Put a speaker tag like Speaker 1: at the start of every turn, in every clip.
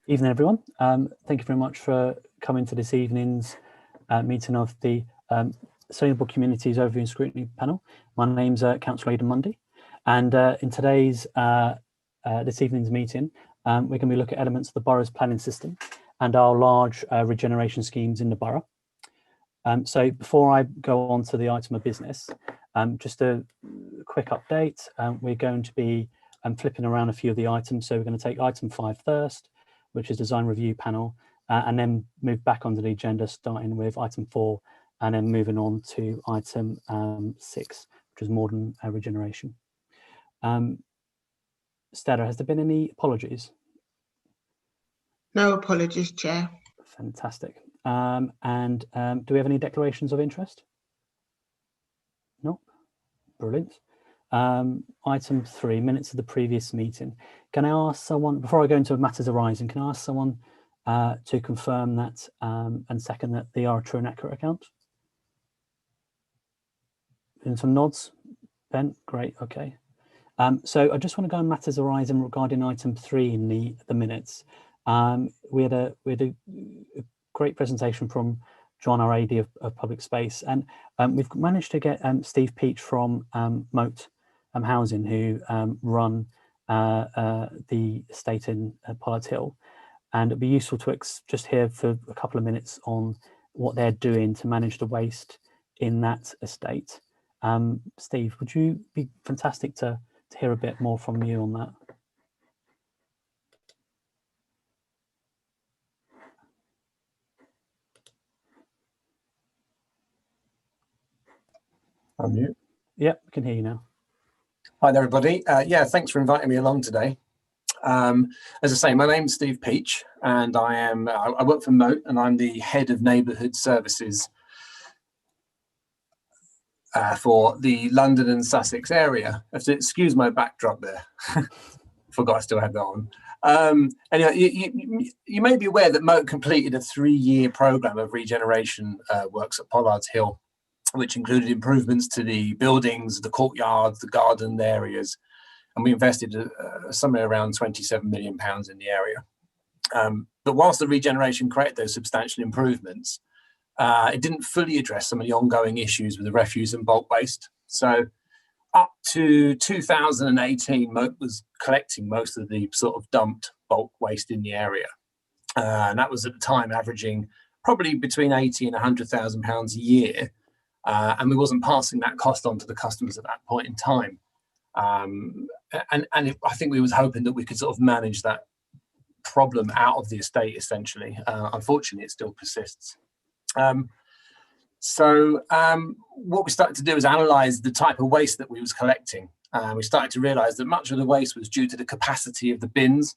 Speaker 1: Evening, everyone. Thank you very much for coming to this evening's meeting of the Sustainable Communities Overview and Scrutiny panel. My name's Councillor Aidan Mundy, and in today's this evening's meeting, we're going to be looking at elements of the borough's planning system and our large regeneration schemes in the borough. So before I go on to the item of business, just a quick update. We're going to be flipping around a few of the items. So we're going to take item 5 first, which is design review panel, and then move back onto the agenda, starting with item 4, and then moving on to item 6, which is Morton Regeneration. Stella, has there been any apologies?
Speaker 2: No apologies, Chair.
Speaker 1: Fantastic. Do we have any declarations of interest? No? Brilliant. Item 3, minutes of the previous meeting. Can I ask someone, before I go into matters arising, can I ask someone to confirm that and second that they are a true and accurate account? And some nods? Ben, great, okay. So I just want to go on matters arising regarding item 3 in the minutes. We had a great presentation from John, our AD of Public Space, and we've managed to get Steve Peach from Moat Housing, who run the estate in Pollard's Hill, and it'd be useful to just hear for a couple of minutes on what they're doing to manage the waste in that estate. Steve, would you be fantastic to hear a bit more from you on that?
Speaker 3: Unmute.
Speaker 1: Yeah, we can hear you now.
Speaker 3: Hi there, everybody. Yeah, thanks for inviting me along today. As I say, my name's Steve Peach, and I work for Moat, and I'm the head of neighbourhood services for the London and Sussex area. I have to excuse my backdrop there. Forgot I still had that on. Anyway, you may be aware that Moat completed a 3-year programme of regeneration works at Pollard's Hill, which included improvements to the buildings, the courtyards, the garden areas, and we invested somewhere around £27 million in the area. But whilst the regeneration created those substantial improvements, it didn't fully address some of the ongoing issues with the refuse and bulk waste. So up to 2018, Moat was collecting most of the sort of dumped bulk waste in the area. And that was at the time averaging probably between £80,000 and £100,000 a year. And we wasn't passing that cost on to the customers at that point in time. I think we was hoping that we could sort of manage that problem out of the estate, essentially. Unfortunately, it still persists. What we started to do is analyse the type of waste that we was collecting. We started to realise that much of the waste was due to the capacity of the bins,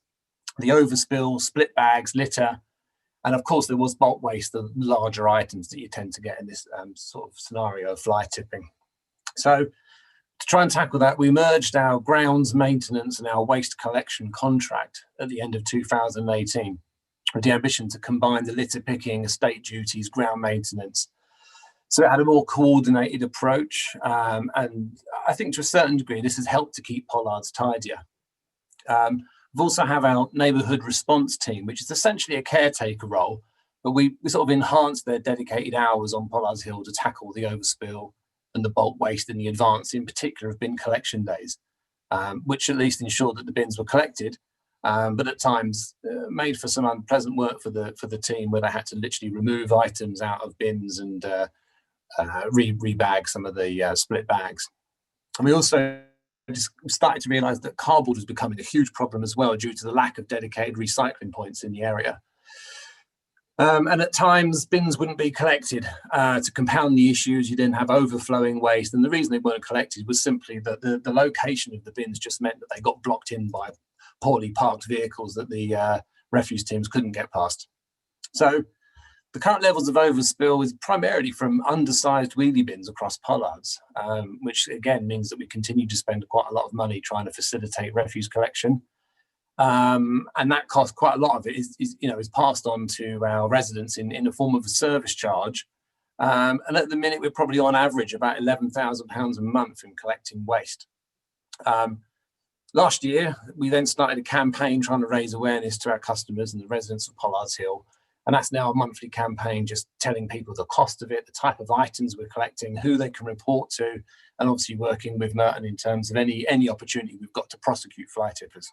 Speaker 3: the overspill, split bags, litter, and of course there was bulk waste, the larger items that you tend to get in this sort of scenario of fly tipping. So to try and tackle that, we merged our grounds maintenance and our waste collection contract at the end of 2018 with the ambition to combine the litter picking, estate duties, ground maintenance. So it had a more coordinated approach, and I think to a certain degree this has helped to keep Pollard's tidier. We also have our neighbourhood response team, which is essentially a caretaker role, but we sort of enhanced their dedicated hours on Pollard's Hill to tackle the overspill and the bulk waste in the advance, in particular of bin collection days, which at least ensured that the bins were collected, but at times made for some unpleasant work for the team, where they had to literally remove items out of bins and rebag some of the split bags. And we also just started to realise that cardboard was becoming a huge problem as well, due to the lack of dedicated recycling points in the area. And at times bins wouldn't be collected. To compound the issues, you then have overflowing waste, and the reason they weren't collected was simply that the location of the bins just meant that they got blocked in by poorly parked vehicles that the refuse teams couldn't get past. So the current levels of overspill is primarily from undersized wheelie bins across Pollard's, which again means that we continue to spend quite a lot of money trying to facilitate refuse collection. And that cost, quite a lot of it is passed on to our residents in the form of a service charge. And at the minute, we're probably on average about £11,000 a month in collecting waste. Last year, we then started a campaign trying to raise awareness to our customers and the residents of Pollard's Hill. And that's now a monthly campaign, just telling people the cost of it, the type of items we're collecting, who they can report to, and obviously working with Merton in terms of any opportunity we've got to prosecute fly tippers.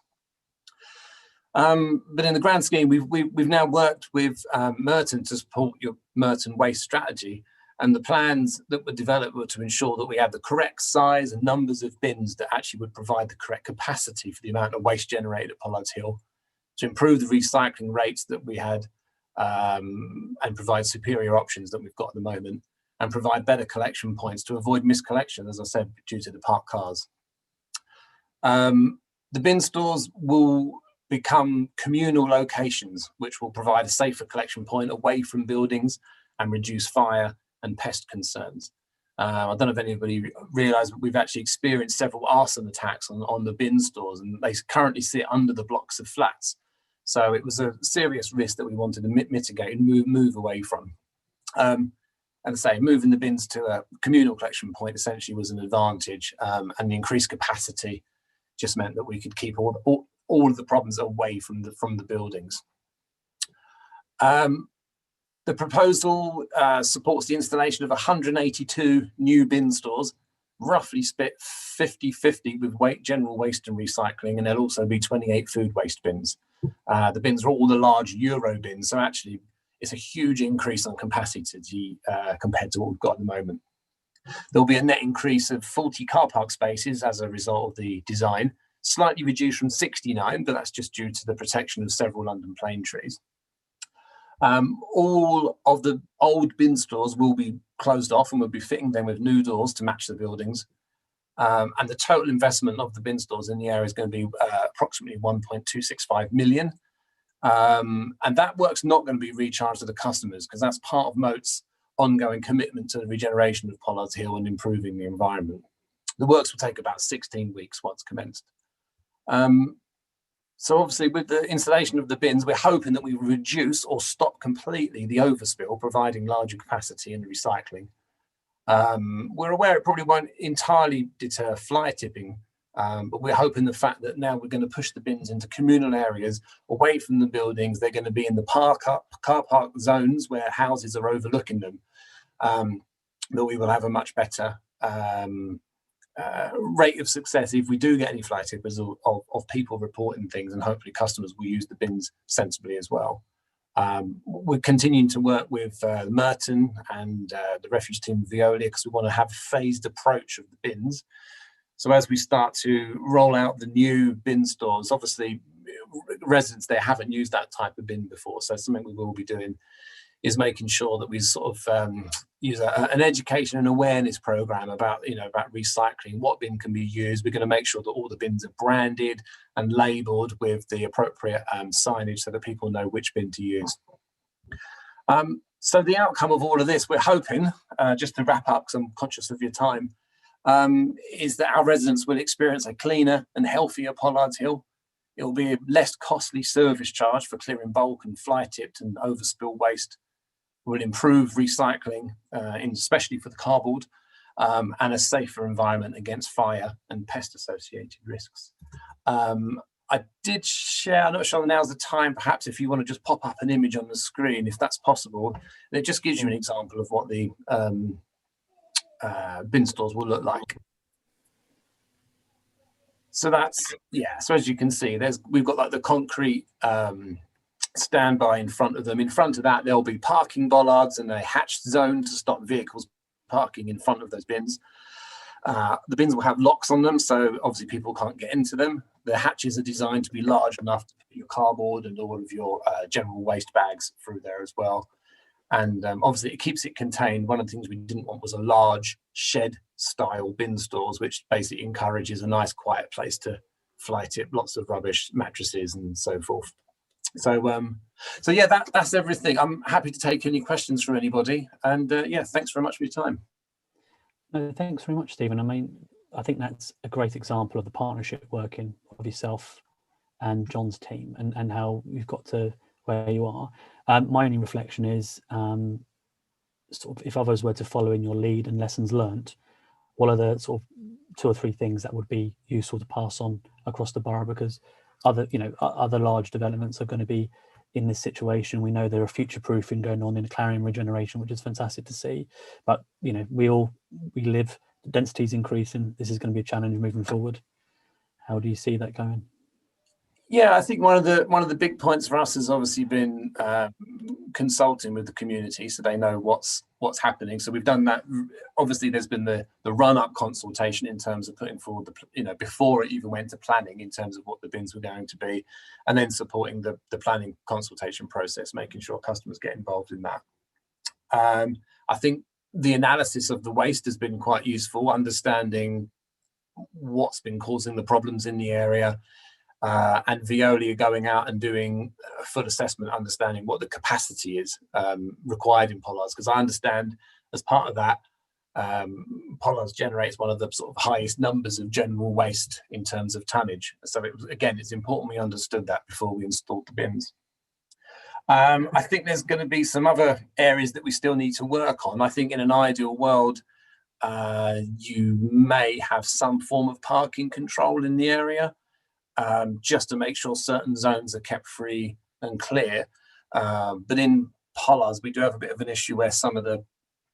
Speaker 3: But in the grand scheme, we've now worked with Merton to support your Merton waste strategy. And the plans that were developed were to ensure that we have the correct size and numbers of bins that actually would provide the correct capacity for the amount of waste generated at Pollard's Hill, to improve the recycling rates that we had, and provide superior options that we've got at the moment, and provide better collection points to avoid miscollection, as I said, due to the parked cars. The bin stores will become communal locations, which will provide a safer collection point away from buildings and reduce fire and pest concerns. I don't know if anybody realised, but we've actually experienced several arson attacks on the bin stores, and they currently sit under the blocks of flats. So it was a serious risk that we wanted to mitigate and move away from. And I say, moving the bins to a communal collection point essentially was an advantage, and the increased capacity just meant that we could keep all of the problems away from the buildings. The proposal supports the installation of 182 new bin stores, roughly split 50-50 with general waste and recycling, and there'll also be 28 food waste bins. The bins are all the large Euro bins, so actually it's a huge increase on capacity compared to what we've got at the moment. There'll be a net increase of 40 car park spaces as a result of the design, slightly reduced from 69, but that's just due to the protection of several London plane trees. All of the old bin stores will be closed off, and we'll be fitting them with new doors to match the buildings. And the total investment of the bin stores in the area is going to be approximately 1.265 million. And that work's not going to be recharged to the customers, because that's part of Moat's ongoing commitment to the regeneration of Pollard's Hill and improving the environment. The works will take about 16 weeks once commenced. So obviously with the installation of the bins, we're hoping that we reduce or stop completely the overspill, providing larger capacity in the recycling. We're aware it probably won't entirely deter fly tipping, but we're hoping the fact that now we're going to push the bins into communal areas away from the buildings. They're going to be in the car park zones where houses are overlooking them, that we will have a much better rate of success if we do get any fly tippers of people reporting things, and hopefully customers will use the bins sensibly as well. We're continuing to work with Merton and the refuse team of Veolia, because we want to have a phased approach of the bins. So as we start to roll out the new bin stores, obviously residents there haven't used that type of bin before, so something we will be doing is making sure that we sort of use an education and awareness program about recycling, what bin can be used. We're going to make sure that all the bins are branded and labelled with the appropriate signage so that people know which bin to use. So the outcome of all of this, we're hoping, just to wrap up, because I'm conscious of your time, is that our residents will experience a cleaner and healthier Pollard's Hill. It will be a less costly service charge for clearing bulk and fly-tipped and overspill waste. Will improve recycling, especially for the cardboard, and a safer environment against fire and pest-associated risks. I did share, I'm not sure now's the time, perhaps if you want to just pop up an image on the screen, if that's possible. And it just gives you an example of what the bin stores will look like. So that's, yeah, so as you can see, we've got like the concrete standby in front of them. In front of that, there'll be parking bollards and a hatched zone to stop vehicles parking in front of those bins. The bins will have locks on them, so obviously people can't get into them. The hatches are designed to be large enough to put your cardboard and all of your general waste bags through there as well. And obviously it keeps it contained. One of the things we didn't want was a large shed style bin stores, which basically encourages a nice quiet place to fly tip lots of rubbish, mattresses and so forth. So yeah, that's everything. I'm happy to take any questions from anybody, and yeah, thanks very much for your time.
Speaker 1: No, thanks very much, Stephen. I mean, I think that's a great example of the partnership working of yourself and John's team, and how you've got to where you are. My only reflection is, sort of, if others were to follow in your lead and lessons learnt, what are the sort of 2 or 3 things that would be useful to pass on across the borough, because other large developments are going to be in this situation. We know there are future proofing going on in Clarion Regeneration, which is fantastic to see, but we live, density's increasing, this is going to be a challenge moving forward. How do you see that going?
Speaker 3: Yeah, I think one of the big points for us has obviously been consulting with the community, so they know what's happening. So we've done that. Obviously, there's been the run-up consultation in terms of putting forward before it even went to planning, in terms of what the bins were going to be, and then supporting the planning consultation process, making sure customers get involved in that. I think the analysis of the waste has been quite useful, understanding what's been causing the problems in the area. And Veolia going out and doing a full assessment, understanding what the capacity is required in Pollards, because I understand as part of that, Pollards generates one of the sort of highest numbers of general waste in terms of tonnage. So it's important we understood that before we installed the bins. I think there's going to be some other areas that we still need to work on. I think in an ideal world, you may have some form of parking control in the area, just to make sure certain zones are kept free and clear. But in Pollards, we do have a bit of an issue where some of the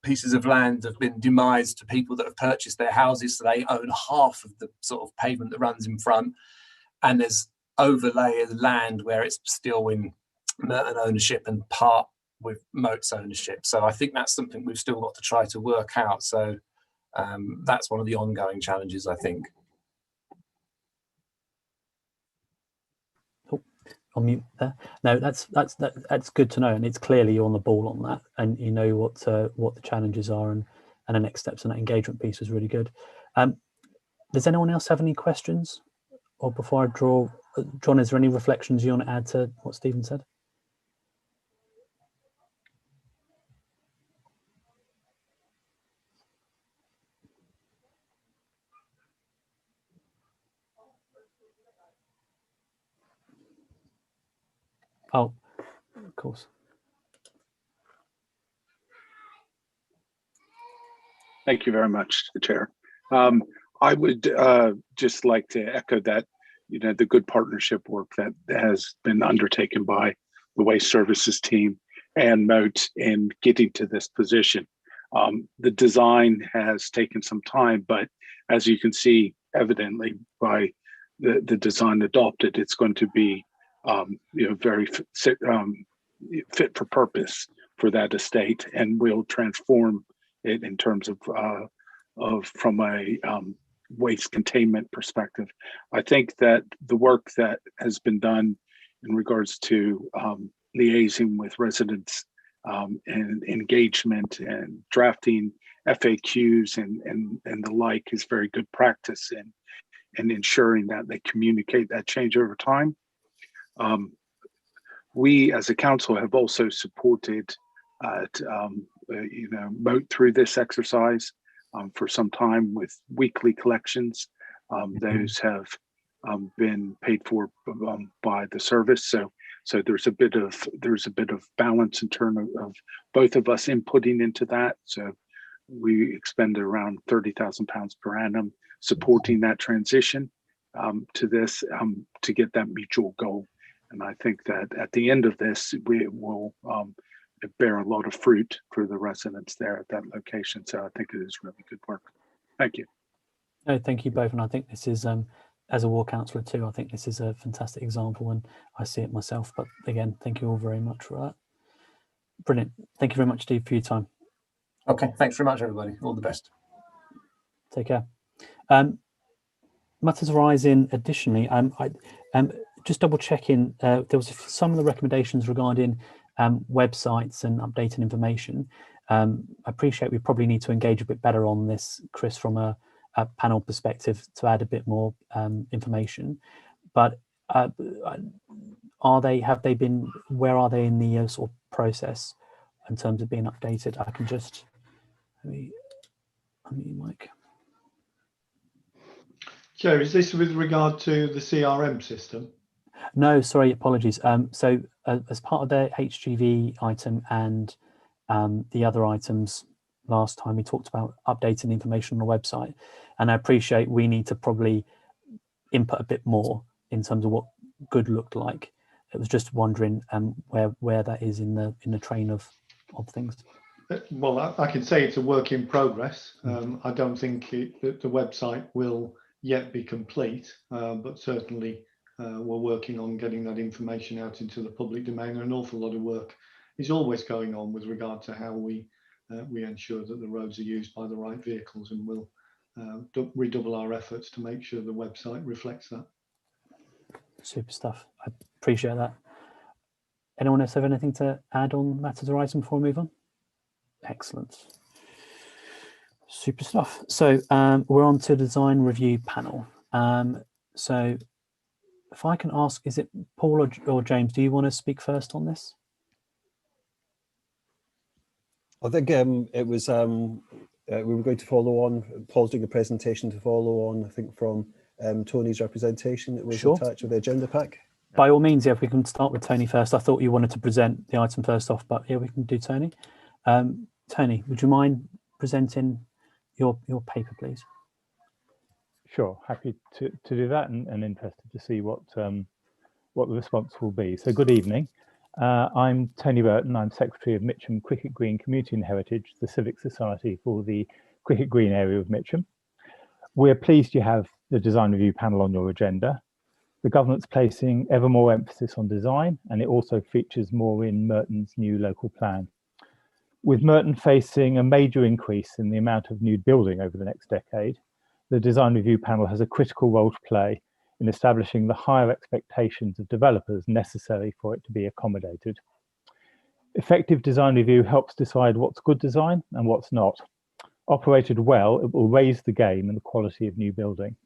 Speaker 3: pieces of land have been demised to people that have purchased their houses, so they own half of the sort of pavement that runs in front, and there's overlay of land where it's still in Merton ownership and part with Moat's ownership. So I think that's something we've still got to try to work out. So that's one of the ongoing challenges, I think.
Speaker 1: On mute there. No, that's good to know, and it's clearly you're on the ball on that, and you know what the challenges are, and the next steps, and that engagement piece was really good. Does anyone else have any questions? Or before I draw, John, is there any reflections you want to add to what Stephen said? Oh, of course.
Speaker 2: Thank you very much, Chair. I would just like to echo that, the good partnership work that has been undertaken by the Waste Services team and Moat in getting to this position. The design has taken some time, but as you can see evidently by the design adopted, it's going to be very fit for purpose for that estate, and will transform it in terms of from a waste containment perspective. I think that the work that has been done in regards to liaising with residents and engagement and drafting FAQs and the like is very good practice in ensuring that they communicate that change over time. We as a council have also supported Moat through this exercise for some time with weekly collections. Those have been paid for by the service, so there's a bit of balance in terms of both of us inputting into that. So we expend around £30,000 per annum supporting that transition to this to get that mutual goal. And I think that at the end of this, we will bear a lot of fruit for the residents there at that location. So I think it is really good work. Thank you.
Speaker 1: No, thank you both. And I think this is, as a ward councillor too, I think this is a fantastic example, and I see it myself. But again, thank you all very much for that. Brilliant. Thank you very much, Steve, for your time.
Speaker 3: Okay, thanks very much, everybody. All the best.
Speaker 1: Take care. Matters arising additionally, just double checking, there was some of the recommendations regarding websites and updating information. I appreciate we probably need to engage a bit better on this, Chris, from a panel perspective to add a bit more information. But have they been, where are they in the sort of process in terms of being updated? I can just, let me unmute Mike.
Speaker 4: Chair, is this with regard to the CRM system?
Speaker 1: No, sorry, apologies. So as part of the HGV item and the other items, last time we talked about updating information on the website, and I appreciate we need to probably input a bit more in terms of what good looked like. It was just wondering where that is in the train of things.
Speaker 4: Well, I can say it's a work in progress. I don't think that the website will yet be complete, but certainly we're working on getting that information out into the public domain. An awful lot of work is always going on with regard to how we ensure that the roads are used by the right vehicles, and we'll redouble our efforts to make sure the website reflects that.
Speaker 1: Super stuff. I appreciate that. Anyone else have anything to add on matters arising before we move on? Excellent. Super stuff. So we're on to design review panel. So if I can ask, is it Paul or James, do you want to speak first on this?
Speaker 5: I think it was, we were going to follow on, Paul's doing a presentation to follow on, I think, from Tony's representation that was
Speaker 1: Sure.
Speaker 5: attached with the agenda pack.
Speaker 1: By all means, yeah, if we can start with Tony first. I thought you wanted to present the item first off, but yeah, we can do Tony. Tony, would you mind presenting your paper, please?
Speaker 6: Sure, happy to do that, and interested to see what the response will be. So good evening. I'm Tony Burton. I'm Secretary of Mitcham Cricket Green Community and Heritage, the civic society for the Cricket Green area of Mitcham. We're pleased you have the design review panel on your agenda. The government's placing ever more emphasis on design, and it also features more in Merton's new local plan. With Merton facing a major increase in the amount of new building over the next decade, the design review panel has a critical role to play in establishing the higher expectations of developers necessary for it to be accommodated. Effective design review helps decide what's good design and what's not. Operated well, it will raise the game and the quality of new building.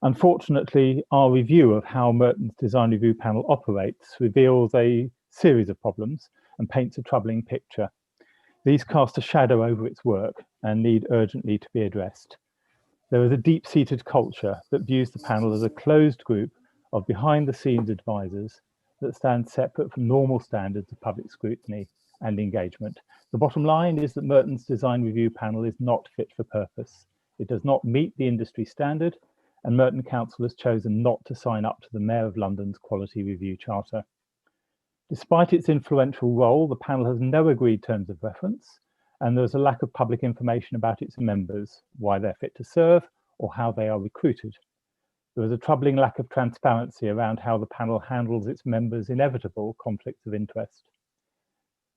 Speaker 6: Unfortunately, our review of how Merton's design review panel operates reveals a series of problems and paints a troubling picture. These cast a shadow over its work and need urgently to be addressed. There is a deep-seated culture that views the panel as a closed group of behind-the-scenes advisors that stand separate from normal standards of public scrutiny and engagement. The bottom line is that Merton's design review panel is not fit for purpose. It does not meet the industry standard, and Merton Council has chosen not to sign up to the Mayor of London's Quality Review Charter. Despite its influential role, the panel has no agreed terms of reference, and there's a lack of public information about its members, why they're fit to serve, or how they are recruited. There is a troubling lack of transparency around how the panel handles its members' inevitable conflicts of interest.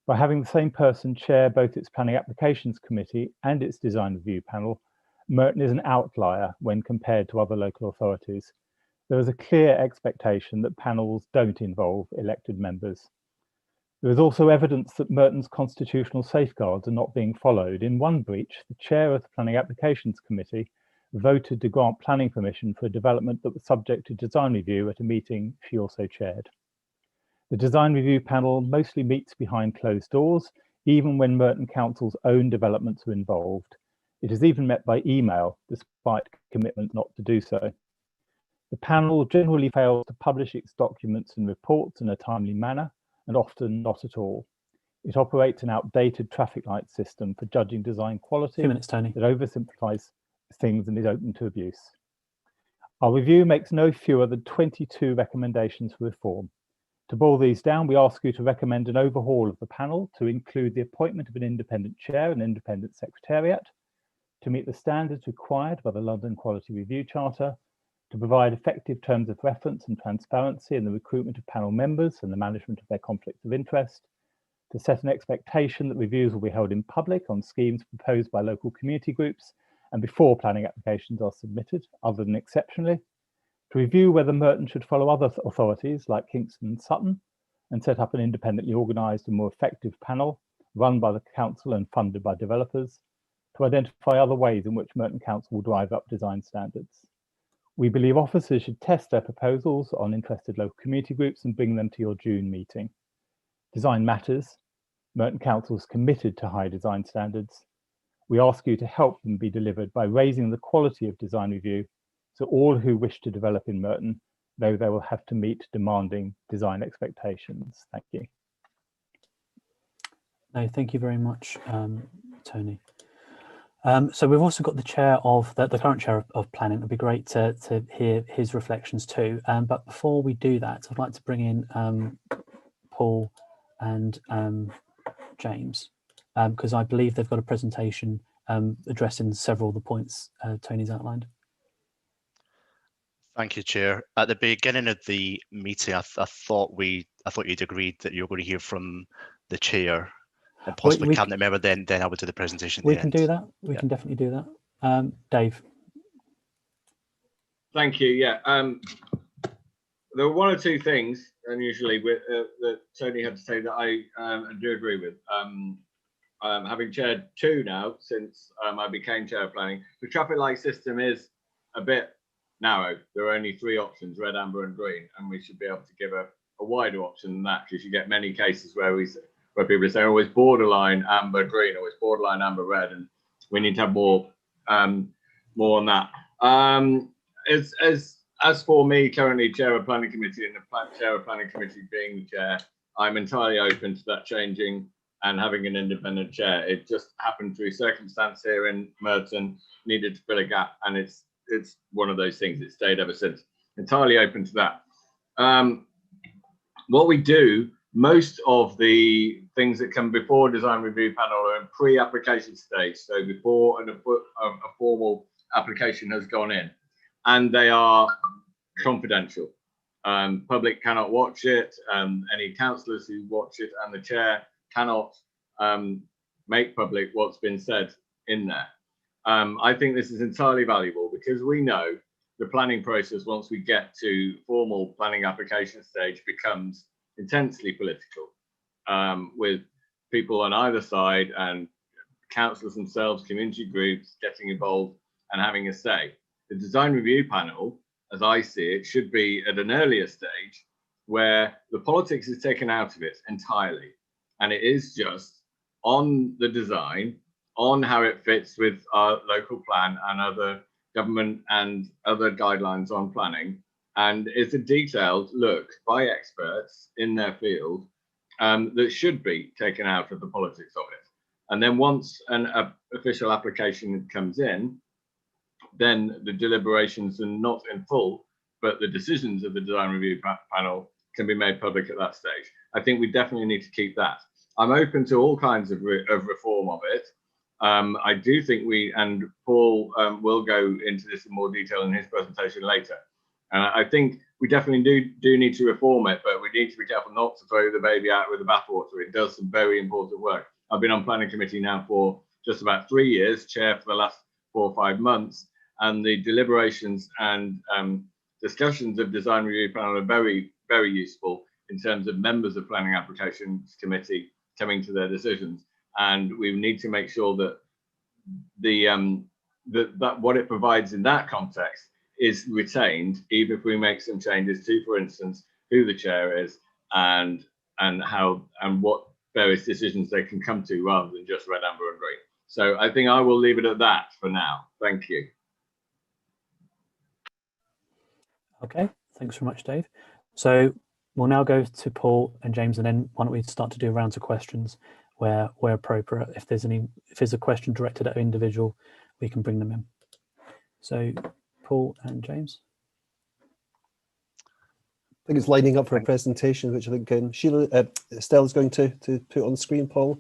Speaker 6: By having the same person chair both its Planning Applications Committee and its Design Review panel, Merton is an outlier when compared to other local authorities. There is a clear expectation that panels don't involve elected members. There is also evidence that Merton's constitutional safeguards are not being followed. In one breach, the chair of the Planning Applications Committee voted to grant planning permission for a development that was subject to design review at a meeting she also chaired. The design review panel mostly meets behind closed doors, even when Merton Council's own developments are involved. It is even met by email, despite commitment not to do so. The panel generally fails to publish its documents and reports in a timely manner, and often not at all. It operates an outdated traffic light system for judging design quality
Speaker 1: 2 minutes, Tony.
Speaker 6: that oversimplifies things and is open to abuse. Our review makes no fewer than 22 recommendations for reform. To boil these down, we ask you to recommend an overhaul of the panel to include the appointment of an independent chair and independent secretariat, to meet the standards required by the London Quality Review Charter, to provide effective terms of reference and transparency in the recruitment of panel members and the management of their conflicts of interest, to set an expectation that reviews will be held in public on schemes proposed by local community groups and before planning applications are submitted, other than exceptionally, to review whether Merton should follow other authorities like Kingston and Sutton and set up an independently organised and more effective panel run by the council and funded by developers, to identify other ways in which Merton Council will drive up design standards. We believe officers should test their proposals on interested local community groups and bring them to your June meeting. Design matters. Merton Council is committed to high design standards. We ask you to help them be delivered by raising the quality of design review so all who wish to develop in Merton know they will have to meet demanding design expectations. Thank you.
Speaker 1: No, thank you very much, Tony. So we've also got the chair of the current chair of planning. It'd be great to hear his reflections too. But before we do that, I'd like to bring in Paul and James, because I believe they've got a presentation addressing several of the points Tony's outlined.
Speaker 7: Thank you, Chair. At the beginning of the meeting, I thought you'd agreed that you're going to hear from the chair and possibly cabinet member. Then I would do the presentation.
Speaker 1: We can do that. We can definitely do that. Dave.
Speaker 8: Thank you. Yeah. There were one or two things unusually that Tony had to say that I do agree with. Having chaired two now since I became chair of planning, the traffic light system is a bit narrow. There are only three options: red, amber, and green, and we should be able to give a wider option than that, because you get many cases where people say, "Oh, it's borderline amber green," or "It's borderline amber red," and we need to have more on that. As for me, currently chair of planning committee, and the chair of planning committee being the chair, I'm entirely open to that changing and having an independent chair. It just happened through circumstance here in Merton, needed to fill a gap, and it's one of those things. It's stayed ever since. Entirely open to that. What we do, most of the things that come before design review panel are in pre-application stage, so before a formal application has gone in, and they are confidential. Public cannot watch it. Any councillors who watch it and the chair cannot make public what's been said in there. I think this is entirely valuable, because we know the planning process, once we get to formal planning application stage, becomes intensely political, with people on either side and councillors themselves, community groups getting involved and having a say. The design review panel, as I see it, should be at an earlier stage where the politics is taken out of it entirely, and it is just on the design, on how it fits with our local plan and other government and other guidelines on planning. And it's a detailed look by experts in their field that should be taken out of the politics of it. And then once an official application comes in, then the deliberations are not in full, but the decisions of the design review panel can be made public at that stage. I think we definitely need to keep that. I'm open to all kinds of reform of it. I do think and Paul will go into this in more detail in his presentation later. And I think we definitely do need to reform it, but we need to be careful not to throw the baby out with the bathwater. It does some very important work. I've been on planning committee now for just about 3 years, chair for the last 4 or 5 months, and the deliberations and discussions of design review panel are very, very useful in terms of members of planning applications committee coming to their decisions. And we need to make sure that that what it provides in that context is retained, even if we make some changes to, for instance, who the chair is and how and what various decisions they can come to, rather than just red, amber, and green. So I think I will leave it at that for now. Thank you.
Speaker 1: Okay, thanks very much, Dave. So we'll now go to Paul and James, and then why don't we start to do rounds of questions where appropriate. If there's a question directed at an individual, we can bring them in. So Paul and James.
Speaker 5: I think it's lining up for a presentation, which I think Stella's going to put on the screen, Paul.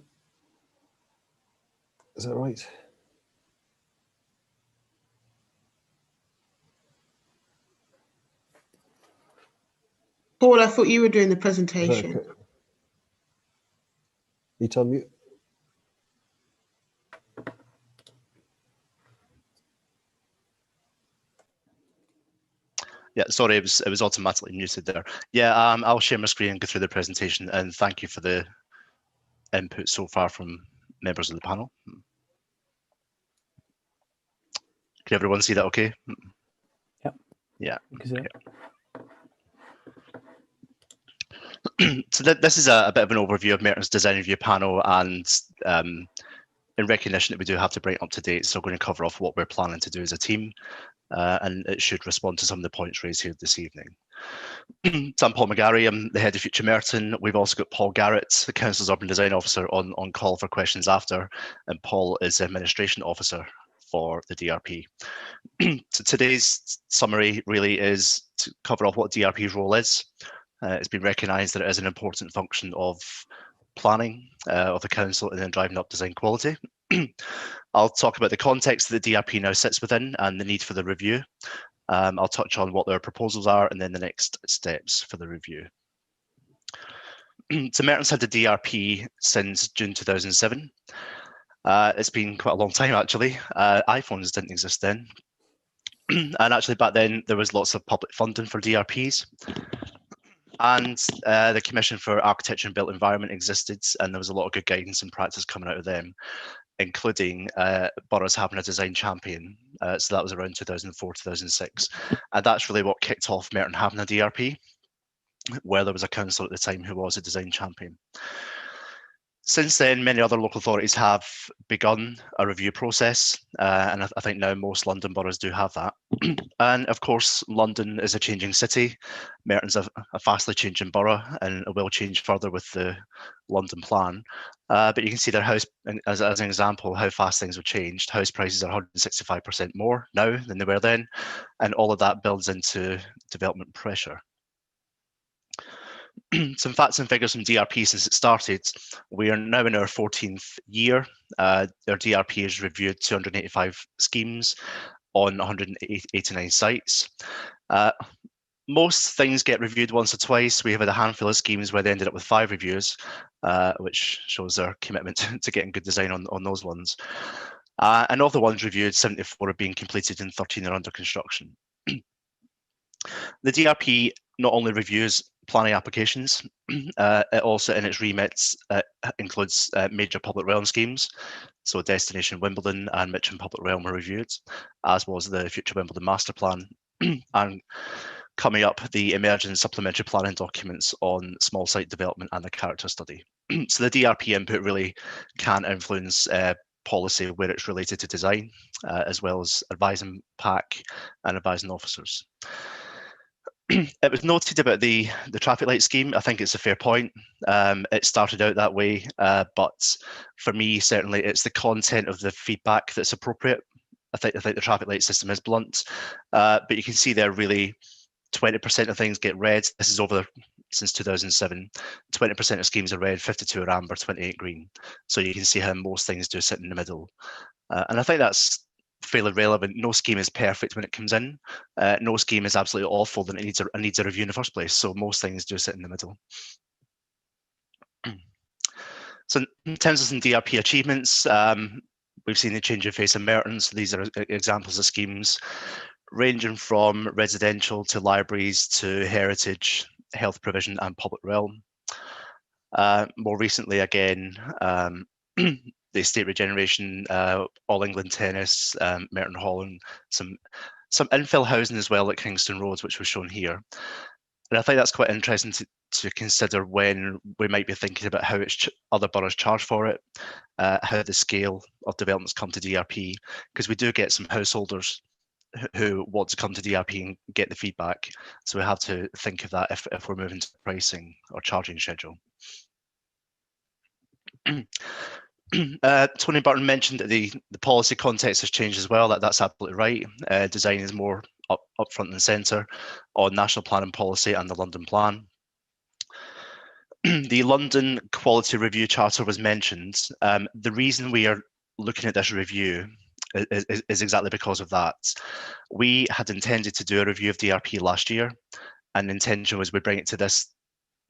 Speaker 5: Is that right?
Speaker 9: Paul, I thought you were doing the presentation.
Speaker 5: Okay. You tell me.
Speaker 7: Yeah, sorry, it was automatically muted there. Yeah, I'll share my screen and go through the presentation, and thank you for the input so far from members of the panel. Can everyone see that okay?
Speaker 1: Yep.
Speaker 7: Yeah.
Speaker 1: Okay.
Speaker 7: So this is a bit of an overview of Merton's design review panel, and in recognition that we do have to bring it up to date, so we're going to cover off what we're planning to do as a team, and it should respond to some of the points raised here this evening. So I'm Paul McGarry, I'm the head of Future Merton. We've also got Paul Garrett, the Council's Urban Design Officer, on call for questions after, and Paul is the Administration Officer for the DRP. So today's summary really is to cover off what DRP's role is. It's been recognised that it is an important function of planning of the council and then driving up design quality. I'll talk about the context that the DRP now sits within and the need for the review. I'll touch on what their proposals are and then the next steps for the review. So Merton's had the DRP since June 2007. It's been quite a long time actually. iPhones didn't exist then. And actually back then there was lots of public funding for DRPs. And the Commission for Architecture and Built Environment existed, and there was a lot of good guidance and practice coming out of them, including boroughs having a design champion. So that was around 2004, 2006. And that's really what kicked off Merton having a DRP, where there was a council at the time who was a design champion. Since then, many other local authorities have begun a review process, and I think now most London boroughs do have that. And of course, London is a changing city. Merton's a fastly changing borough, and it will change further with the London plan. But you can see their house, as an example, how fast things have changed. House prices are 165% more now than they were then, and all of that builds into development pressure. Some facts and figures from DRP since it started. We are now in our 14th year. Our DRP has reviewed 285 schemes on 189 sites. Most things get reviewed once or twice. We have had a handful of schemes where they ended up with 5 reviews, which shows our commitment to getting good design on those ones. And of the ones reviewed, 74 are being completed and 13 are under construction. The DRP not only reviews planning applications, it also in its remits includes major public realm schemes. So Destination Wimbledon and Mitcham Public Realm were reviewed, as was the Future Wimbledon Master Plan. And coming up, the emerging supplementary planning documents on small site development and the character study. So the DRP input really can influence policy where it's related to design, as well as advising PAC and advising officers. It was noted about the traffic light scheme. I think it's a fair point. It started out that way, but for me, certainly, it's the content of the feedback that's appropriate. I think the traffic light system is blunt, but you can see there really 20% of things get red. This is over since 2007. 20% of schemes are red, 52 are amber, 28 green. So you can see how most things do sit in the middle. And I think that's fairly relevant. No scheme is perfect when it comes in. No scheme is absolutely awful, then it needs a review in the first place. So most things do sit in the middle. So in terms of some DRP achievements, we've seen the change of face in Merton. So these are examples of schemes ranging from residential to libraries to heritage, health provision and public realm. More recently, again, the estate regeneration, All England tennis, Merton Hall, and some infill housing as well at Kingston Roads, which was shown here. And I think that's quite interesting to consider when we might be thinking about how other boroughs charge for it, how the scale of developments come to DRP, because we do get some householders who want to come to DRP and get the feedback. So we have to think of that if we're moving to pricing or charging schedule. Tony Burton mentioned that the policy context has changed as well. That's absolutely right. Design is more up front and centre on national planning policy and the London plan. The London Quality Review Charter was mentioned. The reason we are looking at this review is exactly because of that. We had intended to do a review of DRP last year, and the intention was we bring it to this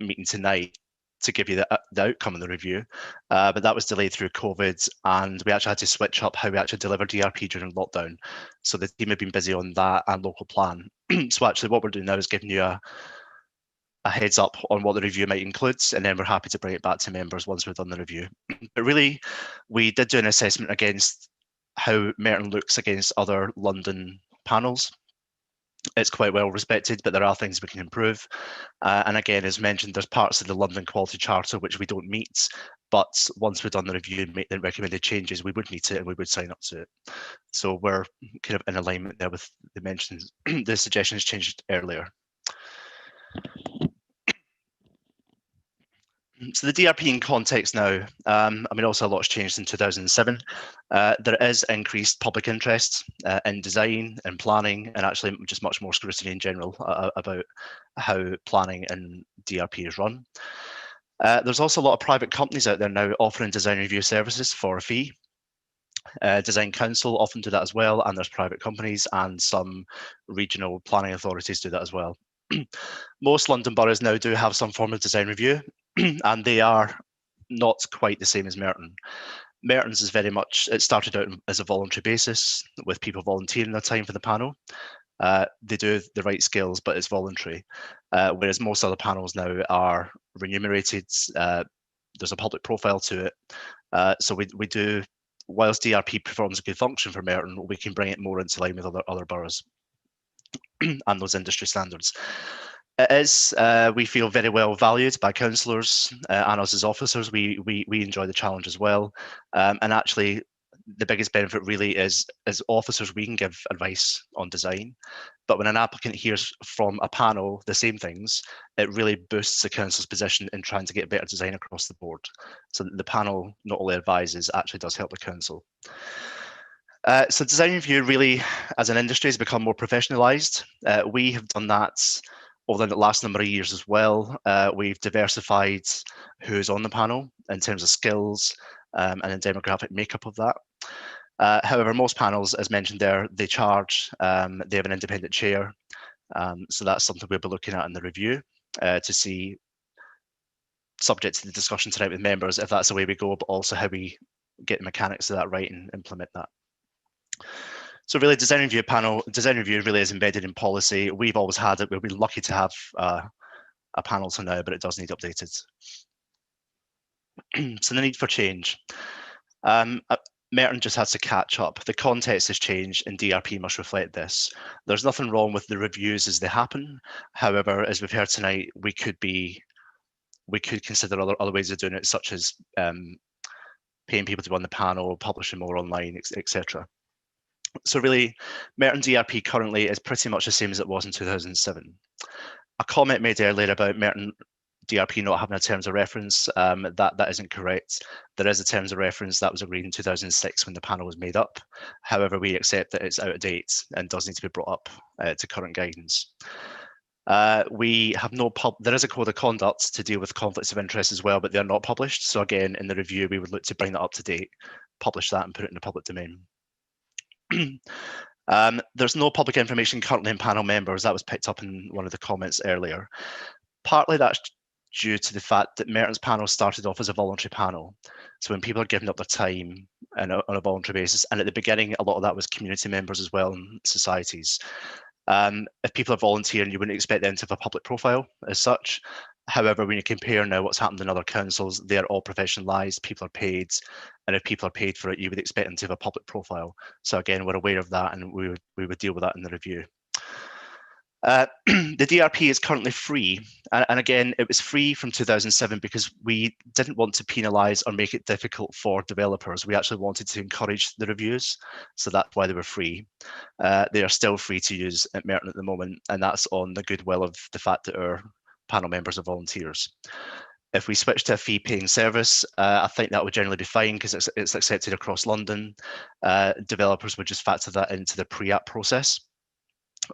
Speaker 7: meeting tonight to give you the outcome of the review, but that was delayed through COVID, and we actually had to switch up how we actually deliver DRP during lockdown. So the team have been busy on that and local plan. So actually what we're doing now is giving you a heads up on what the review might include, and then we're happy to bring it back to members once we've done the review. But really, we did do an assessment against how Merton looks against other London panels. It's quite well respected, but there are things we can improve. And again, as mentioned, there's parts of the London Quality Charter which we don't meet, but once we've done the review and make the recommended changes, we would meet it and we would sign up to it. So we're kind of in alignment there with the mentions, the suggestions changed earlier. So the DRP in context now, I mean, also a lot's changed since 2007. There is increased public interest in design and planning, and actually just much more scrutiny in general about how planning and DRP is run. There's also a lot of private companies out there now offering design review services for a fee. Design Council often do that as well, and there's private companies, and some regional planning authorities do that as well. Most London boroughs now do have some form of design review, and they are not quite the same as Merton. Merton's is very much, it started out as a voluntary basis with people volunteering their time for the panel. They do the right skills, but it's voluntary. Whereas most other panels now are remunerated. There's a public profile to it. So we do, whilst DRP performs a good function for Merton, we can bring it more into line with other boroughs and those industry standards. It is, we feel, very well valued by councillors and us as officers. We enjoy the challenge as well. And actually, the biggest benefit really is, as officers, we can give advice on design. But when an applicant hears from a panel the same things, it really boosts the council's position in trying to get better design across the board. So the panel not only advises, actually does help the council. So design review really, as an industry, has become more professionalised. We have done that over the last number of years as well. We've diversified who's on the panel in terms of skills and the demographic makeup of that. However, most panels, as mentioned there, they charge, they have an independent chair. So that's something we'll be looking at in the review to see, subject to the discussion tonight with members, if that's the way we go, but also how we get the mechanics of that right and implement that. So really, design review really is embedded in policy. We've always had it. We'll be lucky to have a panel for now, but it does need updated. So the need for change. Merton just has to catch up. The context has changed and DRP must reflect this. There's nothing wrong with the reviews as they happen. However, as we've heard tonight, we could consider other ways of doing it, such as paying people to run the panel, publishing more online, etc. So really, Merton DRP currently is pretty much the same as it was in 2007. A comment made earlier about Merton DRP not having a terms of reference, that isn't correct. There is a terms of reference that was agreed in 2006 when the panel was made up. However, we accept that it's out of date and does need to be brought up to current guidance. We have there is a code of conduct to deal with conflicts of interest as well, but they're not published. So again, in the review, we would look to bring that up to date, publish that and put it in the public domain. There's no public information currently in panel members. That was picked up in one of the comments earlier. Partly that's due to the fact that Merton's panel started off as a voluntary panel. So when people are giving up their time on a voluntary basis, and at the beginning, a lot of that was community members as well and societies. If people are volunteering, you wouldn't expect them to have a public profile as such. However, when you compare now what's happened in other councils, they're all professionalised, people are paid, and if people are paid for it, you would expect them to have a public profile. So again, we're aware of that and we would deal with that in the review. The DRP is currently free, and again, it was free from 2007 because we didn't want to penalise or make it difficult for developers. We actually wanted to encourage the reviews, so that's why they were free. They are still free to use at Merton at the moment, and that's on the goodwill of the fact that our panel members are volunteers. If we switch to a fee-paying service, I think that would generally be fine because it's accepted across London. Developers would just factor that into the pre-app process.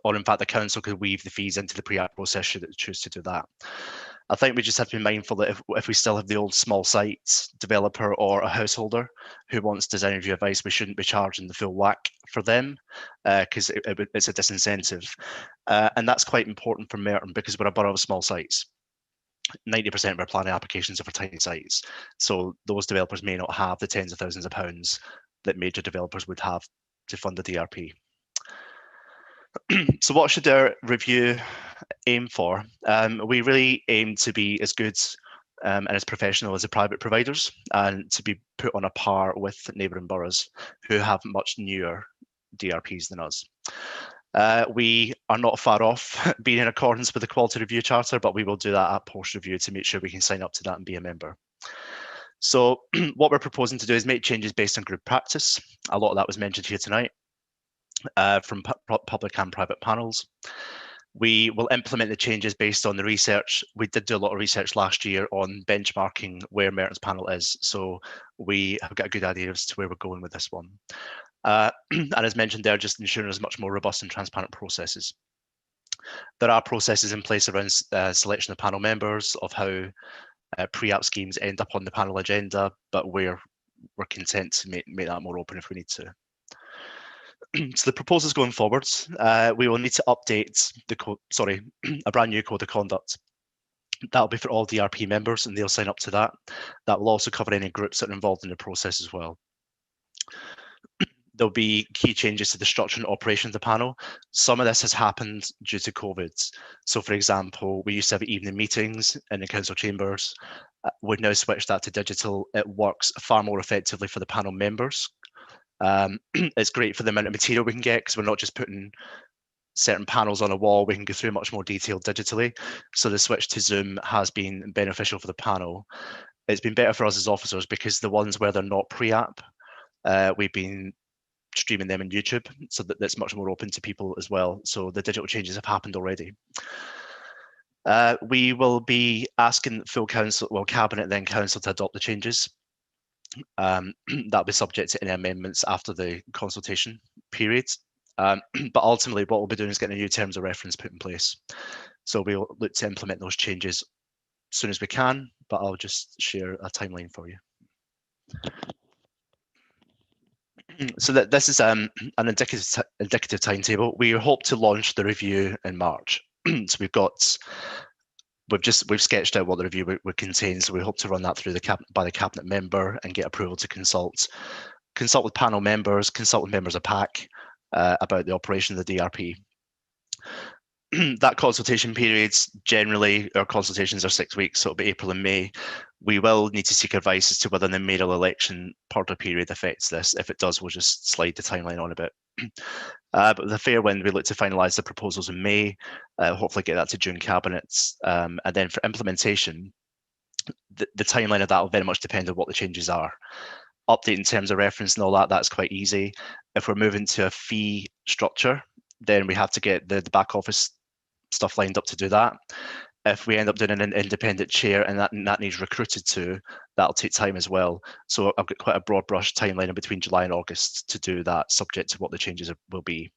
Speaker 7: Or in fact, the council could weave the fees into the pre-app process should it choose to do that. I think we just have to be mindful that if we still have the old small site developer or a householder who wants design review advice, we shouldn't be charging the full whack for them because it's a disincentive. And that's quite important for Merton because we're a borough of small sites. 90% of our planning applications are for tiny sites. So those developers may not have the tens of thousands of pounds that major developers would have to fund the DRP. So what should our review aim for? We really aim to be as good and as professional as the private providers and to be put on a par with neighbouring boroughs who have much newer DRPs than us. We are not far off being in accordance with the Quality Review Charter, but we will do that at post-review to make sure we can sign up to that and be a member. So what we're proposing to do is make changes based on group practice. A lot of that was mentioned here tonight. From public and private panels. We will implement the changes based on the research. We did do a lot of research last year on benchmarking where Merton's panel is, so we have got a good idea as to where we're going with this one. And as mentioned there, just ensuring there's much more robust and transparent processes. There are processes in place around selection of panel members, of how pre-app schemes end up on the panel agenda, but we're content to make that more open if we need to. So the proposals going forwards, we will need to update a brand new code of conduct. That'll be for all DRP members, and they'll sign up to that. That will also cover any groups that are involved in the process as well. There'll be key changes to the structure and operation of the panel. Some of this has happened due to COVID. So for example, we used to have evening meetings in the council chambers. We've now switched that to digital. It works far more effectively for the panel members. It's great for the amount of material we can get, because we're not just putting certain panels on a wall, we can go through much more detail digitally. So the switch to Zoom has been beneficial for the panel. It's been better for us as officers, because the ones where they're not pre-app, we've been streaming them on YouTube, so that's much more open to people as well. So the digital changes have happened already. We will be asking full council, well, cabinet then council, to adopt the changes. That'll be subject to any amendments after the consultation period. But ultimately, what we'll be doing is getting a new terms of reference put in place. So we'll look to implement those changes as soon as we can, but I'll just share a timeline for you. So that this is an indicative timetable. We hope to launch the review in March. So we've sketched out what the review would contain. So we hope to run that through by the cabinet member and get approval to consult with panel members, consult with members of PAC about the operation of the DRP. That consultation periods, generally our consultations are 6 weeks, so it'll be April and May. We will need to seek advice as to whether the mayoral election purdah period affects this. If it does, we'll just slide the timeline on a bit. But with a fair wind, we look to finalise the proposals in May, hopefully get that to June cabinets, and then for implementation, the timeline of that will very much depend on what the changes are. Update in terms of reference and all that, that's quite easy. If we're moving to a fee structure, then we have to get the back office stuff lined up to do that. If we end up doing an independent chair and that needs recruited to, that'll take time as well. So I've got quite a broad brush timeline in between July and August to do that, subject to what the changes will be.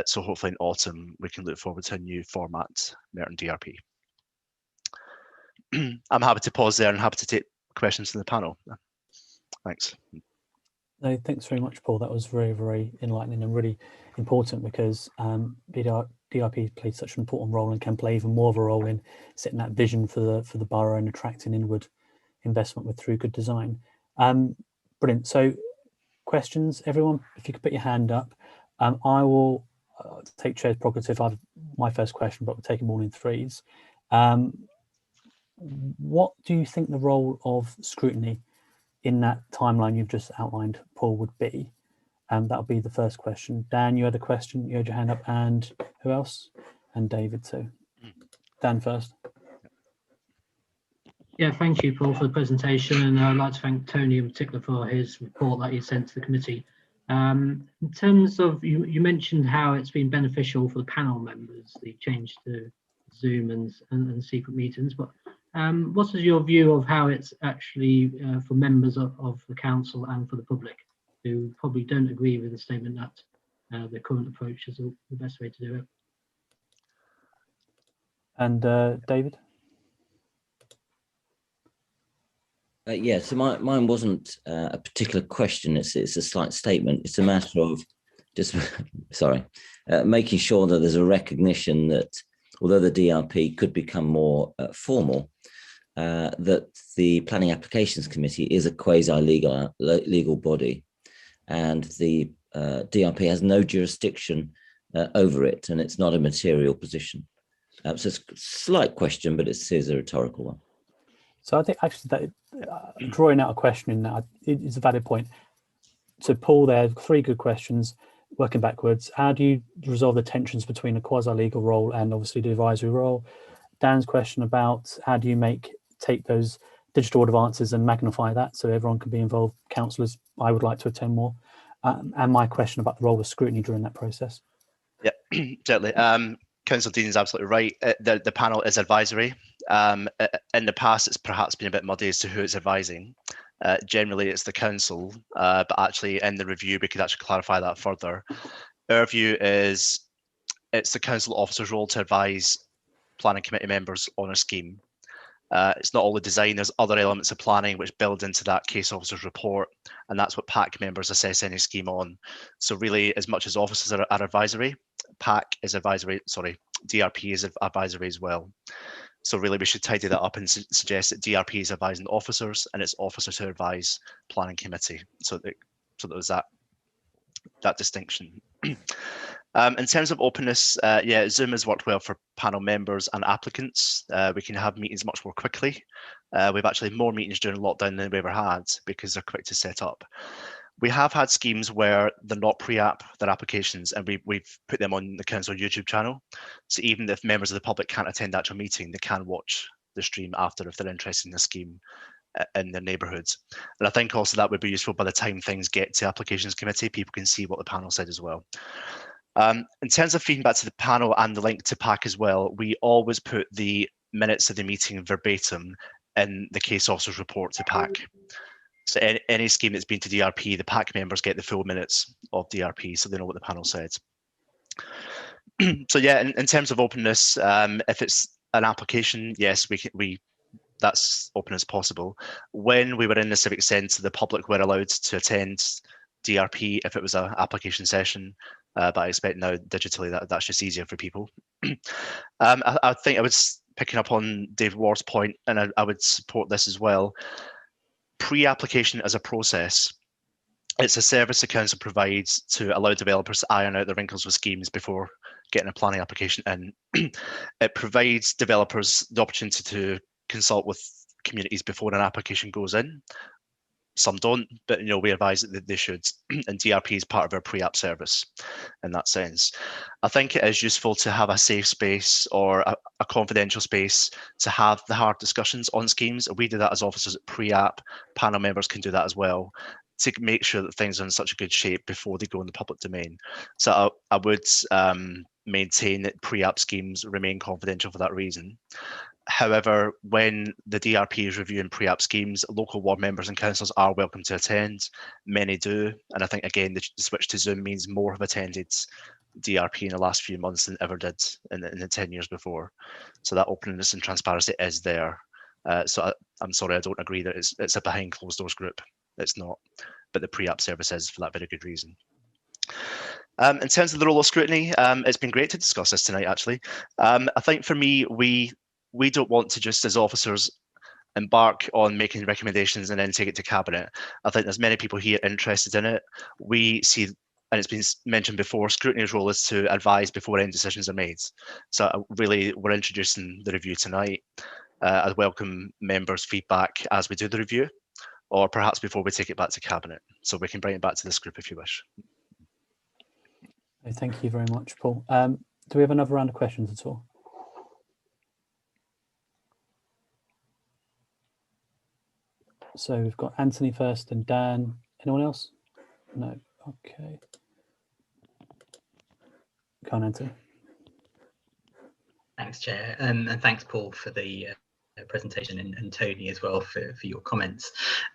Speaker 7: So hopefully in autumn, we can look forward to a new format, Merton DRP. I'm happy to pause there and happy to take questions from the panel. Thanks.
Speaker 1: No, thanks very much, Paul. That was very, very enlightening and really important, because DRP plays such an important role and can play even more of a role in setting that vision for the borough and attracting inward investment through good design. Brilliant. So questions, everyone, if you could put your hand up. I will take chair's prerogative. I've my first question, but we'll take them all in threes. What do you think the role of scrutiny in that timeline you've just outlined, Paul, would be? That'll be the first question. Dan, you had a question, you had your hand up, and who else? And David too. Dan first.
Speaker 10: Yeah, thank you, Paul, for the presentation, and I'd like to thank Tony in particular for his report that he sent to the committee. In terms of, you mentioned how it's been beneficial for the panel members, the change to Zoom and secret meetings, but what is your view of how it's actually for members of the council and for the public who probably don't agree with the statement that the current approach is the best way to do it?
Speaker 1: And David?
Speaker 11: Yeah, so mine wasn't a particular question. It's a slight statement. It's a matter of just, sorry, making sure that there's a recognition that although the DRP could become more formal, that the Planning Applications Committee is a quasi-legal body, and the DRP has no jurisdiction over it, and it's not a material position. So it's a slight question, but it's a rhetorical one.
Speaker 1: So I think actually that drawing out a question in that is a valid point. So Paul, there, three good questions, working backwards. How do you resolve the tensions between a quasi-legal role and obviously the advisory role? Dan's question about how do you take those digital advances and magnify that so everyone can be involved. Councillors, I would like to attend more. And my question about the role of scrutiny during that process.
Speaker 7: Yeah, certainly. Councillor Dean is absolutely right. The panel is advisory. In the past, it's perhaps been a bit muddy as to who it's advising. Generally, it's the council, but actually in the review, we could actually clarify that further. Our view is it's the council officer's role to advise planning committee members on a scheme. It's not all the design, there's other elements of planning which build into that case officer's report, and that's what PAC members assess any scheme on. So really, as much as officers are advisory, PAC is advisory, sorry, DRP is advisory as well. So really we should tidy that up and suggest that DRP is advising officers and it's officers who advise planning committee. So there's that distinction. In terms of openness, yeah, Zoom has worked well for panel members and applicants. We can have meetings much more quickly. We've actually more meetings during lockdown than we ever had because they're quick to set up. We have had schemes where they're not pre-app their applications, and we've put them on the council YouTube channel. So even if members of the public can't attend the actual meeting, they can watch the stream after if they're interested in the scheme in their neighbourhoods. And I think also that would be useful by the time things get to applications committee, people can see what the panel said as well. In terms of feedback to the panel and the link to PAC as well, we always put the minutes of the meeting verbatim in the case officer's report to PAC. So any scheme that's been to DRP, the PAC members get the full minutes of DRP, so they know what the panel said. So yeah, in terms of openness, if it's an application, yes, that's open as possible. When we were in the Civic Centre, the public were allowed to attend DRP if it was an application session, but I expect now digitally that's just easier for people. I think I was picking up on Dave Ward's point, and I would support this as well. Pre-application as a process, it's a service the council provides to allow developers to iron out the wrinkles with schemes before getting a planning application in. It provides developers the opportunity to consult with communities before an application goes in. Some don't, but we advise that they should, and DRP is part of our pre-app service in that sense. I think it is useful to have a safe space or a confidential space to have the hard discussions on schemes. We do that as officers at pre-app. Panel members can do that as well to make sure that things are in such a good shape before they go in the public domain. So I would maintain that pre-app schemes remain confidential for that reason. However, when the DRP is reviewing pre-app schemes, local ward members and councillors are welcome to attend. Many do, and I think again the switch to Zoom means more have attended DRP in the last few months than ever did in the 10 years before. So that openness and transparency is there. So I'm sorry, I don't agree that it's a behind closed doors group. It's not, but the pre-app service is for that very good reason. In terms of the role of scrutiny, it's been great to discuss this tonight, actually. I think for me, we don't want to just as officers embark on making recommendations and then take it to cabinet. I think there's many people here interested in it. We see, and it's been mentioned before, scrutiny's role is to advise before any decisions are made. So really, we're introducing the review tonight. I welcome members' feedback as we do the review, or perhaps before we take it back to cabinet. So we can bring it back to this group if you wish.
Speaker 1: Thank you very much, Paul. Do we have another round of questions at all? So we've got Anthony first and Dan. Anyone else? No. Okay. Go on, Anthony.
Speaker 12: Thanks, Chair, and thanks, Paul, for the presentation, and Tony as well for your comments.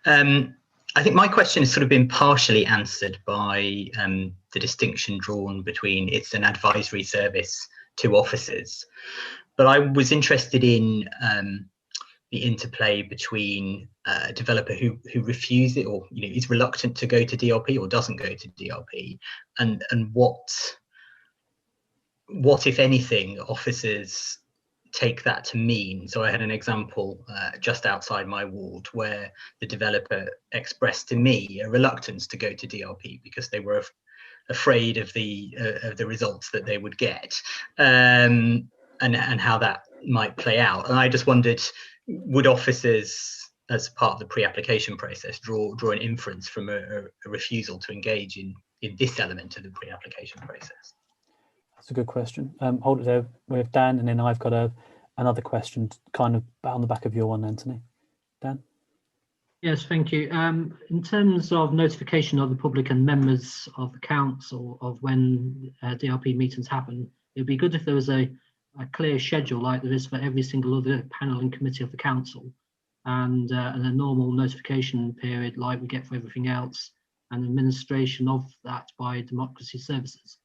Speaker 12: I think my question has sort of been partially answered by the distinction drawn between it's an advisory service to officers, but I was interested in the interplay between a developer who refuses it, or is reluctant to go to DRP or doesn't go to DRP, and what if anything officers take that to mean. So I had an example just outside my ward where the developer expressed to me a reluctance to go to DRP because they were afraid of the results that they would get, and how that might play out. And I just wondered, would officers, as part of the pre-application process, draw an inference from a refusal to engage in this element of the pre-application process?
Speaker 1: That's a good question. Hold it there with Dan, and then I've got another question kind of on the back of your one, Anthony. Dan?
Speaker 10: Yes, thank you. In terms of notification of the public and members of the council of when DRP meetings happen, it'd be good if there was a a clear schedule like there is for every single other panel and committee of the council, and a normal notification period like we get for everything else, and administration of that by democracy services.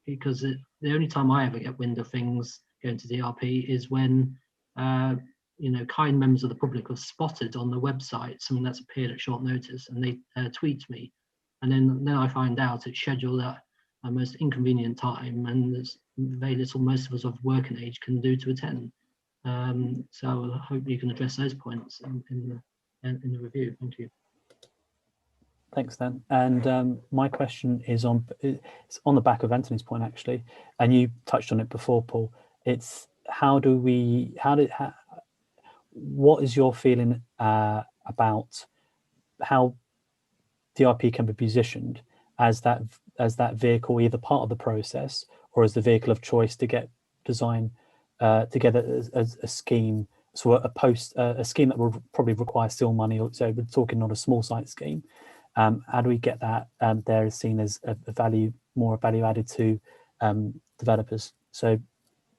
Speaker 10: Because the only time I ever get wind of things going to DRP is when you know, kind members of the public have spotted on the website something that's appeared at short notice, and they tweet me, and then I find out it's scheduled at a most inconvenient time, and there's very little most of us of working age can do to attend. So I hope you can address those points in the review. Thank you.
Speaker 1: Thanks, Dan. And my question is on the back of Anthony's point, actually, and you touched on it before, Paul. It's what is your feeling about how DRP can be positioned as that vehicle, either part of the process or as the vehicle of choice to get design together as a scheme, so a scheme that will probably require still money. So we're talking not a small site scheme. How do we get that there is seen as more value added to developers? So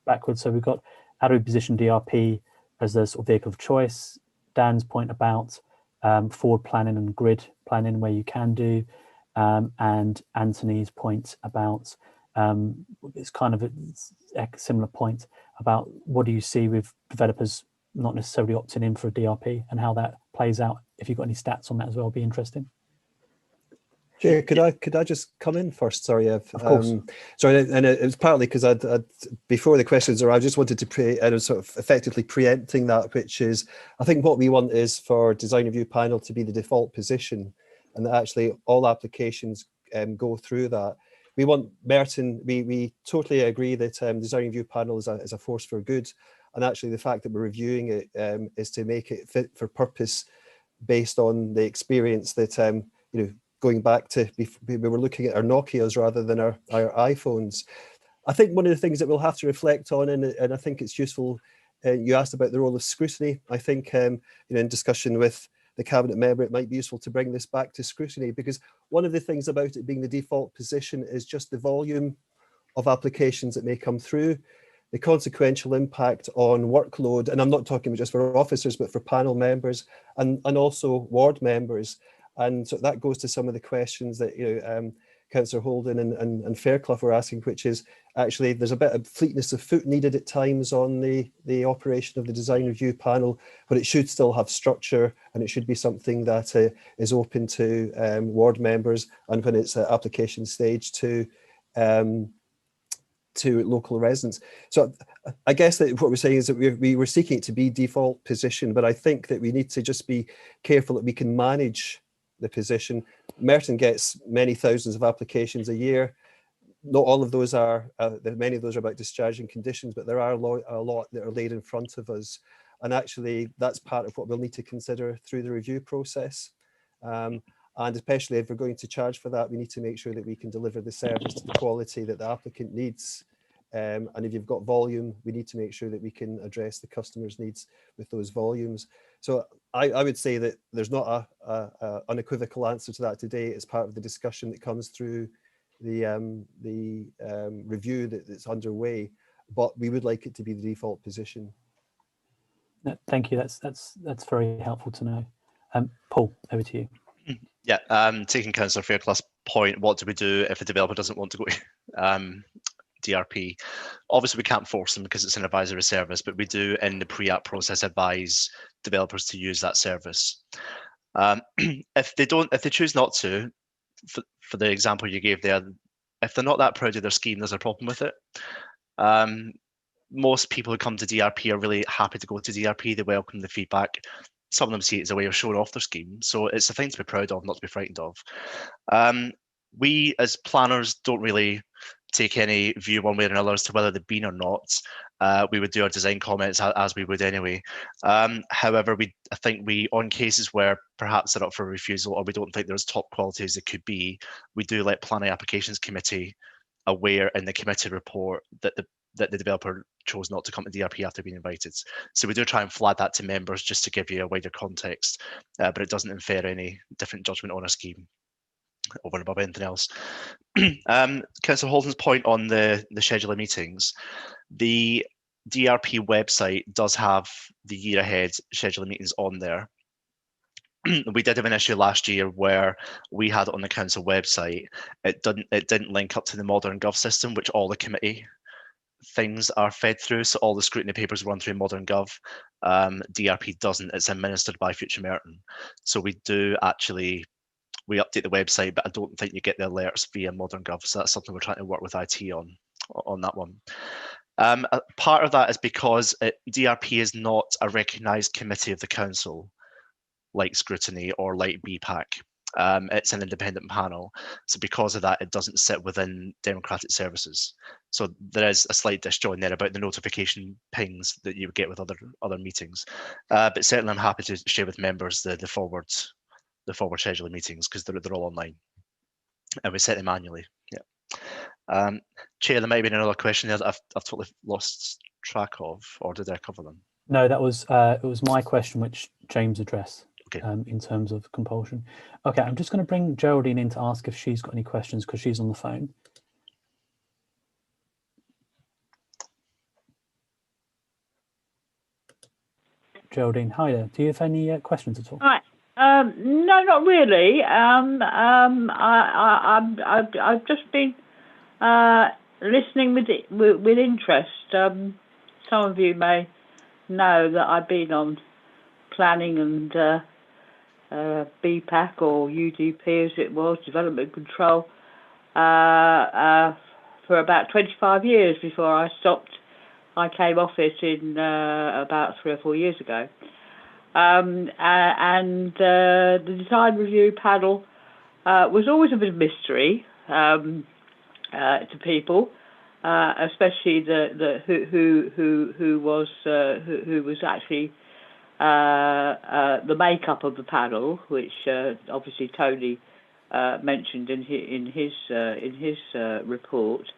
Speaker 1: backwards, so we've got how do we position DRP as the sort of vehicle of choice? Dan's point about forward planning and grid planning where you can do, and Anthony's point about it's kind of a similar point about what do you see with developers not necessarily opting in for a DRP and how that plays out. If you've got any stats on that as well, it'd be interesting.
Speaker 5: Chair, could I just come in first? Sorry,
Speaker 1: of course.
Speaker 5: Sorry, and it was partly because I'd before the questions, or I just wanted to I was sort of effectively preempting that, which is I think what we want is for design review panel to be the default position, and that actually all applications go through that. We want Merton. We totally agree that design review panel is a force for good, and actually the fact that we're reviewing it is to make it fit for purpose, based on the experience that you know. Going back to we were looking at our Nokias rather than our iPhones. I think one of the things that we'll have to reflect on, and I think it's useful, you asked about the role of scrutiny. I think you know, in discussion with the cabinet member, it might be useful to bring this back to scrutiny, because one of the things about it being the default position is just the volume of applications that may come through, the consequential impact on workload, and I'm not talking just for officers, but for panel members and also ward members. And so that goes to some of the questions that Councillor Holden and Fairclough were asking, which is actually there's a bit of fleetness of foot needed at times on the operation of the design review panel, but it should still have structure, and it should be something that is open to ward members, and when it's at application stage to local residents. So I guess that what we're saying is that we were seeking it to be default position, but I think that we need to just be careful that we can manage the position. Merton gets many thousands of applications a year. Not all of those are, many of those are about discharging conditions, but there are a lot that are laid in front of us. And actually that's part of what we'll need to consider through the review process. And especially if we're going to charge for that, we need to make sure that we can deliver the service to the quality that the applicant needs. And if you've got volume, we need to make sure that we can address the customer's needs with those volumes. So I would say that there's not a unequivocal answer to that today. It's part of the discussion that comes through the review that's underway, but we would like it to be the default position.
Speaker 1: Thank you. That's very helpful to know. Paul, over to you.
Speaker 7: Yeah, taking Councillor Fairclough's point, what do we do if a developer doesn't want to go DRP? Obviously we can't force them because it's an advisory service, but we do in the pre-app process advise developers to use that service. If they choose not to, for the example you gave there, if they're not that proud of their scheme, there's a problem with it. Most people who come to DRP are really happy to go to DRP. They welcome the feedback. Some of them see it as a way of showing off their scheme. So it's a thing to be proud of, not to be frightened of. We as planners don't really take any view one way or another as to whether they've been or not. We would do our design comments as we would anyway. However, I think on cases where perhaps they're up for refusal or we don't think they're as top quality as they could be, we do let Planning Applications Committee aware in the committee report that the developer chose not to come to DRP after being invited. So we do try and flag that to members just to give you a wider context, but it doesn't infer any different judgment on a scheme. over and above anything else. Councillor Holden's point on the schedule of meetings, the DRP website does have the year ahead schedule of meetings on there. We did have an issue last year where we had it on the council website. It didn't link up to the Modern Gov system, which all the committee things are fed through. So all the scrutiny papers run through Modern Gov. DRP doesn't. It's administered by Future Merton. So we update the website, but I don't think you get the alerts via Modern Gov. So that's something we're trying to work with IT on that one. Part of that is because DRP is not a recognised committee of the council, like Scrutiny or like BPAC. It's an independent panel. So because of that, it doesn't sit within Democratic Services. So there is a slight disjoint there about the notification pings that you would get with other meetings. But certainly I'm happy to share with members the forward schedule of meetings, because they're all online. And we set them manually. Yeah. Chair, there might have been another question there that I've totally lost track of, or did I cover them?
Speaker 1: No, that was it was my question, which James addressed.
Speaker 7: Okay.
Speaker 1: In terms of compulsion. Okay, I'm just going to bring Geraldine in to ask if she's got any questions, because she's on the phone. Geraldine, hi there. Do you have any questions at all?
Speaker 13: Right. No, not really. I've just been listening with interest. Some of you may know that I've been on planning and BPAC, or UDP as it was, Development Control, for about 25 years before I stopped. I came off it in about 3 or 4 years ago. The design review panel was always a bit of mystery to people, especially who was actually the makeup of the panel, which obviously Tony mentioned in his report.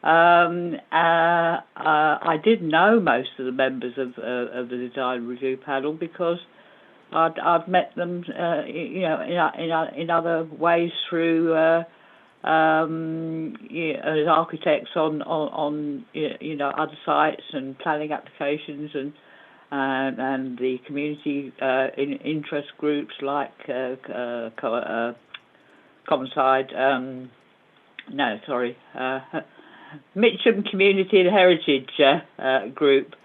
Speaker 13: I did know most of the members of the design review panel, because I've met them, in other ways through as architects on other sites and planning applications, and the community interest groups like Mitcham Community and Heritage Group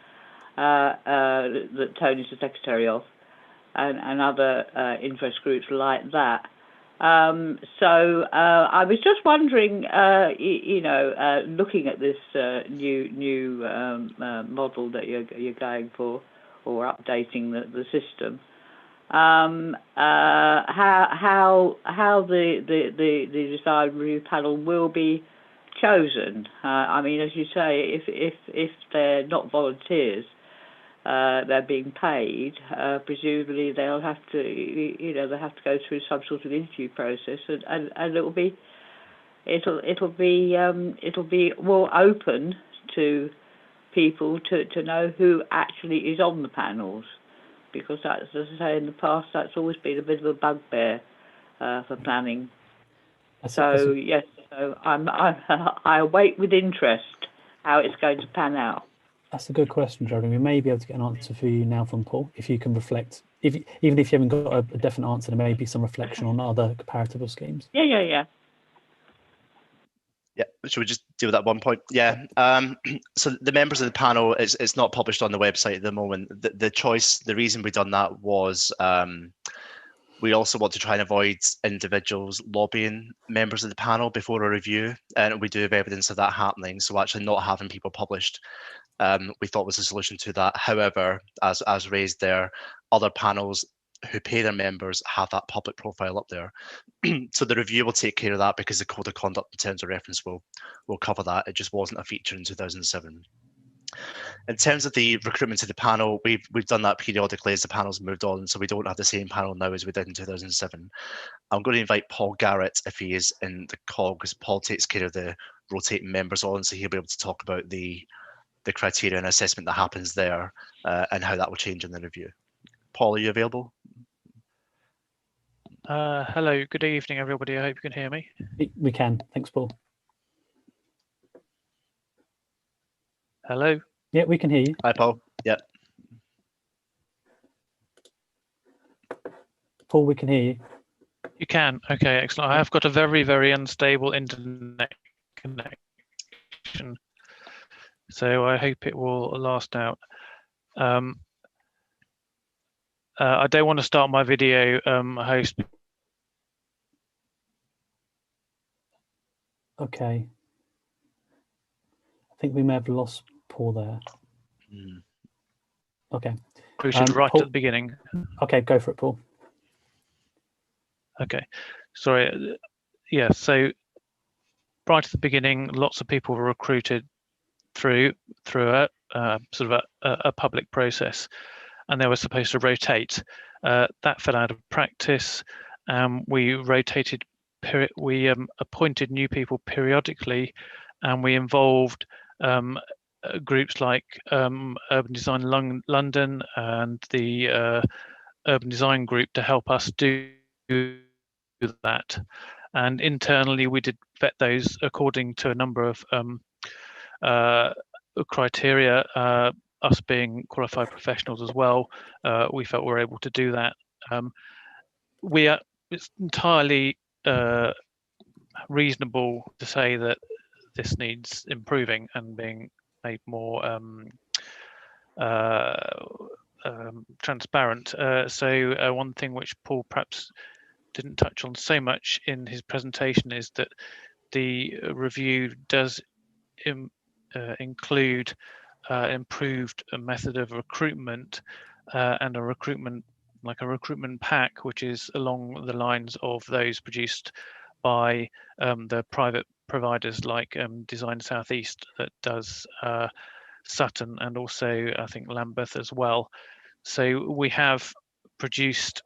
Speaker 13: that Tony's the secretary of, and other interest groups like that. So I was just wondering, looking at this new model that you're going for, or updating the system, how the design review panel will be chosen. I mean, as you say, if they're not volunteers, they're being paid. Presumably, they'll have to, they have to go through some sort of interview process, and it'll be more open to people to know who actually is on the panels, because that's, as I say, in the past, that's always been a bit of a bugbear for planning. So yes, so I await with interest how it's going to pan out.
Speaker 1: That's a good question, Geraldine. We may be able to get an answer for you now from Paul, if you can reflect. Even if you haven't got a definite answer, there may be some reflection on other comparable schemes.
Speaker 13: Yeah.
Speaker 7: Yeah, should we just deal with that one point? Yeah. So the members of the panel, it's not published on the website at the moment. The reason we done that was we also want to try and avoid individuals lobbying members of the panel before a review, and we do have evidence of that happening. So actually not having people published, we thought was a solution to that. However, as raised there, other panels who pay their members have that public profile up there. So the review will take care of that, because the code of conduct and terms of reference will cover that. It just wasn't a feature in 2007. In terms of the recruitment to the panel, we've done that periodically as the panel's moved on, so we don't have the same panel now as we did in 2007. I'm going to invite Paul Garrett if he is in the call, because Paul takes care of the rotating members on, so he'll be able to talk about the criteria and assessment that happens there, and how that will change in the review. Paul, are you available?
Speaker 14: Hello, good evening, everybody. I hope you can hear me.
Speaker 1: We can. Thanks, Paul.
Speaker 14: Hello.
Speaker 1: Yeah, we can hear you.
Speaker 7: Hi, Paul. Yeah.
Speaker 1: Paul, we can hear you.
Speaker 14: You can. Okay, excellent. I have got a very, very unstable internet connection, so I hope it will last out. I don't want to start my video host.
Speaker 1: Okay. I think we may have lost Paul there. Okay.
Speaker 14: Right
Speaker 1: Paul,
Speaker 14: at the beginning.
Speaker 1: Okay, go for it, Paul.
Speaker 14: Okay, sorry. Yeah, so right at the beginning, lots of people were recruited through a sort of a public process, and they were supposed to rotate. That fell out of practice. We rotated. We appointed new people periodically, and we involved groups like Urban Design London and the Urban Design Group to help us do that. And internally, we did vet those according to a number of criteria. Us being qualified professionals as well, we felt we were able to do that. It's entirely reasonable to say that this needs improving and being made more transparent. So one thing which Paul perhaps didn't touch on so much in his presentation is that the review does include improved method of recruitment and a recruitment pack, which is along the lines of those produced by the private providers like Design Southeast that does Sutton, and also I think Lambeth as well. So we have produced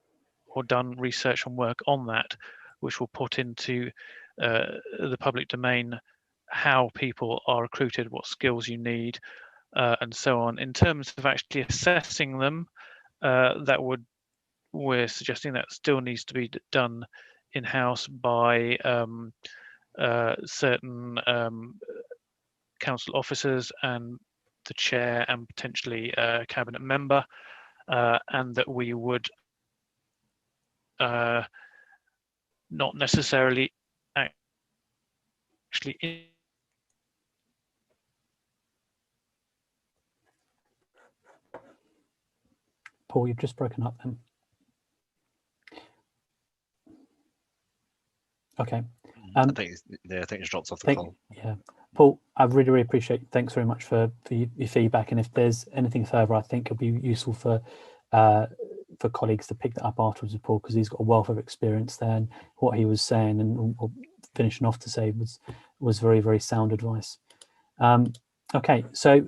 Speaker 14: or done research and work on that, which will put into the public domain how people are recruited, what skills you need, and so on. In terms of actually assessing them, we're suggesting that still needs to be done in-house by certain council officers and the chair and potentially a cabinet member, and that we would not necessarily actually
Speaker 1: Paul, you've just broken up then. Okay.
Speaker 7: I think it's dropped off the call.
Speaker 1: Yeah, Paul, I really, really appreciate. Thanks very much for your feedback. And if there's anything further, I think it'll be useful for colleagues to pick that up afterwards with Paul, because he's got a wealth of experience there, and what he was saying and finishing off to say was very, very sound advice. Okay, so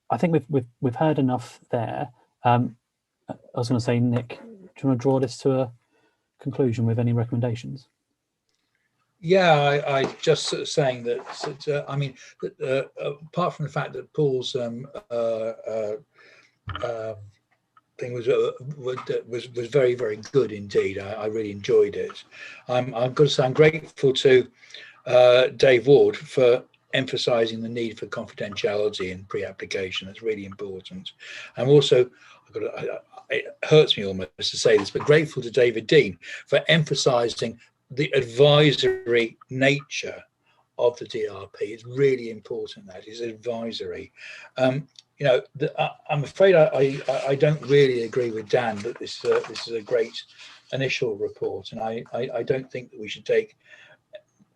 Speaker 1: I think we've heard enough there. I was going to say, Nick, do you want to draw this to a conclusion with any recommendations?
Speaker 15: Yeah, I just sort of saying that, I mean, apart from the fact that Paul's thing was very, very good indeed. I really enjoyed it. I've got to say I'm grateful to Dave Ward for emphasising the need for confidentiality in pre-application. That's really important. I'm also, it hurts me almost to say this, but grateful to David Dean for emphasising the advisory nature of the DRP. It's really important that it's advisory. You know, I'm afraid I don't really agree with Dan that this is a great initial report, and I don't think that we should take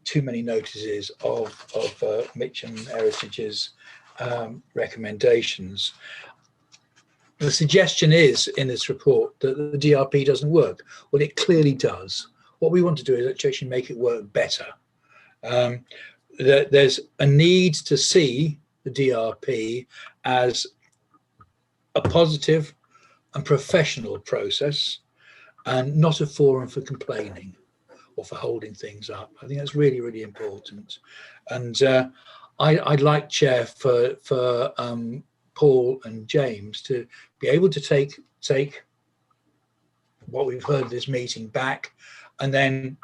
Speaker 15: too many notices of Mitcham Heritage's recommendations. The suggestion is in this report that the DRP doesn't work. Well, it clearly does. What we want to do is actually make it work better. There's a need to see the DRP as a positive and professional process, and not a forum for complaining or for holding things up. I think that's really, really important. And I'd like, Chair, for Paul and James to be able to take what we've heard this meeting back and then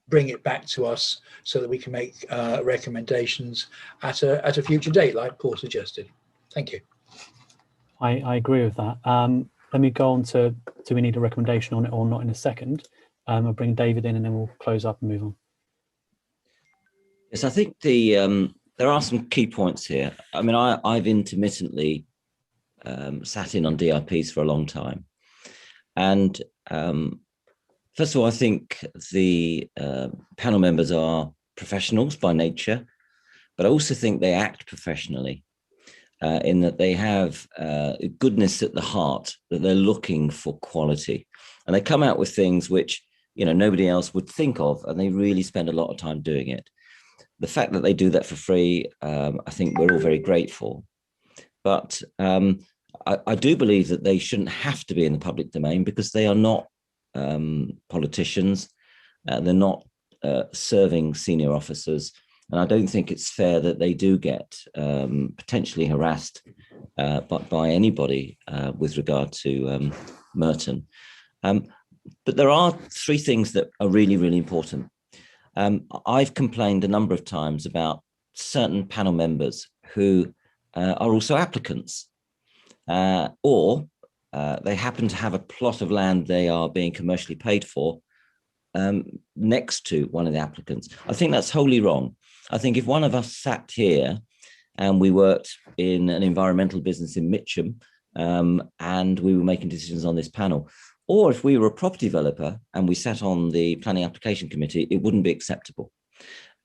Speaker 15: bring it back to us so that we can make recommendations at a future date, like Paul suggested. Thank you.
Speaker 1: I agree with that. Let me go on to, do we need a recommendation on it or not in a second? I'll bring David in and then we'll close up and move on.
Speaker 11: Yes, I think there are some key points here. I mean, I've intermittently sat in on DRPs for a long time. And first of all, I think the panel members are professionals by nature, but I also think they act professionally in that they have goodness at the heart, that they're looking for quality. And they come out with things which, you know, nobody else would think of, and they really spend a lot of time doing it. The fact that they do that for free, I think we're all very grateful. But I do believe that they shouldn't have to be in the public domain because they are not politicians. They're not serving senior officers. And I don't think it's fair that they do get potentially harassed by anybody with regard to Merton. But there are three things that are really, really important. I've complained a number of times about certain panel members who are also applicants, or they happen to have a plot of land they are being commercially paid for next to one of the applicants. I think that's wholly wrong. I think if one of us sat here and we worked in an environmental business in Mitcham and we were making decisions on this panel, or if we were a property developer and we sat on the planning application committee, it wouldn't be acceptable.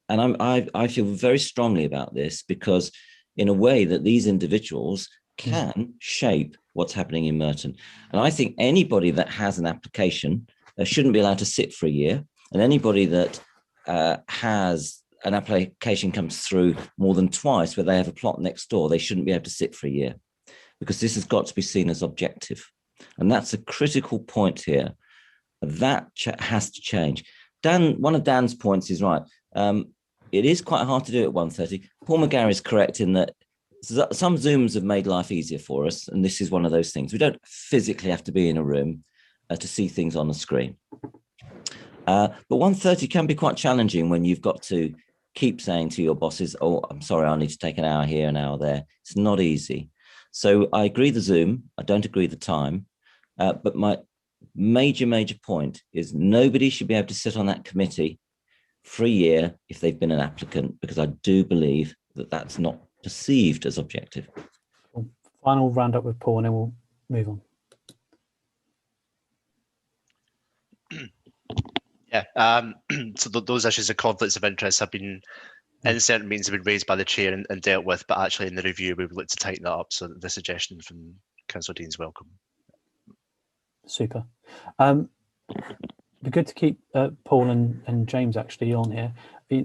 Speaker 11: And I feel very strongly about this because in a way that these individuals can shape what's happening in Merton. And I think anybody that has an application shouldn't be allowed to sit for a year. And anybody that has an application comes through more than twice where they have a plot next door, they shouldn't be able to sit for a year because this has got to be seen as objective. And that's a critical point here. That has to change. Dan, one of Dan's points is right. It is quite hard to do at 1:30. Paul McGarry is correct in that some Zooms have made life easier for us. And this is one of those things. We don't physically have to be in a room to see things on the screen. But 1:30 can be quite challenging when you've got to keep saying to your bosses, oh, I'm sorry, I need to take an hour here, an hour there. It's not easy. So I agree the Zoom. I don't agree the time. But my major point is nobody should be able to sit on that committee for a year if they've been an applicant, because I do believe that that's not perceived as objective.
Speaker 1: Final round up with Paul and then we'll move on.
Speaker 7: Yeah, so those issues of conflicts of interest have been, in certain means, have been raised by the chair and dealt with, but actually in the review we would like to tighten that up. So the suggestion from Councillor Dean is welcome.
Speaker 1: Super. Be good to keep Paul and James actually on here.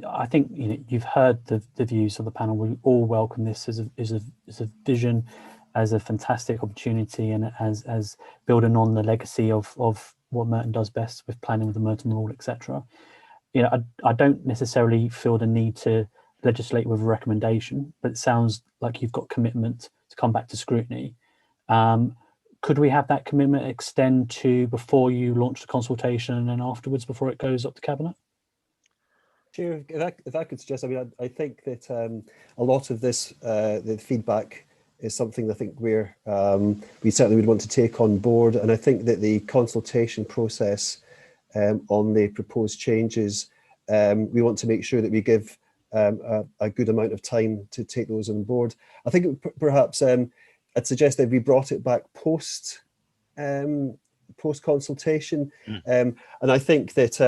Speaker 1: I think you've heard the views of the panel. We all welcome this as a vision, as a fantastic opportunity, and as building on the legacy of what Merton does best with planning with the Merton Rule, etc. I don't necessarily feel the need to legislate with a recommendation, but it sounds like you've got commitment to come back to scrutiny. Could we have that commitment extend to before you launch the consultation and then afterwards before it goes up to Cabinet?
Speaker 5: Chair, if I could suggest, I mean, I think that a lot of this, the feedback is something I think we certainly would want to take on board. And I think that the consultation process on the proposed changes, we want to make sure that we give a good amount of time to take those on board. I think perhaps I'd suggest that we brought it back post consultation, and I think that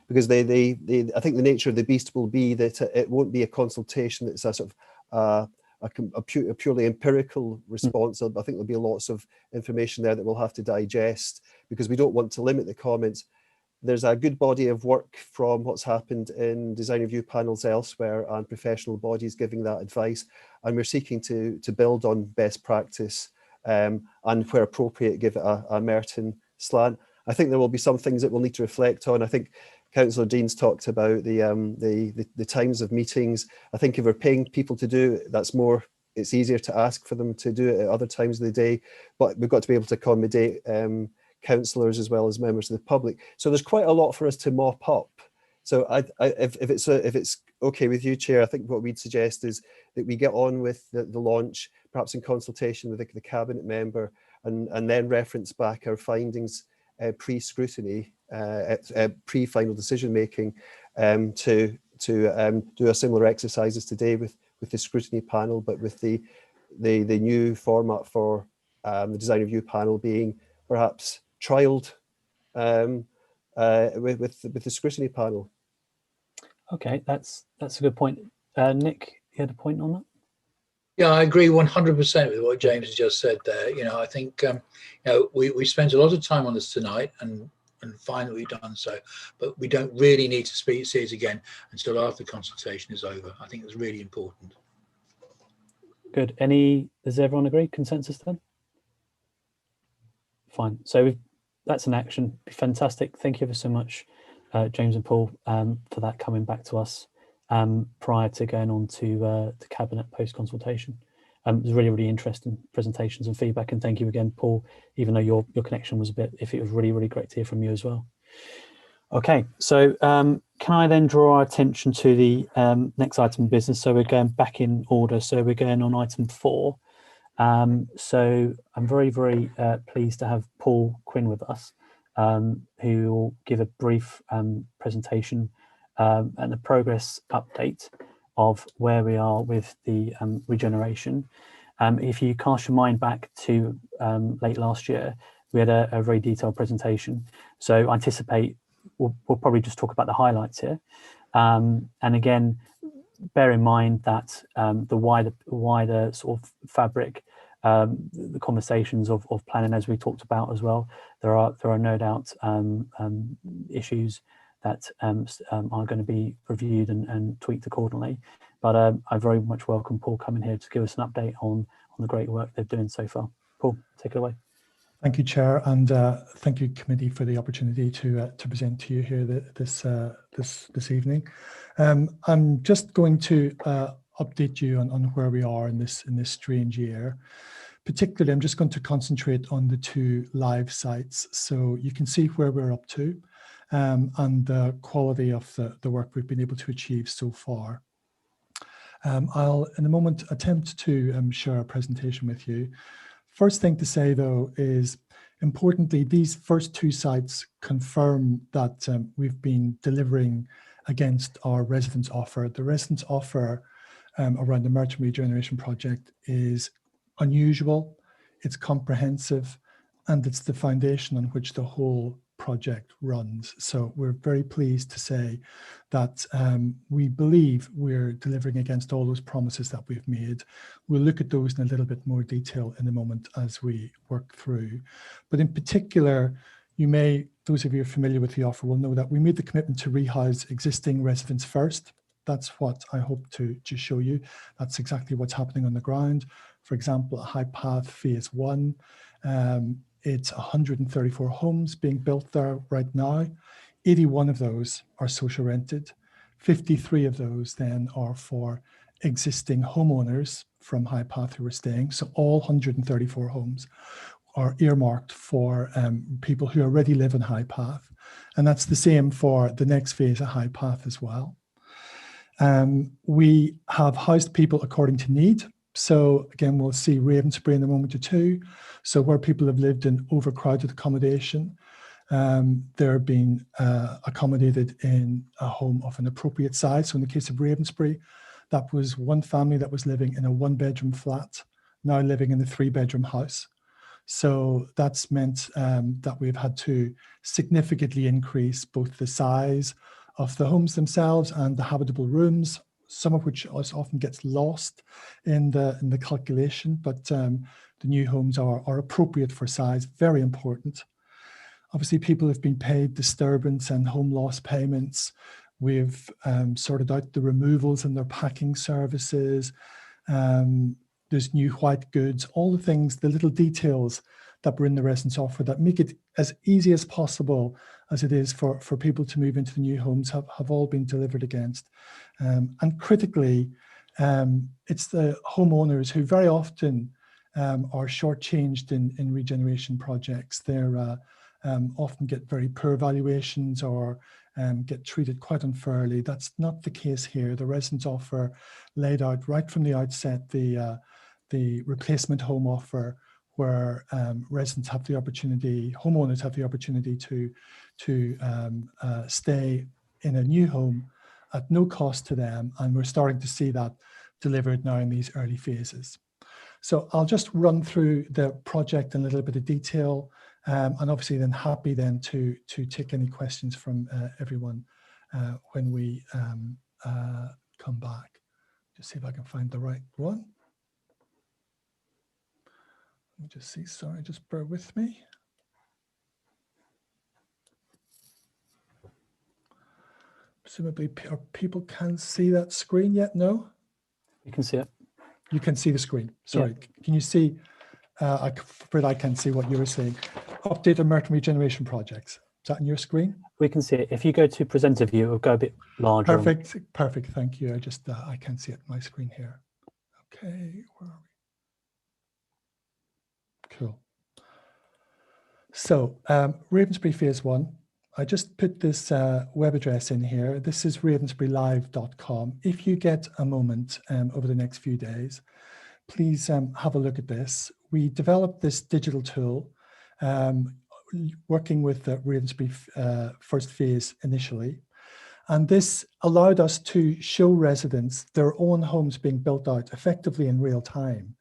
Speaker 5: because I think the nature of the beast will be that it won't be a consultation that's a sort of a purely empirical response. I think there'll be lots of information there that we'll have to digest because we don't want to limit the comments. There's a good body of work from what's happened in design review panels elsewhere and professional bodies giving that advice. And we're seeking to build on best practice and where appropriate, give it a Merton slant. I think there will be some things that we'll need to reflect on. I think Councillor Dean's talked about the times of meetings. I think if we're paying people to do it, it's easier to ask for them to do it at other times of the day, but we've got to be able to accommodate councillors as well as members of the public. So there's quite a lot for us to mop up. So if it's okay with you, Chair, I think what we'd suggest is that we get on with the launch, perhaps in consultation with the Cabinet member, and then reference back our findings pre-scrutiny, pre-final decision making, to do a similar exercise as today with the scrutiny panel, but with the new format for the design review panel being perhaps trialled with the scrutiny panel.
Speaker 1: Okay, that's a good point. Nick, you had a point on that?
Speaker 15: Yeah, I agree 100% with what James has just said there. You know, I think we spent a lot of time on this tonight and fine that we've done so, but we don't really need to see it again until after consultation is over. I think it's really important.
Speaker 1: Good. Does everyone agree? Consensus then? Fine. So that's an action. Fantastic. Thank you ever so much, James and Paul, for that coming back to us prior to going on to the Cabinet post-consultation. It was really, really interesting presentations and feedback. And thank you again, Paul, even though your connection was a bit iffy, it was really, really great to hear from you as well. Okay, so can I then draw our attention to the next item of business? So we're going back in order. So we're going on item 4. So I'm very, very pleased to have Paul Quinn with us, who will give a brief presentation and a progress update of where we are with the regeneration. If you cast your mind back to late last year, we had a very detailed presentation. So I anticipate we'll probably just talk about the highlights here. And again, bear in mind that the wider sort of fabric, the conversations of planning, as we talked about as well, there are no doubt issues that are going to be reviewed and tweaked accordingly. But I very much welcome Paul coming here to give us an update on the great work they're doing so far. Paul, take it away.
Speaker 16: Thank you, Chair, and thank you, committee, for the opportunity to present to you here this evening. I'm just going to update you on where we are in this strange year. Particularly, I'm just going to concentrate on the 2 live sites, so you can see where we're up to and the quality of the work we've been able to achieve so far. I'll, in a moment, attempt to share a presentation with you. First thing to say, though, is importantly, these first 2 sites confirm that we've been delivering against our residents' offer. The residents' offer around the Morton Regeneration project is unusual, it's comprehensive, and it's the foundation on which the whole project runs. So we're very pleased to say that we believe we're delivering against all those promises that we've made. We'll look at those in a little bit more detail in a moment as we work through. But in particular, those of you who are familiar with the offer will know that we made the commitment to rehouse existing residents first. That's what I hope to show you. That's exactly what's happening on the ground. For example, at High Path Phase 1, it's 134 homes being built there right now. 81 of those are social rented. 53 of those then are for existing homeowners from High Path who are staying. So all 134 homes are earmarked for people who already live in High Path. And that's the same for the next phase at High Path as well. We have housed people according to need. So again, we'll see Ravensbury in a moment or two. So where people have lived in overcrowded accommodation, they're being accommodated in a home of an appropriate size. So in the case of Ravensbury, that was one family that was living in a 1-bedroom flat, now living in a 3-bedroom house. So that's meant that we've had to significantly increase both the size of the homes themselves and the habitable rooms, some of which often gets lost in the calculation, but the new homes are appropriate for size, very important. Obviously, people have been paid disturbance and home loss payments. We've sorted out the removals and their packing services. There's new white goods, all the things, the little details that were in the residence offer that make it as easy as possible as it is for people to move into the new homes have all been delivered against. And critically, it's the homeowners who very often are shortchanged in regeneration projects. They're often get very poor valuations or get treated quite unfairly. That's not the case here. The residence offer laid out right from the outset the replacement home offer, where residents have the opportunity, homeowners have the opportunity to stay in a new home at no cost to them, and we're starting to see that delivered now in these early phases. So I'll just run through the project in a little bit of detail, and obviously then happy then to take any questions from everyone when we come back. Just see if I can find the right one. Let me just see, sorry, just bear with me. Presumably people can see that screen yet? No?
Speaker 1: You can see it.
Speaker 16: You can see the screen. Sorry, yeah. Can you see? I'm afraid I can't see what you were saying. Update on Morton Regeneration projects. Is that on your screen?
Speaker 1: We can see it. If you go to presenter view, it'll go a bit larger.
Speaker 16: Perfect, perfect. Thank you. I just I can't see it on my screen here. Okay, where are we? Cool. So Ravensbury Phase 1. I just put this web address in here. This is ravensburylive.com. If you get a moment over the next few days, please have a look at this. We developed this digital tool working with the Ravensbury first phase initially. And this allowed us to show residents their own homes being built out effectively in real time.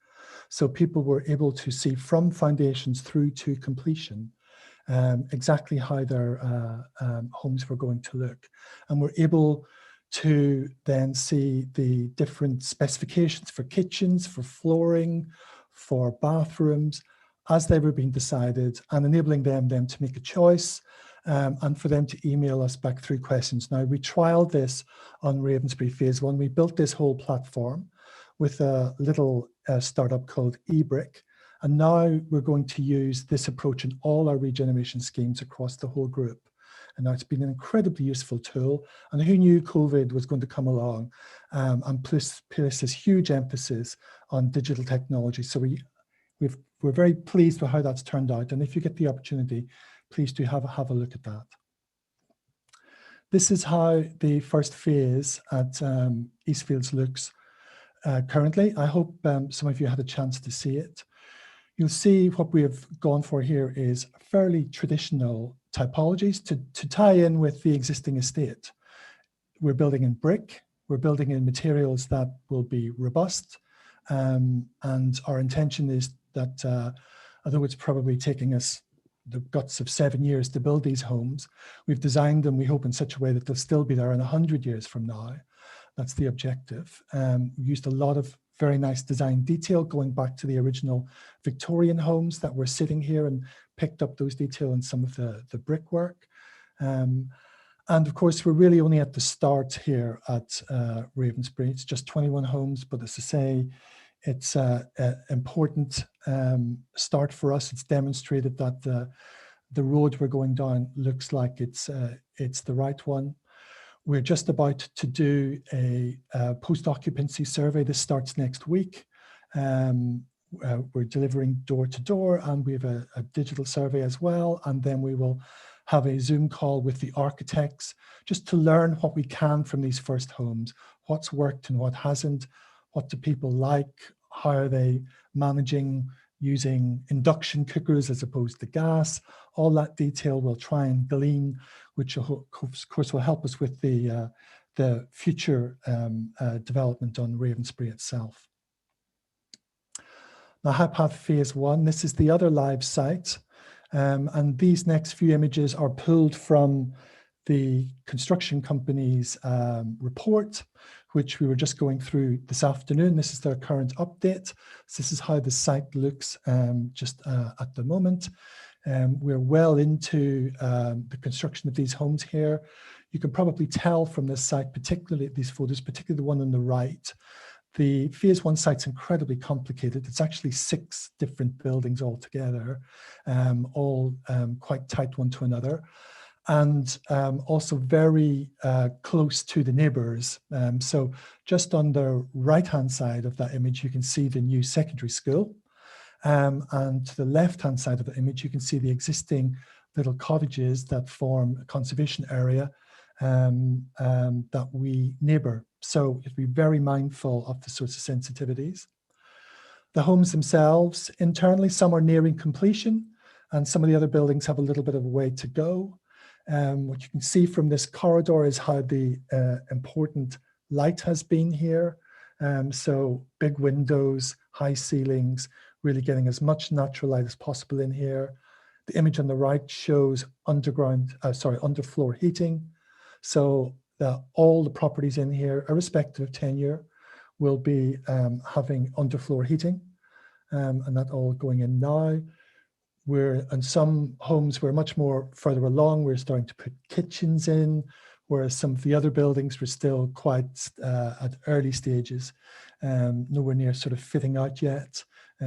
Speaker 16: So people were able to see from foundations through to completion exactly how their homes were going to look. And we're able to then see the different specifications for kitchens, for flooring, for bathrooms, as they were being decided, and enabling them then to make a choice and for them to email us back through questions. Now, we trialed this on Ravensbury Phase 1. We built this whole platform with a little startup called eBrick. And now we're going to use this approach in all our regeneration schemes across the whole group. And now it's been an incredibly useful tool. And who knew COVID was going to come along and place this huge emphasis on digital technology. So we're very pleased with how that's turned out. And if you get the opportunity, please do have a look at that. This is how the first phase at Eastfields looks currently. I hope some of you had a chance to see it. You'll see what we have gone for here is fairly traditional typologies to tie in with the existing estate. We're building in brick, we're building in materials that will be robust, and our intention is that although it's probably taking us the guts of 7 years to build these homes, we've designed them, we hope, in such a way that they'll still be there in 100 years from now. That's the objective. We used a lot of very nice design detail going back to the original Victorian homes that were sitting here, and picked up those detail in some of the brickwork. And of course, we're really only at the start here at Ravensbury. It's just 21 homes, but as I say, it's an important start for us. It's demonstrated that the road we're going down looks like it's the right one. We're just about to do a post-occupancy survey. This starts next week. We're delivering door to door, and we have a digital survey as well. And then we will have a Zoom call with the architects just to learn what we can from these first homes, what's worked and what hasn't, what do people like, how are they managing using induction cookers as opposed to gas. All that detail we'll try and glean, which of course will help us with the future development on Ravensbury itself. Now, Highpath Phase 1, this is the other live site. And these next few images are pulled from the construction company's report, which we were just going through this afternoon. This is their current update. So this is how the site looks just at the moment. We're well into the construction of these homes here. You can probably tell from this site, particularly these photos, particularly the one on the right, the Phase 1 site's incredibly complicated. It's actually 6 different buildings altogether, all quite tight one to another, and also very close to the neighbours. So just on the right-hand side of that image, you can see the new secondary school. And to the left-hand side of the image, you can see the existing little cottages that form a conservation area that we neighbour. So you have to be very mindful of the sorts of sensitivities. The homes themselves, internally, some are nearing completion, and some of the other buildings have a little bit of a way to go. What you can see from this corridor is how the important light has been here. So big windows, high ceilings, really getting as much natural light as possible in here. The image on the right shows underfloor heating. So all the properties in here, irrespective of tenure, will be having underfloor heating, and that all going in now. In some homes, we're much more further along. We're starting to put kitchens in, whereas some of the other buildings were still quite at early stages, nowhere near sort of fitting out yet.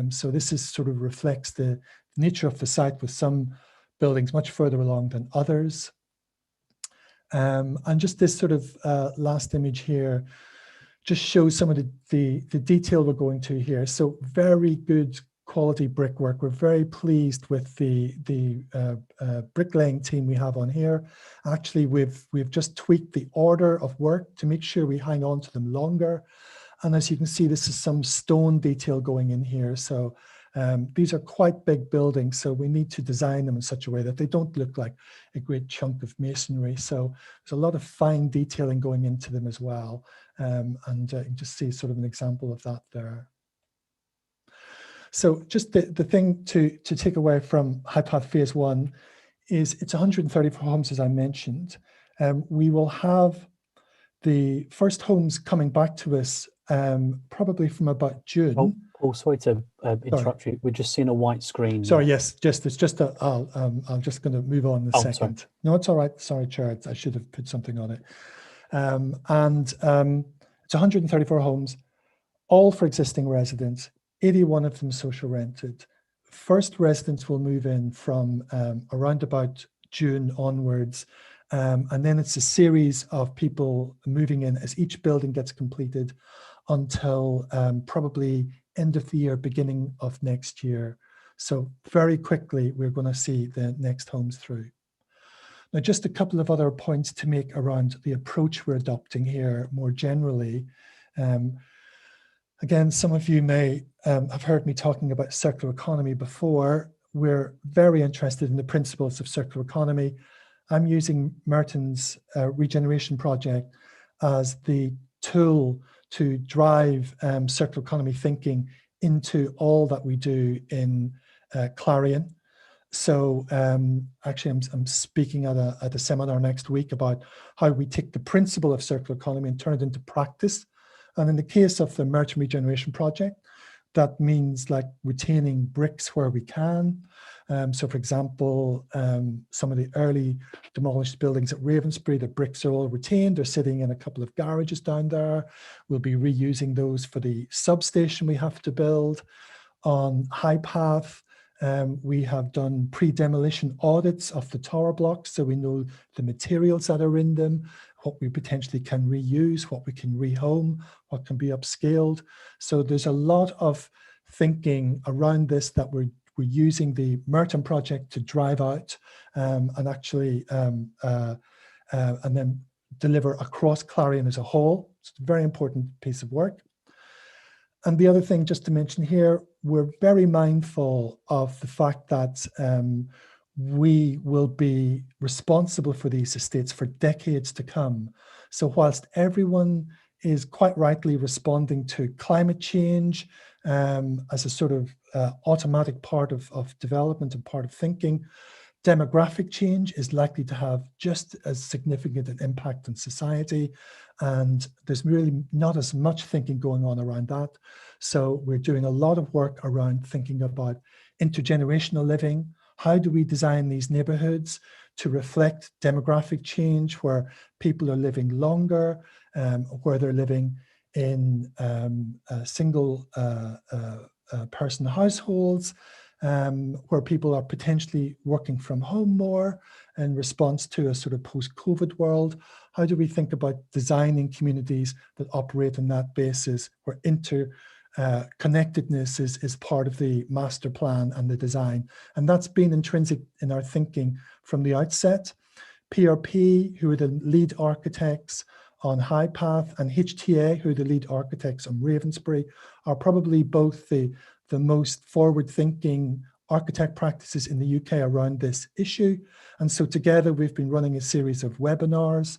Speaker 16: So this is sort of reflects the nature of the site, with some buildings much further along than others. And just this sort of last image here just shows some of the detail we're going to here. So very good quality brickwork. We're very pleased with the bricklaying team we have on here. Actually, we've just tweaked the order of work to make sure we hang on to them longer. And as you can see, this is some stone detail going in here. So these are quite big buildings, so we need to design them in such a way that they don't look like a great chunk of masonry. So there's a lot of fine detailing going into them as well. And you can just see sort of an example of that there. So just the thing to take away from HiPath Phase 1 is it's 134 homes, as I mentioned. We will have the first homes coming back to us probably from about June.
Speaker 1: Oh, sorry to interrupt you. We're just seeing a white screen.
Speaker 16: Sorry, yes, it's just I'm just going to move on in a second.
Speaker 1: Sorry.
Speaker 16: No, it's all right. Sorry, Chair, I should have put something on it. It's 134 homes, all for existing residents, 81 of them social rented. First residents will move in from around about June onwards. And then it's a series of people moving in as each building gets completed until probably end of the year, beginning of next year. So very quickly, we're going to see the next homes through. Now, just a couple of other points to make around the approach we're adopting here more generally. Again, some of you may have heard me talking about circular economy before. We're very interested in the principles of circular economy. I'm using Morton's Regeneration project as the tool to drive circular economy thinking into all that we do in Clarion. So actually, I'm speaking at a seminar next week about how we take the principle of circular economy and turn it into practice. And in the case of the Morton Regeneration project, that means like retaining bricks where we can. So for example, some of the early demolished buildings at Ravensbury, the bricks are all retained. They're sitting in a couple of garages down there. We'll be reusing those for the substation we have to build. On HiPath, we have done pre-demolition audits of the tower blocks, so we know the materials that are in them, what we potentially can reuse, what we can rehome, what can be upscaled. So there's a lot of thinking around this that we're using the Morton project to drive out and actually and then deliver across Clarion as a whole. It's a very important piece of work. And the other thing just to mention here, we're very mindful of the fact that we will be responsible for these estates for decades to come. So whilst everyone is quite rightly responding to climate change as a sort of automatic part of development and part of thinking, demographic change is likely to have just as significant an impact on society. And there's really not as much thinking going on around that. So we're doing a lot of work around thinking about intergenerational living. How do we design these neighborhoods to reflect demographic change, where people are living longer, where they're living in single person households, where people are potentially working from home more in response to a sort of post-COVID world? How do we think about designing communities that operate on that basis, where connectedness is part of the master plan and the design. And that's been intrinsic in our thinking from the outset. PRP, who are the lead architects on High Path, and HTA, who are the lead architects on Ravensbury, are probably both the most forward-thinking architect practices in the UK around this issue. And so together we've been running a series of webinars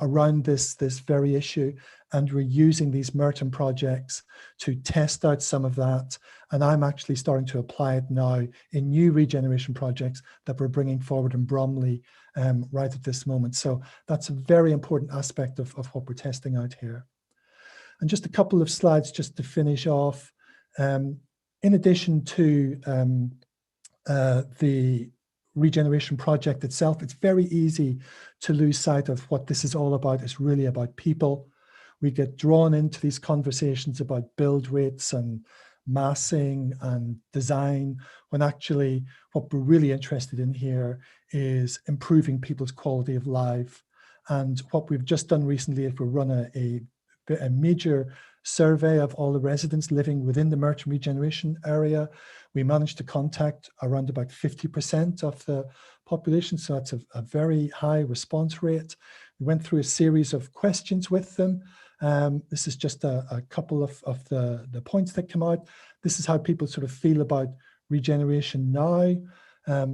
Speaker 16: around this very issue, and we're using these Merton projects to test out some of that. And I'm actually starting to apply it now in new regeneration projects that we're bringing forward in Bromley right at this moment. So that's a very important aspect of what we're testing out here. And just a couple of slides just to finish off. In addition to the regeneration project itself, it's very easy to lose sight of what this is all about. It's really about people. We get drawn into these conversations about build rates and massing and design, when actually what we're really interested in here is improving people's quality of life. And what we've just done recently is we run a major survey of all the residents living within the Merton Regeneration area. We managed to contact around about 50% of the population, so that's a very high response rate. We went through a series of questions with them. This is just a couple of the points that come out. This is how people sort of feel about regeneration now,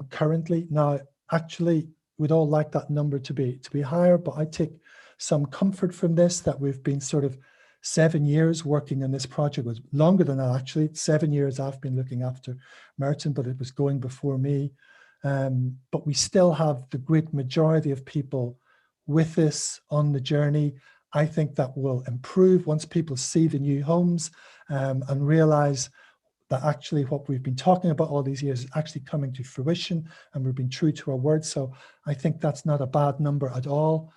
Speaker 16: currently. Now, actually, we'd all like that number to be higher, but I take some comfort from this, that we've been sort of 7 years working on this project. It was longer than that, actually. 7 years I've been looking after Merton, but it was going before me. But we still have the great majority of people with us on the journey. I think that will improve once people see the new homes and realize that actually what we've been talking about all these years is actually coming to fruition, and we've been true to our word. So I think that's not a bad number at all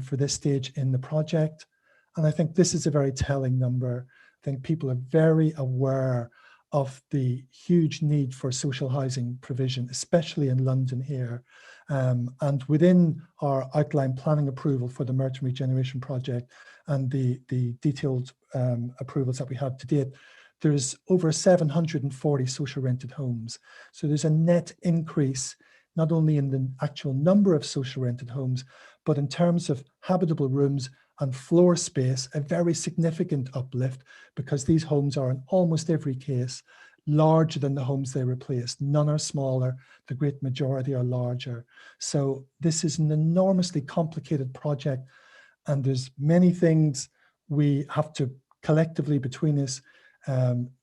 Speaker 16: for this stage in the project. And I think this is a very telling number. I think people are very aware of the huge need for social housing provision, especially in London here. And within our outline planning approval for the Merton Regeneration project and the detailed approvals that we have to date, there's over 740 social rented homes. So there's a net increase, not only in the actual number of social rented homes, but in terms of habitable rooms and floor space, a very significant uplift, because these homes are in almost every case larger than the homes they replaced. None are smaller, the great majority are larger. So this is an enormously complicated project, and there's many things we have to collectively between us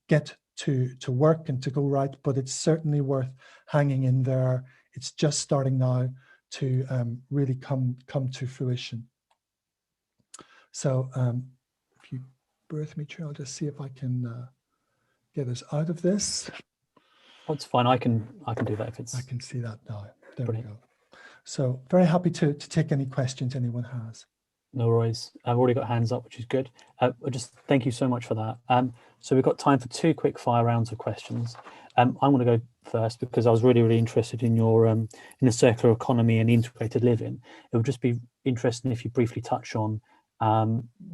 Speaker 16: get to work and to go right, but it's certainly worth hanging in there. It's just starting now to really come to fruition. So if you bear with me, Chair, I'll just see if I can get us out of this.
Speaker 1: That's fine. I can do that if it's.
Speaker 16: I can see that now. There
Speaker 1: Brilliant.
Speaker 16: we go. So very happy to take any questions anyone has.
Speaker 1: No worries. I've already got hands up, which is good. Just thank you so much for that. So we've got time for 2 quick fire rounds of questions. I'm going to go first because I was really interested in your in the circular economy and integrated living. It would just be interesting if you briefly touch on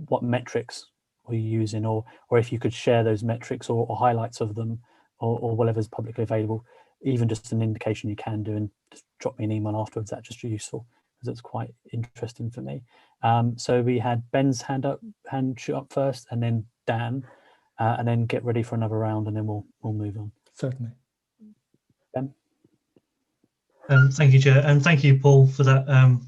Speaker 1: what metrics are you using, or if you could share those metrics or highlights of them, or whatever's publicly available, even just an indication you can do, and just drop me an email afterwards. That's just useful because it's quite interesting for me. So we had Ben's hand shoot up first, and then Dan, and then get ready for another round, and then we'll move on.
Speaker 16: Certainly.
Speaker 1: Ben.
Speaker 17: Thank you, Chair, and thank you, Paul, for that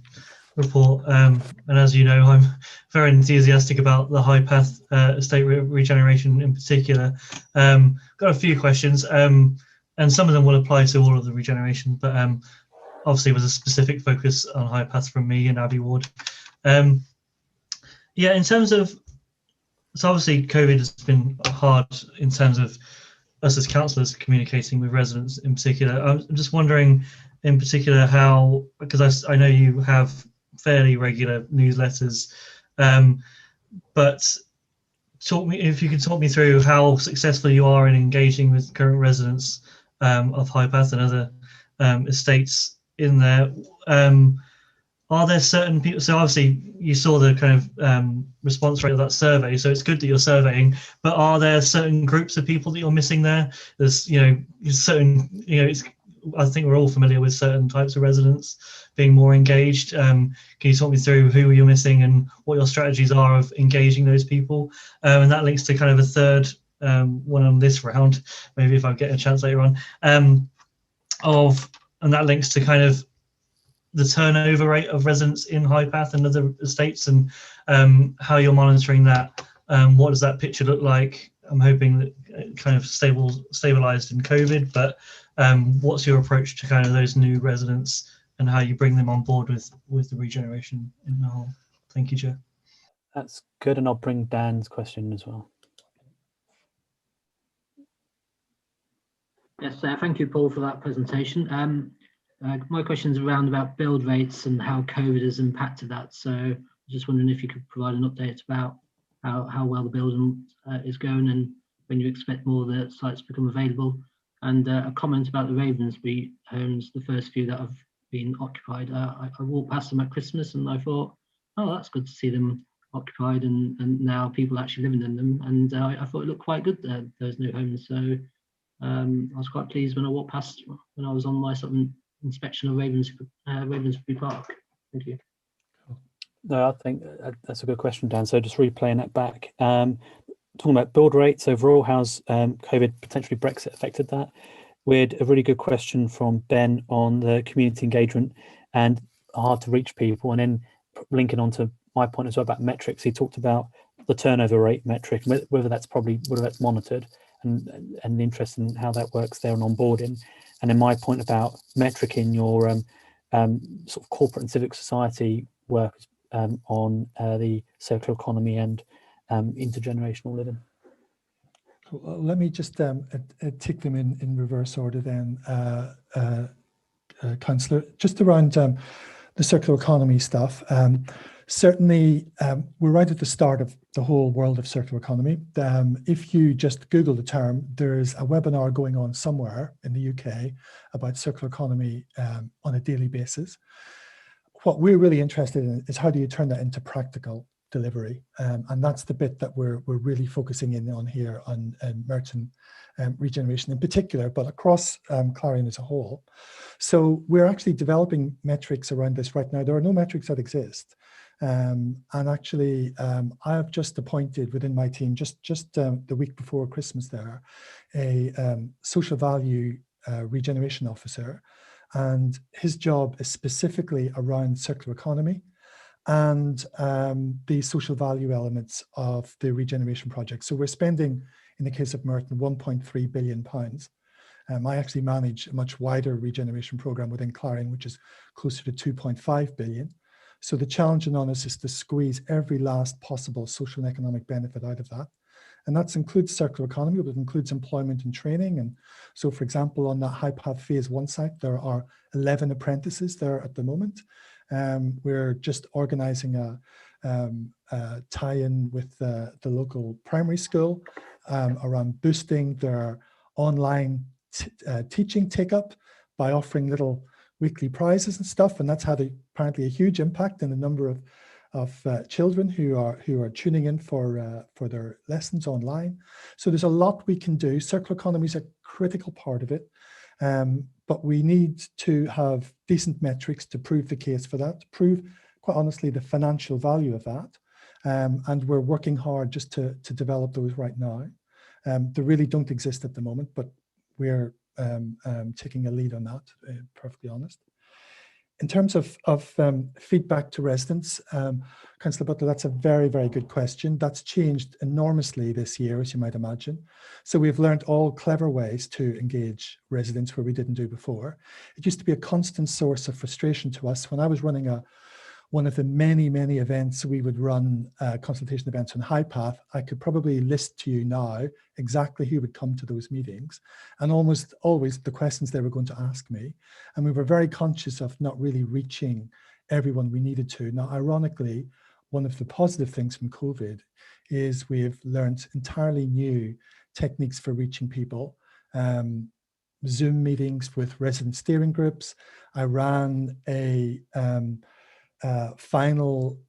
Speaker 17: report. And as you know, I'm very enthusiastic about the High Path estate regeneration in particular. Got a few questions, and some of them will apply to all of the regeneration, but obviously with a specific focus on High Path from me and Abbey Ward. Yeah, in terms of, so obviously COVID has been hard in terms of us as councillors communicating with residents in particular. I'm just wondering in particular how, because I know you have fairly regular newsletters, but if you could talk me through how successful you are in engaging with current residents of High Path and other estates in there, are there certain people, so obviously you saw the kind of response rate of that survey, so it's good that you're surveying, but are there certain groups of people that you're missing there? There's, certain, I think we're all familiar with certain types of residents being more engaged. Can you talk me through who you're missing and what your strategies are of engaging those people? And that links to kind of a third one on this round, maybe if I get a chance later on, and that links to kind of the turnover rate of residents in High Path and other estates, and how you're monitoring that. What does that picture look like? I'm hoping that it kind of stabilized in COVID, but what's your approach to kind of those new residents and how you bring them on board with the regeneration in the whole? Thank you, Chair.
Speaker 1: That's good, and I'll bring Dan's question as well.
Speaker 10: Yes, thank you, Paul, for that presentation. My question is around about build rates and how COVID has impacted that. So I'm just wondering if you could provide an update about how well the building is going and when you expect more of the sites to become available. And a comment about the Ravensby homes, the first few that have been occupied. I walked past them at Christmas and I thought, oh, that's good to see them occupied and now people actually living in them. And I thought it looked quite good, those new homes. So I was quite pleased when I walked past when I was on my sort of inspection of Ravensby Park. Thank you.
Speaker 1: No, I think that's a good question, Dan. So just replaying that back. Talking about build rates overall, how's COVID, potentially Brexit, affected that? We had a really good question from Ben on the community engagement and hard to reach people, and then linking on to my point as well about metrics. He talked about the turnover rate metric, whether that's monitored, and interest in how that works there on onboarding. And then my point about metric in your sort of corporate and civic society work on the circular economy and intergenerational living.
Speaker 16: Well, let me just take them in reverse order then, Councillor. Just around the circular economy stuff. Certainly, we're right at the start of the whole world of circular economy. If you just Google the term, there's a webinar going on somewhere in the UK about circular economy on a daily basis. What we're really interested in is how do you turn that into practical delivery, and that's the bit that we're really focusing in on here on Merton Regeneration in particular, but across Clarion as a whole. So we're actually developing metrics around this right now. There are no metrics that exist. And actually, I have just appointed within my team, just the week before Christmas there, a social value regeneration officer. And his job is specifically around circular economy and the social value elements of the regeneration project. So we're spending, in the case of Merton, £1.3 billion. I actually manage a much wider regeneration programme within Clarion, which is closer to 2.5 billion. So the challenge on us is to squeeze every last possible social and economic benefit out of that. And that includes circular economy, but it includes employment and training. And so, for example, on that High Path Phase 1 site, there are 11 apprentices there at the moment. We're just organising a tie-in with the local primary school around boosting their online teaching take-up by offering little weekly prizes and stuff, and that's had apparently a huge impact in the number of children who are tuning in for their lessons online. So there's a lot we can do. Circular economy is a critical part of it, but we need to have decent metrics to prove the case for that, to prove, quite honestly, the financial value of that. And we're working hard just to develop those right now. They really don't exist at the moment, but we're taking a lead on that, perfectly honest. In terms of feedback to residents, Councillor Butler, that's a very, very good question. That's changed enormously this year, as you might imagine. So we've learned all clever ways to engage residents where we didn't do before. It used to be a constant source of frustration to us. When I was running one of the many, many events we would run, consultation events on High Path, I could probably list to you now exactly who would come to those meetings, and almost always the questions they were going to ask me. And we were very conscious of not really reaching everyone we needed to. Now, ironically, one of the positive things from COVID is we've learned entirely new techniques for reaching people. Zoom meetings with resident steering groups. I ran a final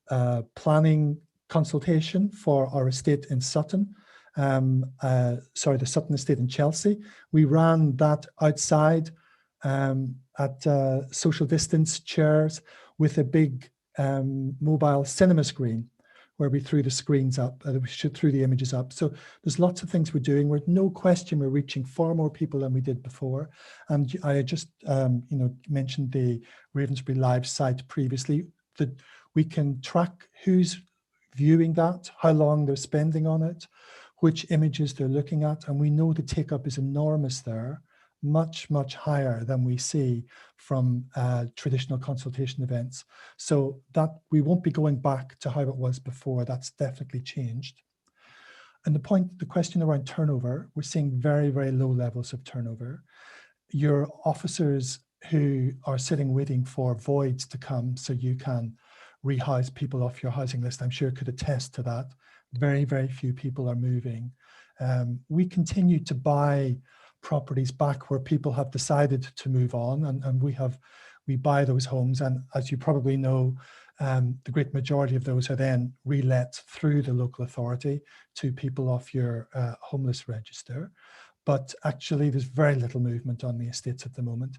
Speaker 16: planning consultation for our estate in Sutton. Sorry, the Sutton estate in Chelsea. We ran that outside at social distance chairs with a big mobile cinema screen where we threw the screens up, we threw the images up. So there's lots of things we're doing. We're no question we're reaching far more people than we did before. And I just mentioned the Ravensbury Live site previously, that we can track who's viewing that, how long they're spending on it, which images they're looking at, and we know the take up is enormous there, much higher than we see from traditional consultation events. So that we won't be going back to how it was before. That's definitely changed. And the question around turnover, we're seeing very low levels of turnover. Your officers who are sitting waiting for voids to come so you can rehouse people off your housing list, I'm sure could attest to that. Very few people are moving. We continue to buy properties back where people have decided to move on, and we buy those homes, and as you probably know, the great majority of those are then re-let through the local authority to people off your homeless register. But actually there's very little movement on the estates at the moment,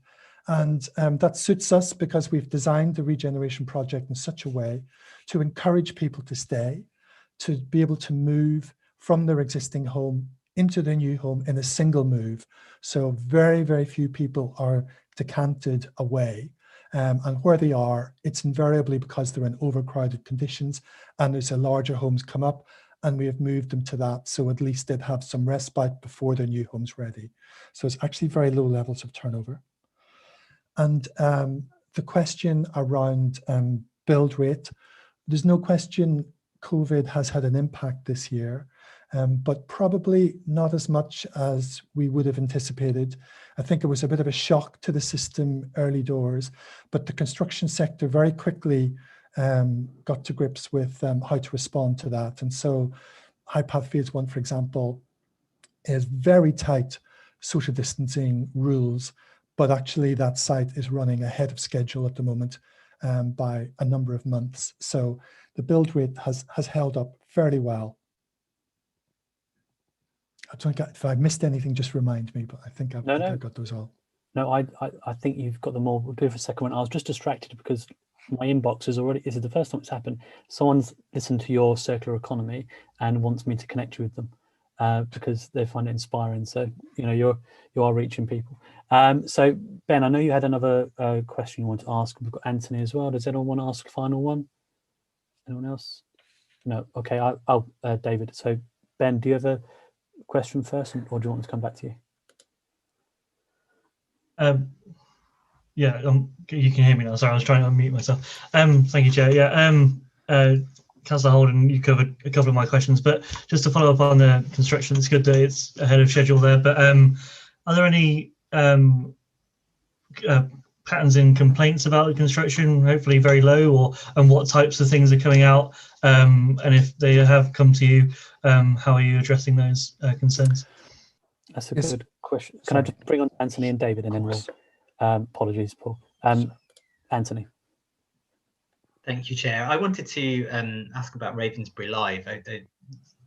Speaker 16: and that suits us because we've designed the regeneration project in such a way to encourage people to stay, to be able to move from their existing home into the new home in a single move. So very few people are decanted away. And where they are, it's invariably because they're in overcrowded conditions and there's a larger homes come up, and we have moved them to that. So at least they'd have some respite before their new home's ready. So it's actually very low levels of turnover. And the question around build rate, there's no question COVID has had an impact this year. But probably not as much as we would have anticipated. I think it was a bit of a shock to the system early doors, but the construction sector very quickly got to grips with how to respond to that. And so High Path Phase 1, for example, is very tight social distancing rules, but actually that site is running ahead of schedule at the moment by a number of months. So the build rate has held up fairly well. If I missed anything, just remind me, but I think I've got those all.
Speaker 1: No, I think you've got them all. We'll do it for a second one. I was just distracted because my inbox is already, this is the first time it's happened. Someone's listened to your circular economy and wants me to connect you with them because they find it inspiring. So, you are reaching people. So Ben, I know you had another question you want to ask. We've got Anthony as well. Does anyone want to ask a final one? Anyone else? No, okay, David. So Ben, do you have a question first, or do you want me to come back to you?
Speaker 17: Yeah, you can hear me now. Sorry, I was trying to unmute myself. Thank you, Chair. Yeah, Councillor Holden, you covered a couple of my questions, but just to follow up on the construction, it's good that it's ahead of schedule there. But are there any patterns in complaints about the construction? Hopefully very low, and what types of things are coming out? And if they have come to you, how are you addressing those concerns?
Speaker 1: That's a good question. Can I just bring on Anthony and David, and then we'll apologies, Paul. Anthony.
Speaker 12: Thank you, Chair. I wanted to ask about Ravensbury Live. I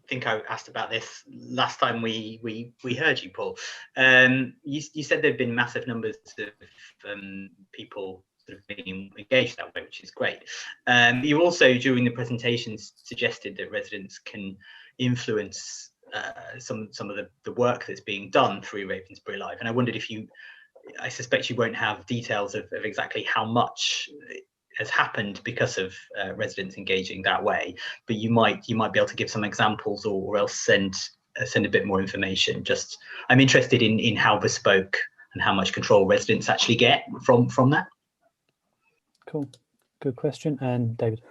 Speaker 12: think I asked about this last time we heard you, Paul. You said there've been massive numbers of people sort of being engaged that way, which is great. You also, during the presentation, suggested that residents can influence some of the work that's being done through Ravensbury Live, and I wondered if I suspect you won't have details of exactly how much has happened because of residents engaging that way, but you might be able to give some examples, or else send a bit more information. Just, I'm interested in how bespoke and how much control residents actually get from that.
Speaker 1: Cool, good question. And David.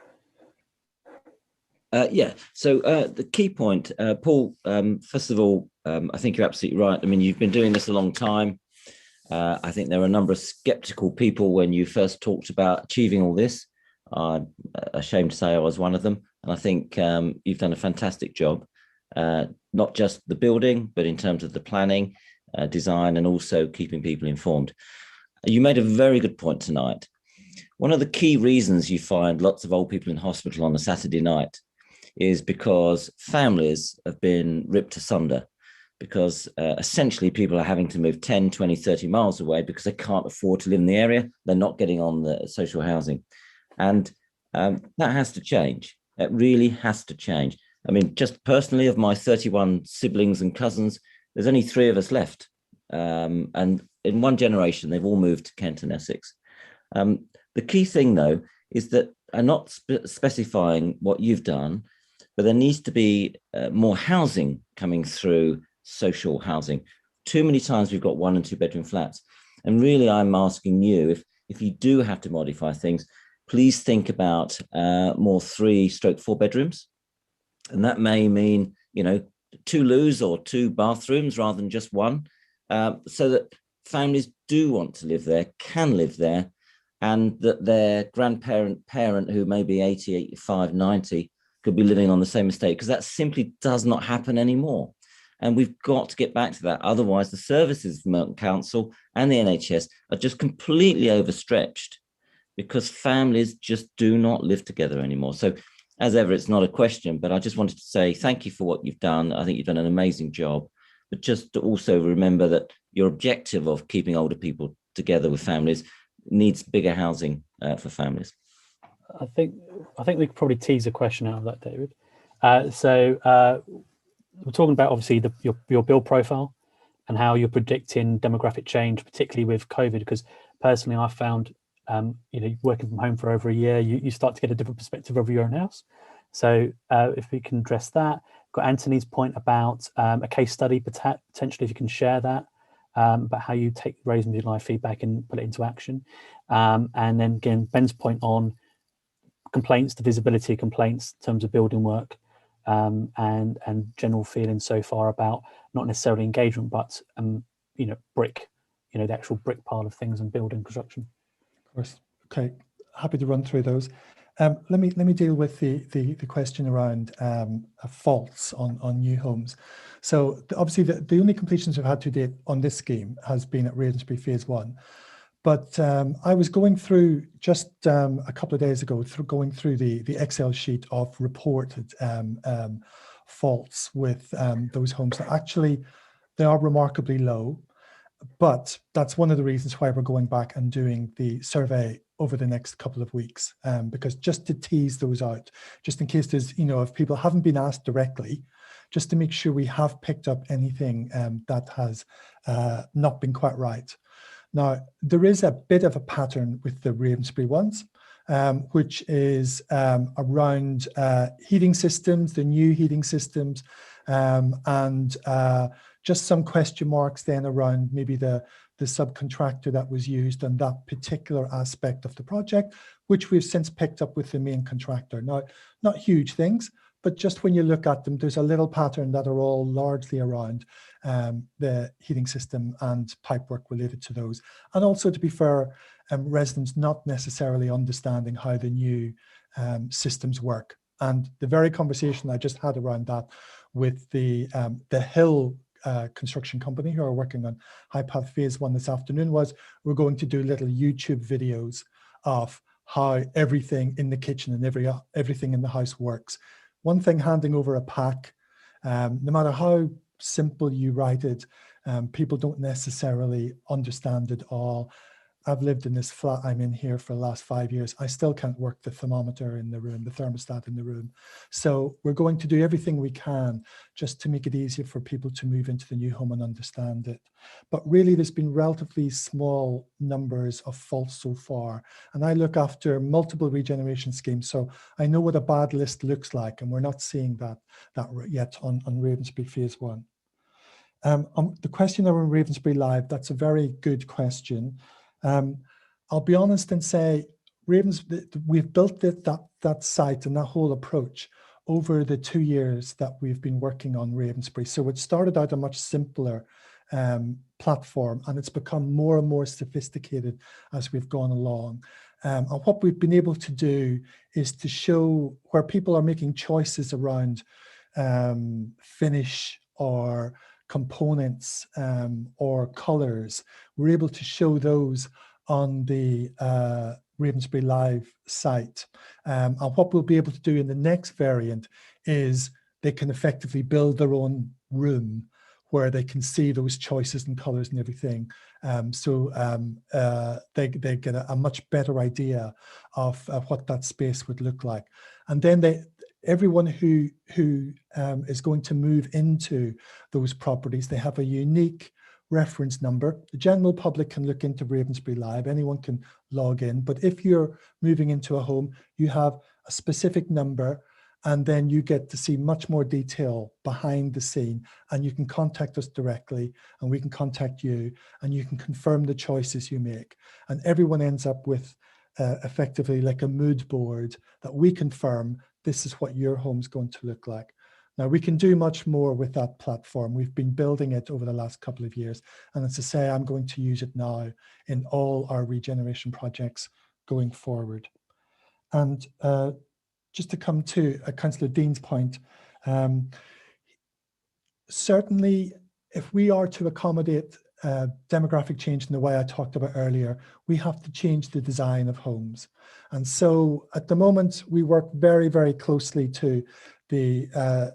Speaker 11: Yeah, so the key point, Paul, first of all, I think you're absolutely right. I mean, you've been doing this a long time. I think there are a number of skeptical people when you first talked about achieving all this. I'm ashamed to say I was one of them. And I think you've done a fantastic job, not just the building, but in terms of the planning, design, and also keeping people informed. You made a very good point tonight. one of the key reasons you find lots of old people in hospital on a Saturday night is because families have been ripped asunder, because essentially people are having to move 10, 20, 30 miles away because they can't afford to live in the area. They're not getting on the social housing. And that has to change. It really has to change. I mean, just personally, of my 31 siblings and cousins, there's only 3 of us left. And in one generation, they've all moved to Kent and Essex. The key thing, though, is that I'm not specifying what you've done, but there needs to be more housing coming through social housing. Too many times we've got 1 and 2 bedroom flats. And really, I'm asking you, if you do have to modify things, please think about more 3/4 bedrooms. And that may mean, 2 loos or 2 bathrooms rather than just 1, so that families do want to live there, can live there, and that their parent who may be 80, 85, 90 could be living on the same estate, because that simply does not happen anymore. And we've got to get back to that. Otherwise, the services of Morton Council and the NHS are just completely overstretched, because families just do not live together anymore. So as ever, it's not a question, but I just wanted to say thank you for what you've done. I think you've done an amazing job, but just to also remember that your objective of keeping older people together with families needs bigger housing for families.
Speaker 1: I think we could probably tease a question out of that, David. We're talking about obviously your build profile and how you're predicting demographic change, particularly with COVID, because personally I found working from home for over a year, you start to get a different perspective of your own house. So if we can address that. Got Anthony's point about a case study, potentially if you can share that, about how you take Raise and Live feedback and put it into action. And then again, Ben's point on complaints, the visibility of complaints in terms of building work, and general feeling so far about not necessarily engagement, but brick, the actual brick pile of things and building construction.
Speaker 16: Of course. Okay, happy to run through those. Let me deal with the question around faults on new homes. So obviously the only completions we've had to date on this scheme has been at Ravensbury Phase 1. But I was going through just a couple of days ago, going through the Excel sheet of reported faults with those homes. Actually, they are remarkably low. But that's one of the reasons why we're going back and doing the survey over the next couple of weeks, because just to tease those out, just in case there's, if people haven't been asked directly, just to make sure we have picked up anything that has not been quite right. Now, there is a bit of a pattern with the Ravensbury ones, which is around heating systems, the new heating systems, and just some question marks then around maybe the subcontractor that was used on that particular aspect of the project, which we've since picked up with the main contractor. Now, not huge things, but just when you look at them, there's a little pattern that are all largely around the heating system and pipework related to those. And also, to be fair, residents not necessarily understanding how the new systems work. And the very conversation I just had around that with the Hill construction company who are working on High Path Phase 1 this afternoon was, we're going to do little YouTube videos of how everything in the kitchen and everything in the house works. One thing, handing over a pack, no matter how simple you write it, people don't necessarily understand it all. I've lived in this flat I'm in here for the last 5 years. I still can't work the thermometer in the room, the thermostat in the room. So we're going to do everything we can just to make it easier for people to move into the new home and understand it. But really, there's been relatively small numbers of faults so far. And I look after multiple regeneration schemes, so I know what a bad list looks like, and we're not seeing that yet on Ravensbury Phase 1. The question around Ravensbury Live, that's a very good question. I'll be honest and say we've built that site and that whole approach over the 2 years that we've been working on Ravensbury. So it started out a much simpler platform, and it's become more and more sophisticated as we've gone along. And what we've been able to do is to show where people are making choices around finish or components or colors. We're able to show those on the Ravensbury Live site. And what we'll be able to do in the next variant is they can effectively build their own room where they can see those choices and colours and everything. They get a much better idea of what that space would look like. And then everyone who is going to move into those properties, they have a unique reference number. The general public can look into Ravensbury Live, anyone can log in, but if you're moving into a home, you have a specific number, and then you get to see much more detail behind the scene, and you can contact us directly, and we can contact you, and you can confirm the choices you make. And everyone ends up with effectively like a mood board that we confirm this is what your home's going to look like. Now, we can do much more with that platform. We've been building it over the last couple of years. And as I say, I'm going to use it now in all our regeneration projects going forward. And just to come to Councillor Dean's point, certainly if we are to accommodate demographic change in the way I talked about earlier, we have to change the design of homes. And so at the moment, we work very, very closely to the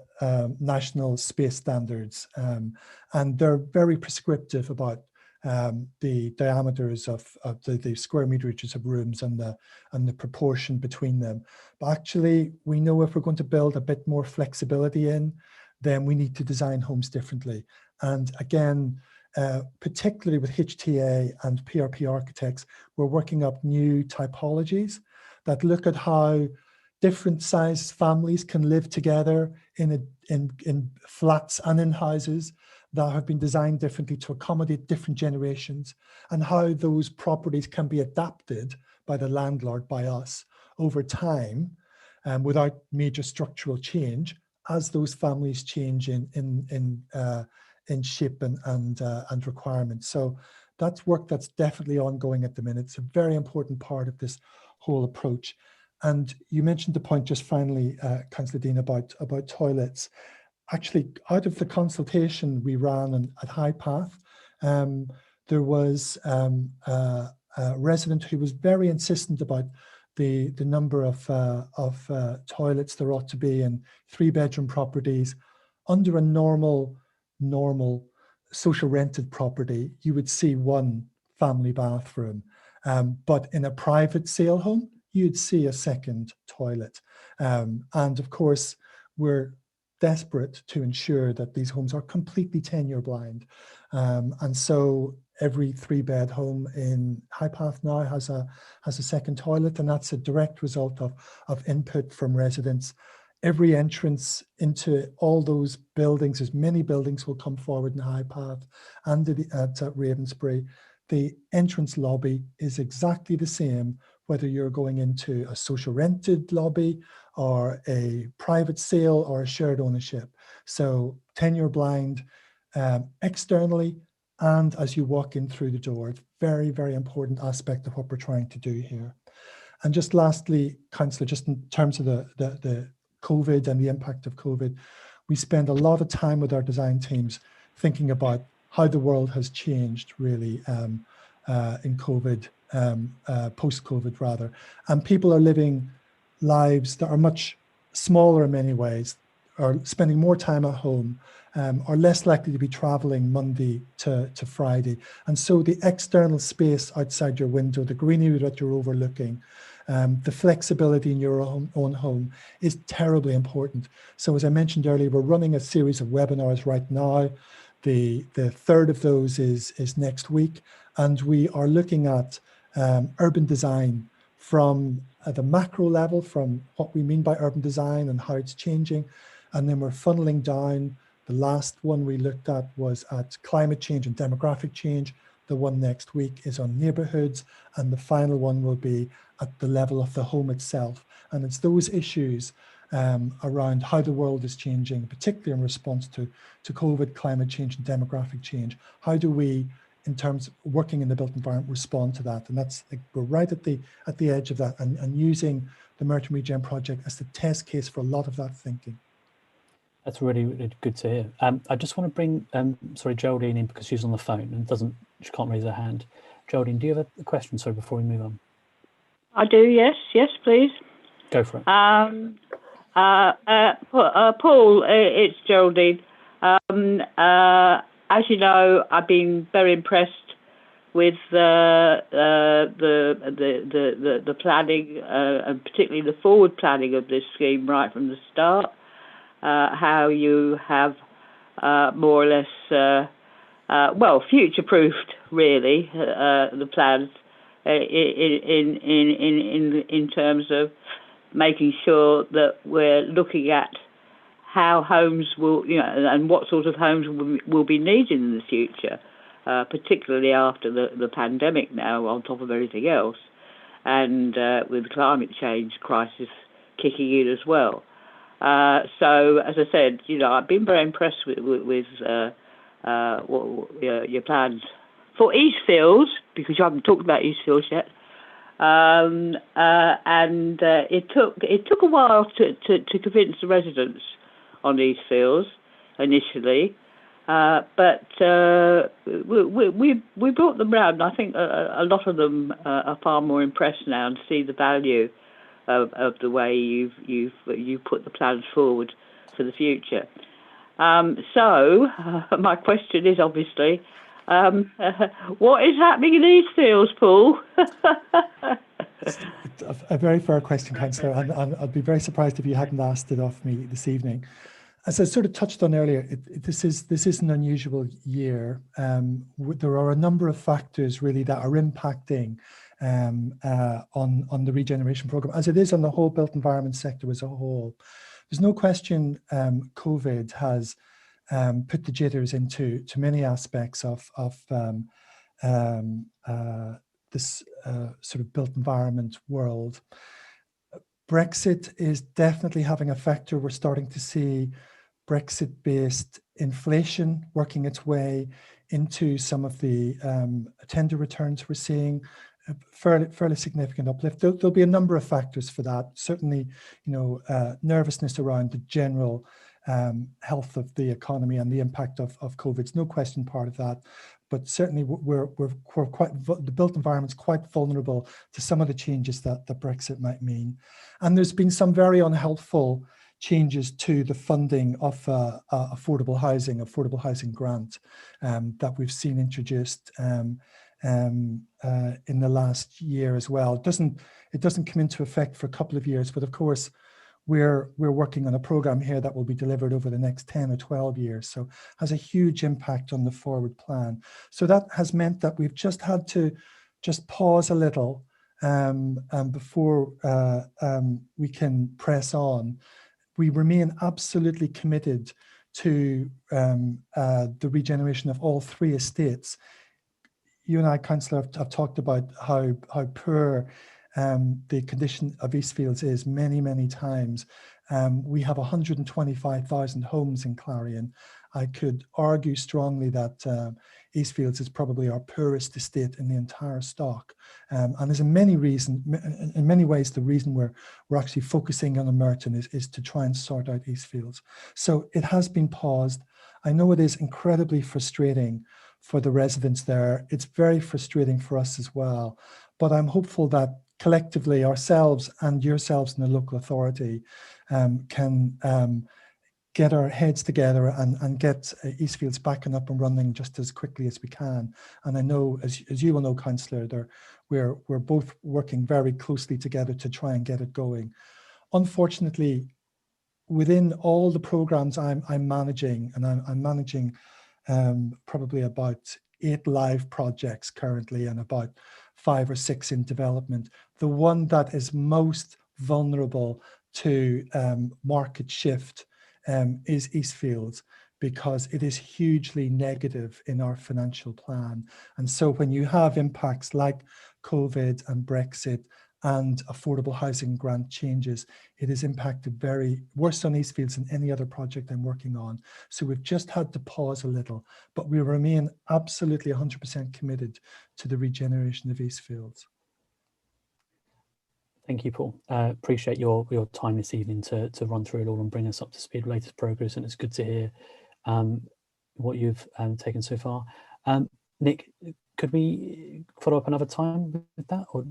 Speaker 16: national space standards, and they're very prescriptive about the diameters of the square meterages of rooms and the proportion between them. But actually, we know if we're going to build a bit more flexibility in, then we need to design homes differently. And again, particularly with HTA and PRP architects, we're working up new typologies that look at how different sized families can live together in flats and in houses that have been designed differently to accommodate different generations, and how those properties can be adapted by the landlord, by us, over time, without major structural change, as those families change in shape and requirements. So that's work that's definitely ongoing at the minute. It's a very important part of this whole approach. And you mentioned the point just finally, Councillor Dean, about toilets. Actually, out of the consultation we ran at High Path, there was a resident who was very insistent about the number of toilets there ought to be in 3-bedroom properties. Under a normal social rented property, you would see 1 family bathroom, but in a private sale home, you'd see a second toilet. And of course, we're desperate to ensure that these homes are completely tenure blind. And so every 3-bed home in High Path now has a second toilet, and that's a direct result of input from residents. Every entrance into all those buildings, as many buildings will come forward in High Path and at Ravensbury, the entrance lobby is exactly the same, whether you're going into a social rented lobby or a private sale or a shared ownership. So tenure blind externally, and as you walk in through the door, it's very, very important aspect of what we're trying to do here. And just lastly, Councillor, just in terms of the COVID and the impact of COVID, we spend a lot of time with our design teams thinking about how the world has changed really in COVID, post-COVID rather. And people are living lives that are much smaller in many ways, are spending more time at home, are less likely to be traveling Monday to Friday. And so the external space outside your window, the greenery that you're overlooking, the flexibility in your own home is terribly important. So as I mentioned earlier, we're running a series of webinars right now. The third of those is next week, and we are looking at urban design from the macro level, from what we mean by urban design and how it's changing, and then we're funneling down. The last one we looked at was at climate change and demographic change. The one next week is on neighbourhoods, and the final one will be at the level of the home itself. And it's those issues around how the world is changing, particularly in response to COVID, climate change and demographic change. How do we, in terms of working in the built environment, respond to that? And that's we're right at the edge of that, and using the Morton Regeneration project as the test case for a lot of that thinking.
Speaker 1: That's really, really good to hear. I just want to bring, Geraldine in because she's on the phone and she can't raise her hand. Geraldine, do you have a question, before we move on?
Speaker 13: I do, yes, please.
Speaker 1: Go for it.
Speaker 13: Paul, it's Geraldine. As you know, I've been very impressed with the planning and particularly the forward planning of this scheme right from the start. How you have more or less, well, future-proofed really the plans in terms of making sure that we're looking at how homes will, and what sort of homes will be needed in the future, particularly after the pandemic now, on top of everything else, and with the climate change crisis kicking in as well. So, as I said, I've been very impressed with your plans for Eastfields, because you haven't talked about Eastfields yet. And it took a while to convince the residents on Eastfields initially, but we brought them round. I think a lot of them are far more impressed now and see the value of the way you've put the plans forward for the future. So my question is obviously, what is happening in Eastfields, Paul?
Speaker 16: A very fair question, Councillor, and I'd be very surprised if you hadn't asked it of me this evening. As I sort of touched on earlier, this is an unusual year. There are a number of factors really that are impacting on the regeneration programme, as it is on the whole built environment sector as a whole. There's no question COVID has put the jitters into many aspects of this sort of built environment world. Brexit is definitely having a factor. We're starting to see Brexit-based inflation working its way into some of the tender returns we're seeing. A fairly significant uplift. There'll be a number of factors for that. Certainly, nervousness around the general health of the economy and the impact of COVID. It's no question part of that. But certainly, we're quite, the built environment's quite vulnerable to some of the changes that Brexit might mean. And there's been some very unhelpful changes to the funding of affordable housing grant that we've seen introduced in the last year as well. It doesn't come into effect for a couple of years, but of course, we're working on a program here that will be delivered over the next 10 or 12 years. So has a huge impact on the forward plan. So that has meant that we've just had to pause a little before we can press on. We remain absolutely committed to the regeneration of all three estates. You and I, Councillor, have talked about how poor the condition of Eastfields is many times. We have 125,000 homes in Clarion. I could argue strongly that Eastfields is probably our poorest estate in the entire stock. And there's in many ways, the reason we're actually focusing on Merton is to try and sort out Eastfields. So it has been paused. I know it is incredibly frustrating for the residents there. It's very frustrating for us as well. But I'm hopeful that collectively ourselves and yourselves in the local authority can get our heads together and get Eastfields back and up and running just as quickly as we can. And I know, as you will know, Councillor, we're both working very closely together to try and get it going. Unfortunately, within all the programs I'm managing, and I'm managing probably about 8 live projects currently and about 5 or 6 in development. The one that is most vulnerable to market shift is Eastfields, because it is hugely negative in our financial plan. And so when you have impacts like COVID and Brexit and affordable housing grant changes, it is impacted very worse on Eastfields than any other project I'm working on. So we've just had to pause a little, but we remain absolutely 100% committed to the regeneration of Eastfields.
Speaker 1: Thank you, Paul. Appreciate your time this evening to run through it all and bring us up to speed with latest progress, and it's good to hear what you've taken so far. Nick, could we follow up another time with that? Or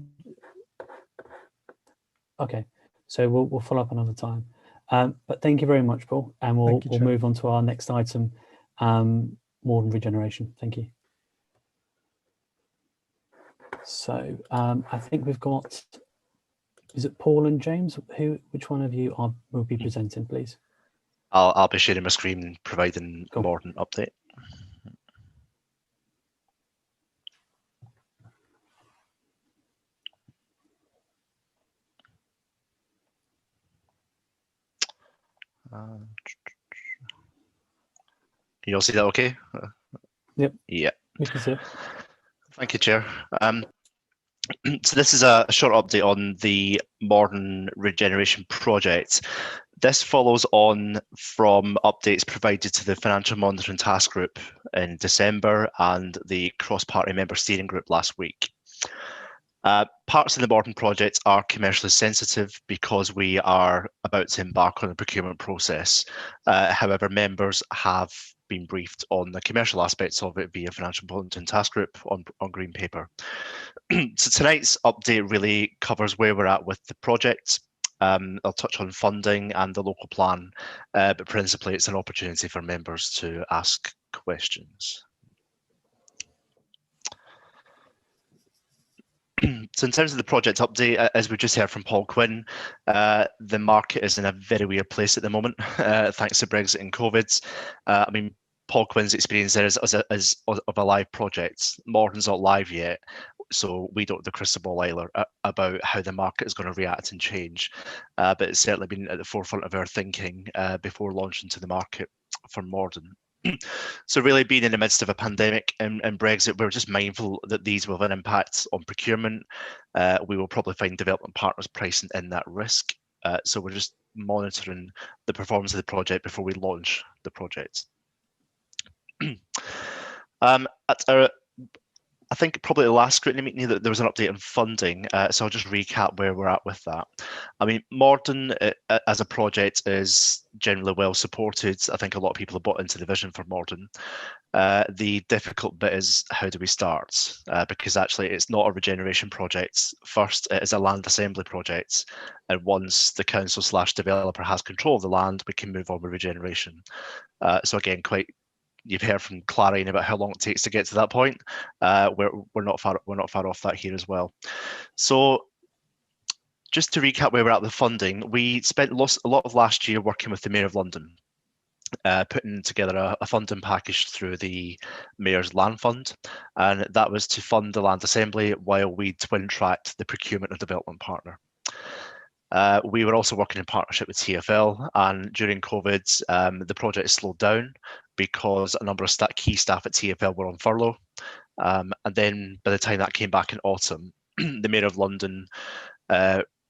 Speaker 1: Okay, so we'll follow up another time. But thank you very much, Paul, and we'll move on to our next item, Morton Regeneration. Thank you. So I think we've got, is it Paul and James? Which one of you will be presenting, please?
Speaker 7: I'll be sharing my screen, providing a Morton update. Can you all see that okay?
Speaker 1: Yep.
Speaker 7: Yeah.
Speaker 1: We can see it.
Speaker 7: Thank you, Chair. So this is a short update on the Morton Regeneration project. This follows on from updates provided to the Financial Monitoring Task Group in December and the Cross-Party Member Steering Group last week. Parts of the Morton project are commercially sensitive because we are about to embark on a procurement process. However, members have been briefed on the commercial aspects of it via Financial Monitoring Task Group on green paper. So tonight's update really covers where we're at with the project. I'll touch on funding and the local plan, but principally it's an opportunity for members to ask questions. So in terms of the project update, as we just heard from Paul Quinn, the market is in a very weird place at the moment, thanks to Brexit and COVID. I mean, Paul Quinn's experience there is of a live project. Morton's not live yet, so we don't have the crystal ball either about how the market is going to react and change. But it's certainly been at the forefront of our thinking before launching to the market for Morton. So really being in the midst of a pandemic and Brexit, we're just mindful that these will have an impact on procurement. We will probably find development partners pricing in that risk. So we're just monitoring the performance of the project before we launch the project. I think probably the last scrutiny meeting that there was an update on funding, so I'll just recap where we're at with that. I mean, Morton as a project is generally well supported. I think a lot of people have bought into the vision for Morton. The difficult bit is how do we start? Because actually it's not a regeneration project. First, it is a land assembly project. And once the council/developer has control of the land, we can move on with regeneration. So again, you've heard from Clarion about how long it takes to get to that point. We're not far off that here as well. So just to recap where we're at with funding, we spent a lot of last year working with the Mayor of London, putting together a funding package through the Mayor's Land Fund, and that was to fund the land assembly while we twin-tracked the procurement and development partner. We were also working in partnership with TfL, and during COVID, the project slowed down because a number of key staff at TfL were on furlough. And then by the time that came back in autumn, the Mayor of London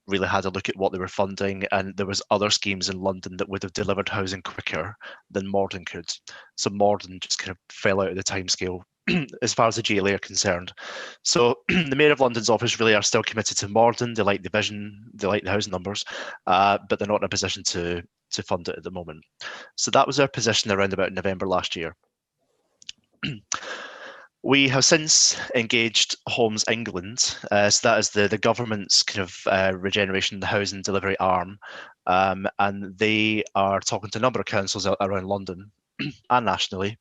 Speaker 7: really had a look at what they were funding, and there was other schemes in London that would have delivered housing quicker than Morton could. So Morton just kind of fell out of the timescale as far as the GLA are concerned. So the Mayor of London's office really are still committed to Morton. They like the vision, they like the housing numbers, but they're not in a position to fund it at the moment. So that was our position around about November last year. We have since engaged Homes England, so that is the government's kind of regeneration, the housing delivery arm, and they are talking to a number of councils around London and nationally,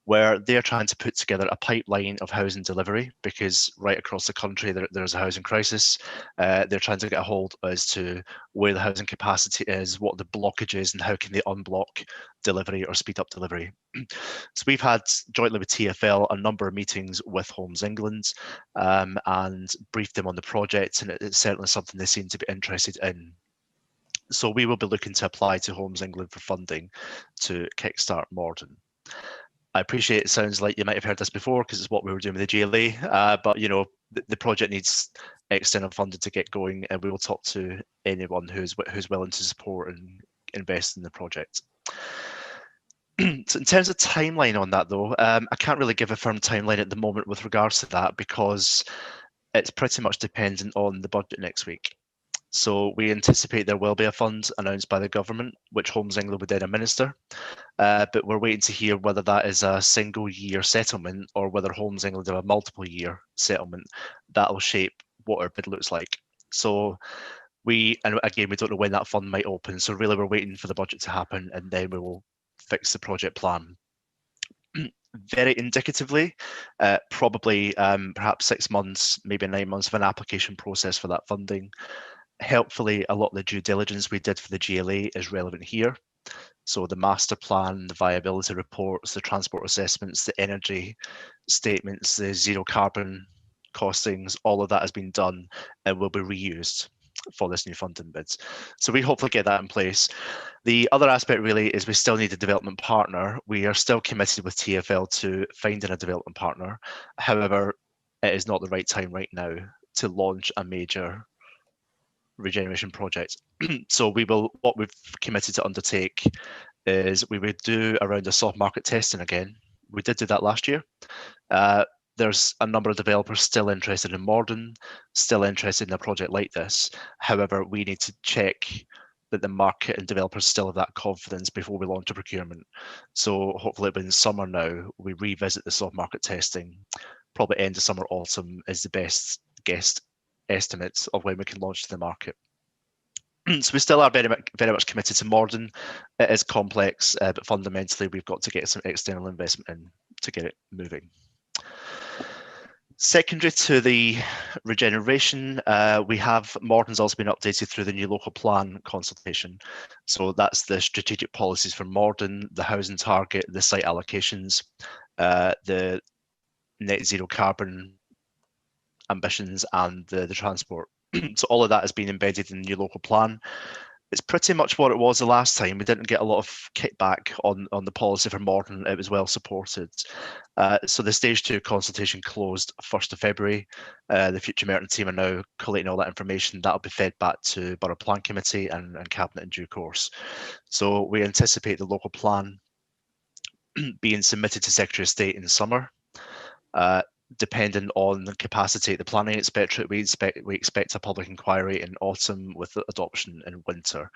Speaker 7: where they're trying to put together a pipeline of housing delivery, because right across the country there's a housing crisis. They're trying to get a hold as to where the housing capacity is, what the blockage is, and how can they unblock delivery or speed up delivery. So we've had, jointly with TfL, a number of meetings with Homes England and briefed them on the project, and it's certainly something they seem to be interested in. So we will be looking to apply to Homes England for funding to kickstart Morton. I appreciate it sounds like you might have heard this before because it's what we were doing with the GLA, but you know, the project needs external funding to get going, and we will talk to anyone who's willing to support and invest in the project. So in terms of timeline on that though, I can't really give a firm timeline at the moment with regards to that, because it's pretty much dependent on the budget next week. So we anticipate there will be a fund announced by the government, which Homes England would then administer. But we're waiting to hear whether that is a single year settlement or whether Homes England have a multiple year settlement. That will shape what our bid looks like. So And again, we don't know when that fund might open. So really we're waiting for the budget to happen and then we will fix the project plan. Very indicatively, probably perhaps 6 months, maybe 9 months of an application process for that funding. Helpfully, a lot of the due diligence we did for the GLA is relevant here. So the master plan, the viability reports, the transport assessments, the energy statements, the zero carbon costings, all of that has been done and will be reused for this new funding bids. So we hopefully get that in place. The other aspect really is we still need a development partner. We are still committed with TfL to finding a development partner. However, it is not the right time right now to launch a major regeneration project. So what we've committed to undertake is we would do around the soft market testing again. We did do that last year. There's a number of developers still interested in Morden, still interested in a project like this. However, we need to check that the market and developers still have that confidence before we launch a procurement. So hopefully in summer now, we revisit the soft market testing. Probably end of summer, autumn is the best guess estimates of when we can launch to the market. So we still are very much committed to Morden. It is complex, but fundamentally we've got to get some external investment in to get it moving. Secondary to the regeneration, we have Morton's also been updated through the new local plan consultation. So that's the strategic policies for Morden, the housing target, the site allocations, the net zero carbon ambitions, and the transport. So all of that has been embedded in the new local plan. It's pretty much what it was the last time. We didn't get a lot of kickback on the policy for Morton. It was well supported. So the stage 2 consultation closed 1st of February. The Future Merton team are now collating all that information. That'll be fed back to Borough Plan Committee and Cabinet in due course. So we anticipate the local plan being submitted to Secretary of State in summer. Depending on the capacity of the planning inspectorate, we expect a public inquiry in autumn with adoption in winter.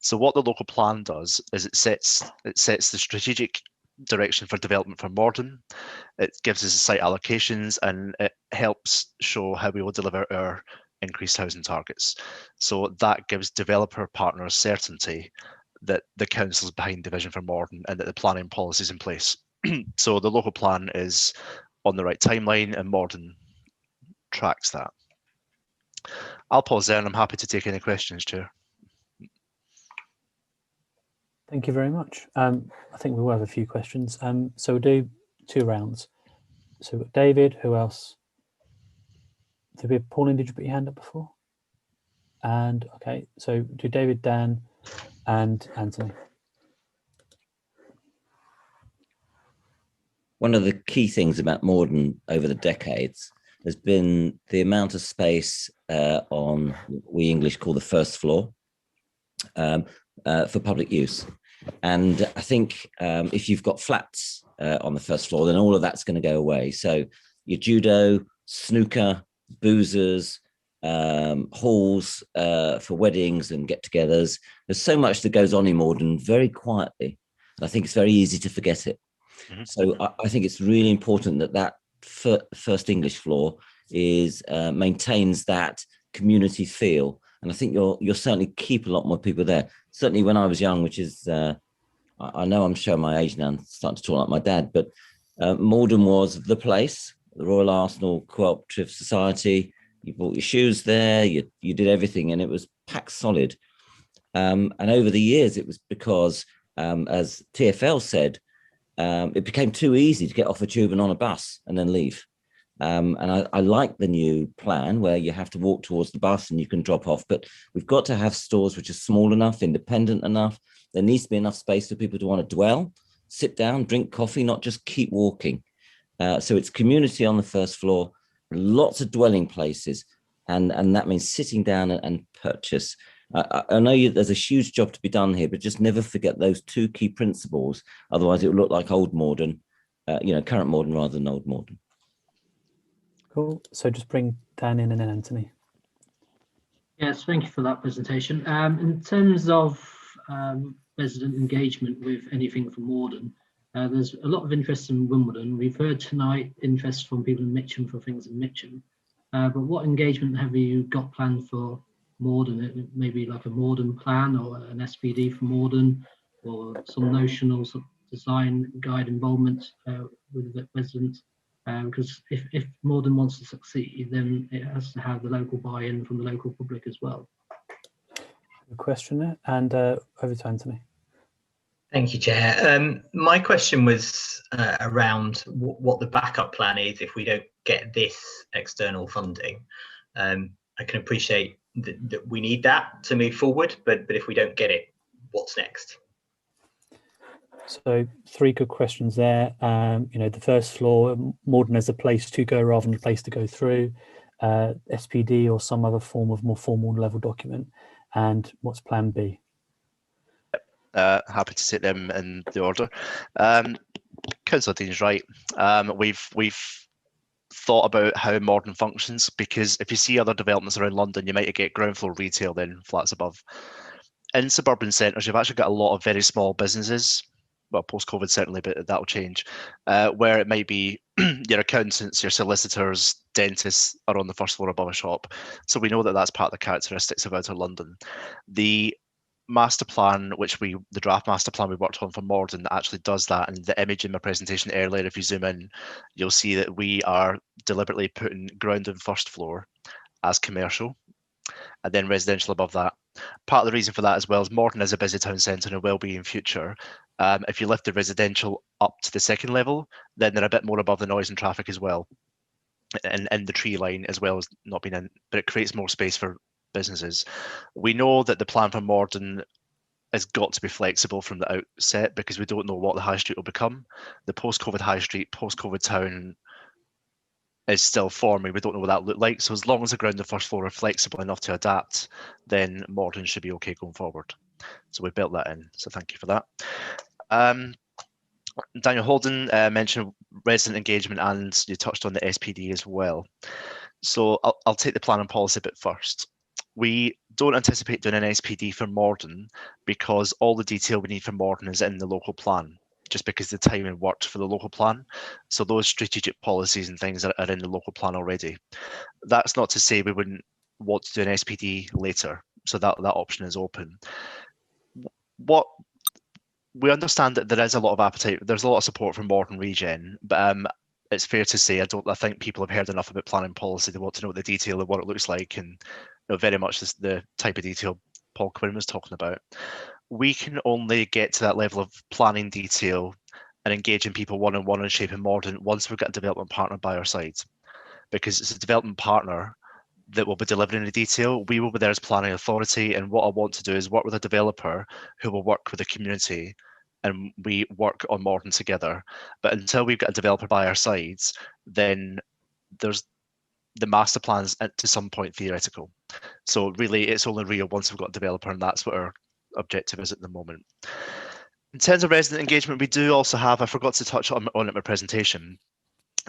Speaker 7: So what the local plan does is it sets the strategic direction for development for Morden. It gives us site allocations and it helps show how we will deliver our increased housing targets. So that gives developer partners certainty that the council is behind the vision for Morden and that the planning policy is in place. So the local plan is on the right timeline and Morden tracks that. I'll pause there and I'm happy to take any questions, Chair.
Speaker 1: Thank you very much. I think we will have a few questions. So we'll do 2 rounds. So David, who else? Pauline, did you put your hand up before? And okay, so do David, Dan, and Anthony.
Speaker 11: One of the key things about Morden over the decades has been the amount of space on what we English call the first floor for public use. And I think if you've got flats on the first floor, then all of that's going to go away. So your judo, snooker, boozers, halls for weddings and get-togethers. There's so much that goes on in Morden very quietly. And I think it's very easy to forget it. So I think it's really important that first English floor maintains that community feel, and I think you'll certainly keep a lot more people there. Certainly, when I was young, which is I know I'm showing my age now and starting to talk like my dad, but Morden was the place, the Royal Arsenal Cooperative Society. You bought your shoes there, you did everything, and it was packed solid. And over the years, it was because, as TfL said, it became too easy to get off a tube and on a bus and then leave. And I like the new plan where you have to walk towards the bus and you can drop off, but we've got to have stores which are small enough, independent enough. There needs to be enough space for people to want to dwell, sit down, drink coffee, not just keep walking. So it's community on the first floor, lots of dwelling places, and that means sitting down and purchase. I know there's a huge job to be done here, but just never forget those 2 key principles. Otherwise, it will look like old Morden, current Morden rather than old Morden.
Speaker 1: Cool. So just bring Dan in and then Anthony.
Speaker 10: Yes, thank you for that presentation. In terms of resident engagement with anything from Morden, there's a lot of interest in Wimbledon. We've heard tonight interest from people in Mitcham for things in Mitcham. But what engagement have you got planned for Morden, maybe like a Morden plan or an SPD for Morden, or some notional sort of design guide involvement with the residents. Because if Morden wants to succeed, then it has to have the local buy-in from the local public as well.
Speaker 1: A question there, and over to Anthony.
Speaker 12: Thank you, Chair. My question was around what the backup plan is if we don't get this external funding. I can appreciate that we need that to move forward, but if we don't get it, what's next?
Speaker 1: So 3 good questions there. The first floor, Morden as a place to go rather than a place to go through, SPD or some other form of more formal level document, and what's plan B?
Speaker 7: Happy to take them in the order. Councillor Dean's right. We've thought about how Morden functions, because if you see other developments around London, you might get ground floor retail, then flats above. In suburban centres, you've actually got a lot of very small businesses. Well, post-COVID certainly, but that'll change. Where it might be your accountants, your solicitors, dentists are on the first floor above a shop. So we know that that's part of the characteristics of outer London. The master plan, the draft master plan we worked on for Morden, actually does that. And the image in my presentation earlier, if you zoom in, you'll see that we are deliberately putting ground and first floor as commercial, and then residential above that. Part of the reason for that as well is Morton is a busy town centre and will be in future. If you lift the residential up to the second level, then they're a bit more above the noise and traffic as well, and the tree line as well as not being in, but it creates more space for businesses. We know that the plan for Morden has got to be flexible from the outset, because we don't know what the high street will become. The post-COVID high street, post-COVID town is still forming. We don't know what that looked like. So as long as the ground and first floor are flexible enough to adapt, then Morden should be okay going forward. So we built that in. So thank you for that. Daniel Holden mentioned resident engagement, and you touched on the SPD as well. So I'll take the plan and policy bit first. We don't anticipate doing an SPD for Morden because all the detail we need for Morden is in the local plan, just because the timing worked for the local plan. So those strategic policies and things are in the local plan already. That's not to say we wouldn't want to do an SPD later. So that option is open. What we understand that there is a lot of appetite. There's a lot of support from Morton Regen, but it's fair to say I think people have heard enough about planning policy. They want to know the detail of what it looks like, and very much the type of detail Paul Quinn was talking about. We can only get to that level of planning detail and engaging people one-on-one and shaping Morden once we've got a development partner by our side, because it's a development partner that will be delivering the detail. We will be there as planning authority, and what I want to do is work with a developer who will work with the community, and we work on Morden together. But until we've got a developer by our sides, then there's the master plans to some point theoretical. So really it's only real once we've got a developer, and that's what our objective is at the moment. In terms of resident engagement, we do also have, I forgot to touch on it in my presentation,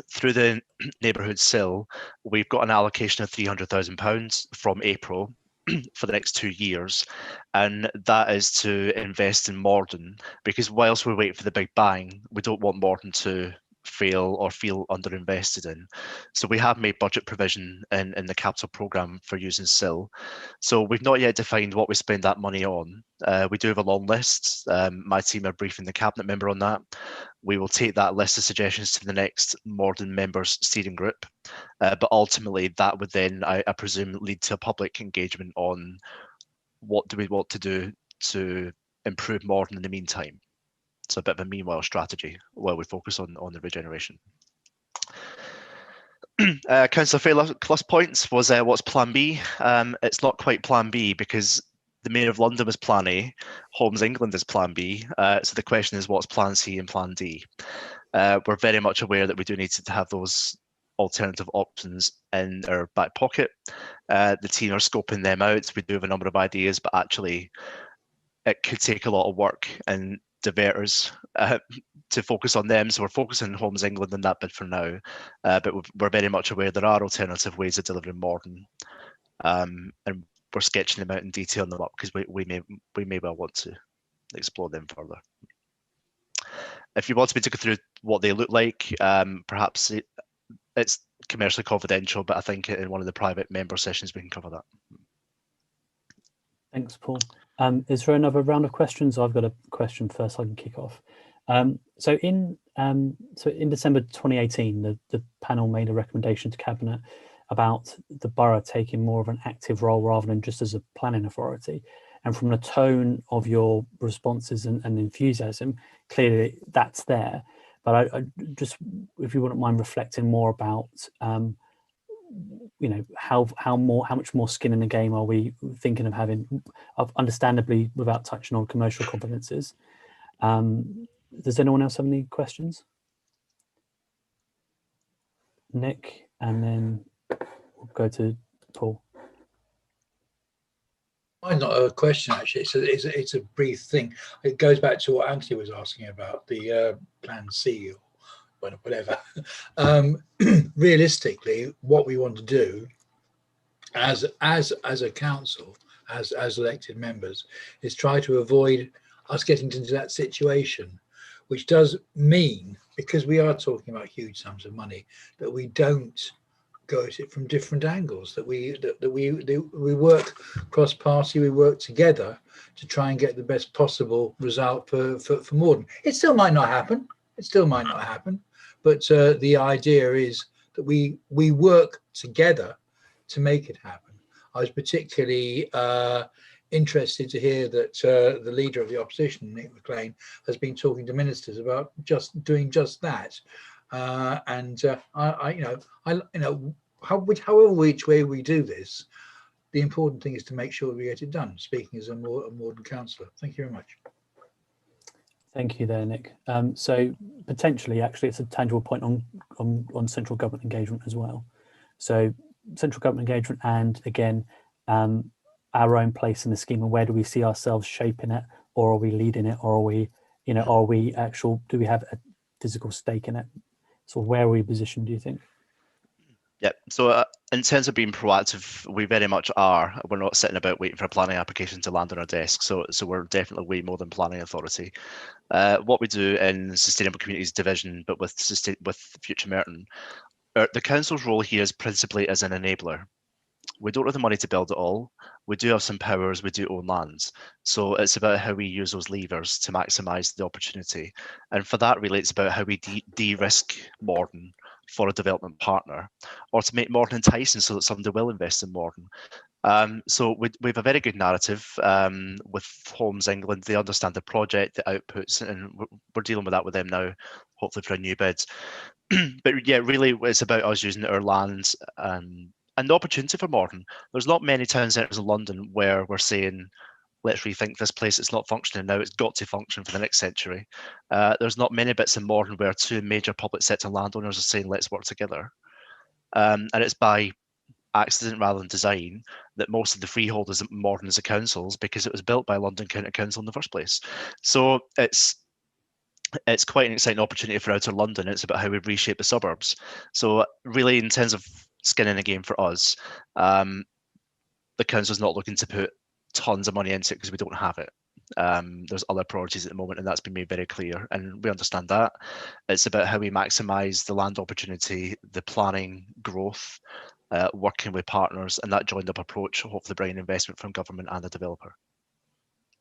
Speaker 7: through the neighbourhood SIL, we've got an allocation of £300,000 from April for the next 2 years, and that is to invest in Morden, because whilst we wait for the big bang, we don't want Morden to fail or feel underinvested in. So we have made budget provision in the capital programme for using SIL. So we've not yet defined what we spend that money on. We do have a long list. My team are briefing the cabinet member on that. We will take that list of suggestions to the next Morden members steering group. But ultimately that would then, I presume, lead to a public engagement on what do we want to do to improve Morden in the meantime. So a bit of a meanwhile strategy while we focus on the regeneration. Councillor Fairclough's points was what's plan B? It's not quite plan B, because the Mayor of London was plan A, Homes England is plan B. So the question is, what's plan C and plan D? We're very much aware that we do need to have those alternative options in our back pocket. The team are scoping them out. We do have a number of ideas, but actually it could take a lot of work and diverters to focus on them. So we're focusing on Homes England and that bit for now, but we're very much aware there are alternative ways of delivering Morden, and we're sketching them out and detailing them up, because we may well want to explore them further. If you want me to go through what they look like, perhaps it's commercially confidential, but I think in one of the private member sessions we can cover that.
Speaker 1: Thanks, Paul. Is there another round of questions? I've got a question first. I can kick off. So in December 2018, the panel made a recommendation to Cabinet about the borough taking more of an active role rather than just as a planning authority. And from the tone of your responses and enthusiasm, clearly that's there. But I just, if you wouldn't mind reflecting more about, you know, how much more skin in the game are we thinking of having, understandably without touching on commercial competences. Does anyone else have any questions? Nick, and then we'll go to Paul.
Speaker 15: Mine's not a question, actually. It's a brief thing. It goes back to what Anthony was asking about the Plan C or whatever. Realistically, what we want to do as a council, as elected members, is try to avoid us getting into that situation, which does mean, because we are talking about huge sums of money, that we don't go at it from different angles, that we work cross-party, we work together to try and get the best possible result for Morton. It still might not happen. But the idea is that we work together to make it happen. I was particularly interested to hear that the leader of the opposition, Nick McLean, has been talking to ministers about doing just that. However which way we do this, the important thing is to make sure we get it done. Speaking as a Morton councillor, thank you very much.
Speaker 1: Thank you there, Nick. So potentially, actually, it's a tangible point on central government engagement as well. So central government engagement, and again, our own place in the scheme, and where do we see ourselves shaping it, or are we leading it, or are we, you know, are we actual? Do we have a physical stake in it? So where are we positioned, do you think?
Speaker 7: Yeah, so in terms of being proactive, we very much are. We're not sitting about waiting for a planning application to land on our desk. So we're definitely way more than planning authority. What we do in Sustainable Communities Division, but with Future Merton, the council's role here is principally as an enabler. We don't have the money to build it all. We do have some powers, we do own lands. So it's about how we use those levers to maximise the opportunity. And for that, really, it's about how we de-risk Morton for a development partner, or to make Morton enticing so that somebody will invest in Morton. So we have a very good narrative with Homes England. They understand the project, the outputs, and we're dealing with that with them now, hopefully for a new bid. But yeah, really, it's about us using our lands and the opportunity for Morton. There's not many town centres in London where we're saying, let's rethink this place, it's not functioning now, it's got to function for the next century. There's not many bits in Morton where two major public sector landowners are saying, let's work together. And it's by accident rather than design that most of the freeholders at Morton as a councils, because it was built by London County Council in the first place. So it's quite an exciting opportunity for Outer London. It's about how we reshape the suburbs. So really, in terms of skin in the game for us, the council's not looking to put tons of money into it because we don't have it. There's other priorities at the moment, and that's been made very clear, and we understand that. It's about how we maximise the land opportunity, the planning growth, working with partners, and that joined up approach, hopefully bringing investment from government and the developer.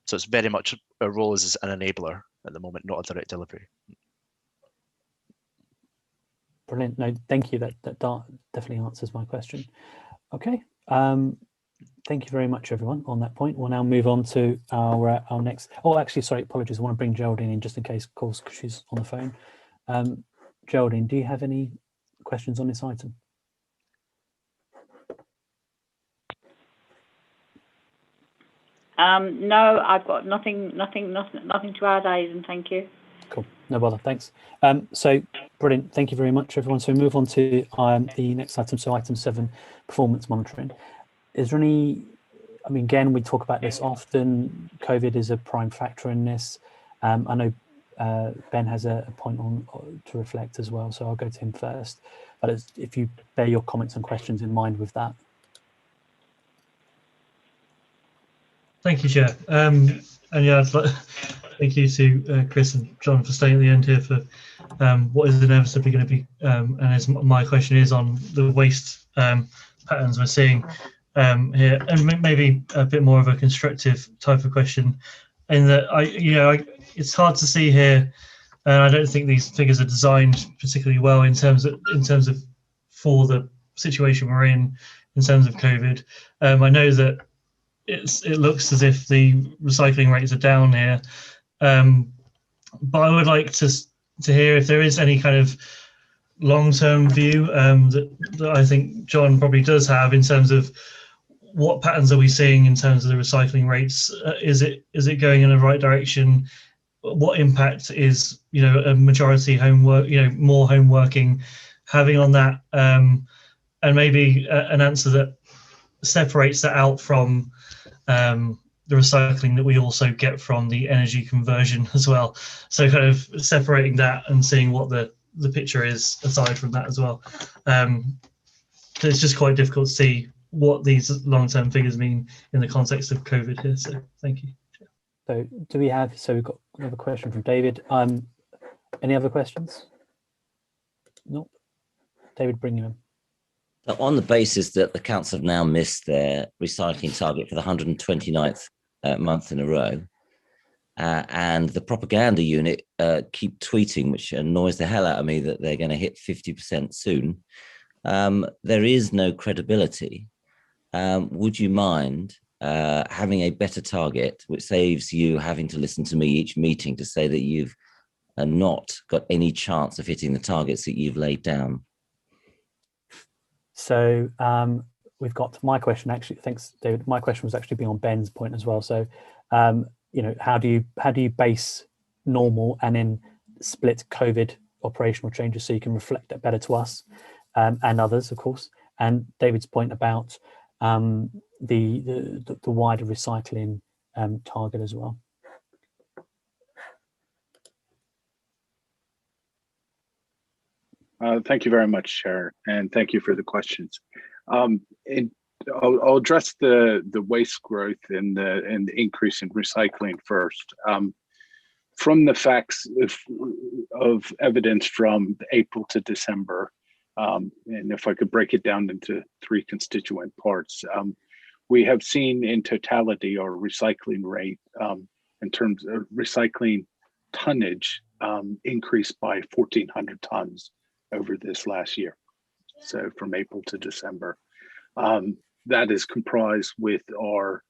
Speaker 7: So it's very much our role is as an enabler at the moment, not a direct delivery.
Speaker 1: Brilliant. No, thank you. That definitely answers my question. Okay. Thank you very much, everyone, on that point. We'll now move on to our next. Oh, actually, sorry, apologies. I want to bring Geraldine in just in case, of course, because she's on the phone. Geraldine, do you have any questions on this item?
Speaker 13: No, I've got nothing to add, Aidan. Thank you.
Speaker 1: Cool, no bother, thanks. So brilliant, thank you very much, everyone. So we move on to the next item, so item 7, performance monitoring. Is there any, I mean, again, we talk about this often, COVID is a prime factor in this. I know Ben has a point on to reflect as well, so I'll go to him first. But if you bear your comments and questions in mind with that.
Speaker 17: Thank you, Chair. And yeah, thank you to Chris and John for staying at the end here for what is inevitably going to be, and as my question is on the waste patterns we're seeing. here, and maybe a bit more of a constructive type of question, in that it's hard to see here, and I don't think these figures are designed particularly well in terms of for the situation we're in terms of COVID. I know that it looks as if the recycling rates are down here, but I would like to hear if there is any kind of long-term view that I think John probably does have, in terms of what patterns are we seeing in terms of the recycling rates. Is it going in the right direction? What impact is a majority homework, more home working, having on that, and maybe an answer that separates that out from the recycling that we also get from the energy conversion as well. So kind of separating that and seeing what the picture is aside from that as well. It's just quite difficult to see what these long-term figures mean in the context of COVID here. So thank you.
Speaker 1: So we've got another question from David. Any other questions? Nope. David, bring him in.
Speaker 11: So on the basis that the council have now missed their recycling target for the 129th month in a row, and the propaganda unit keep tweeting, which annoys the hell out of me, that they're going to hit 50% soon, there is no credibility. Would you mind having a better target, which saves you having to listen to me each meeting to say that you've not got any chance of hitting the targets that you've laid down?
Speaker 1: So we've got my question, actually. Thanks, David. My question was actually beyond Ben's point as well. So, how do you base normal and then split COVID operational changes so you can reflect that better to us and others, of course? And David's point about the wider recycling target as well.
Speaker 2: Thank you very much, Chair, and thank you for the questions. I'll address the waste growth and the increase in recycling first. From the facts of evidence from April to December, and if I could break it down into three constituent parts, we have seen in totality our recycling rate in terms of recycling tonnage increased by 1,400 tons over this last year. So from April to December, that is comprised with our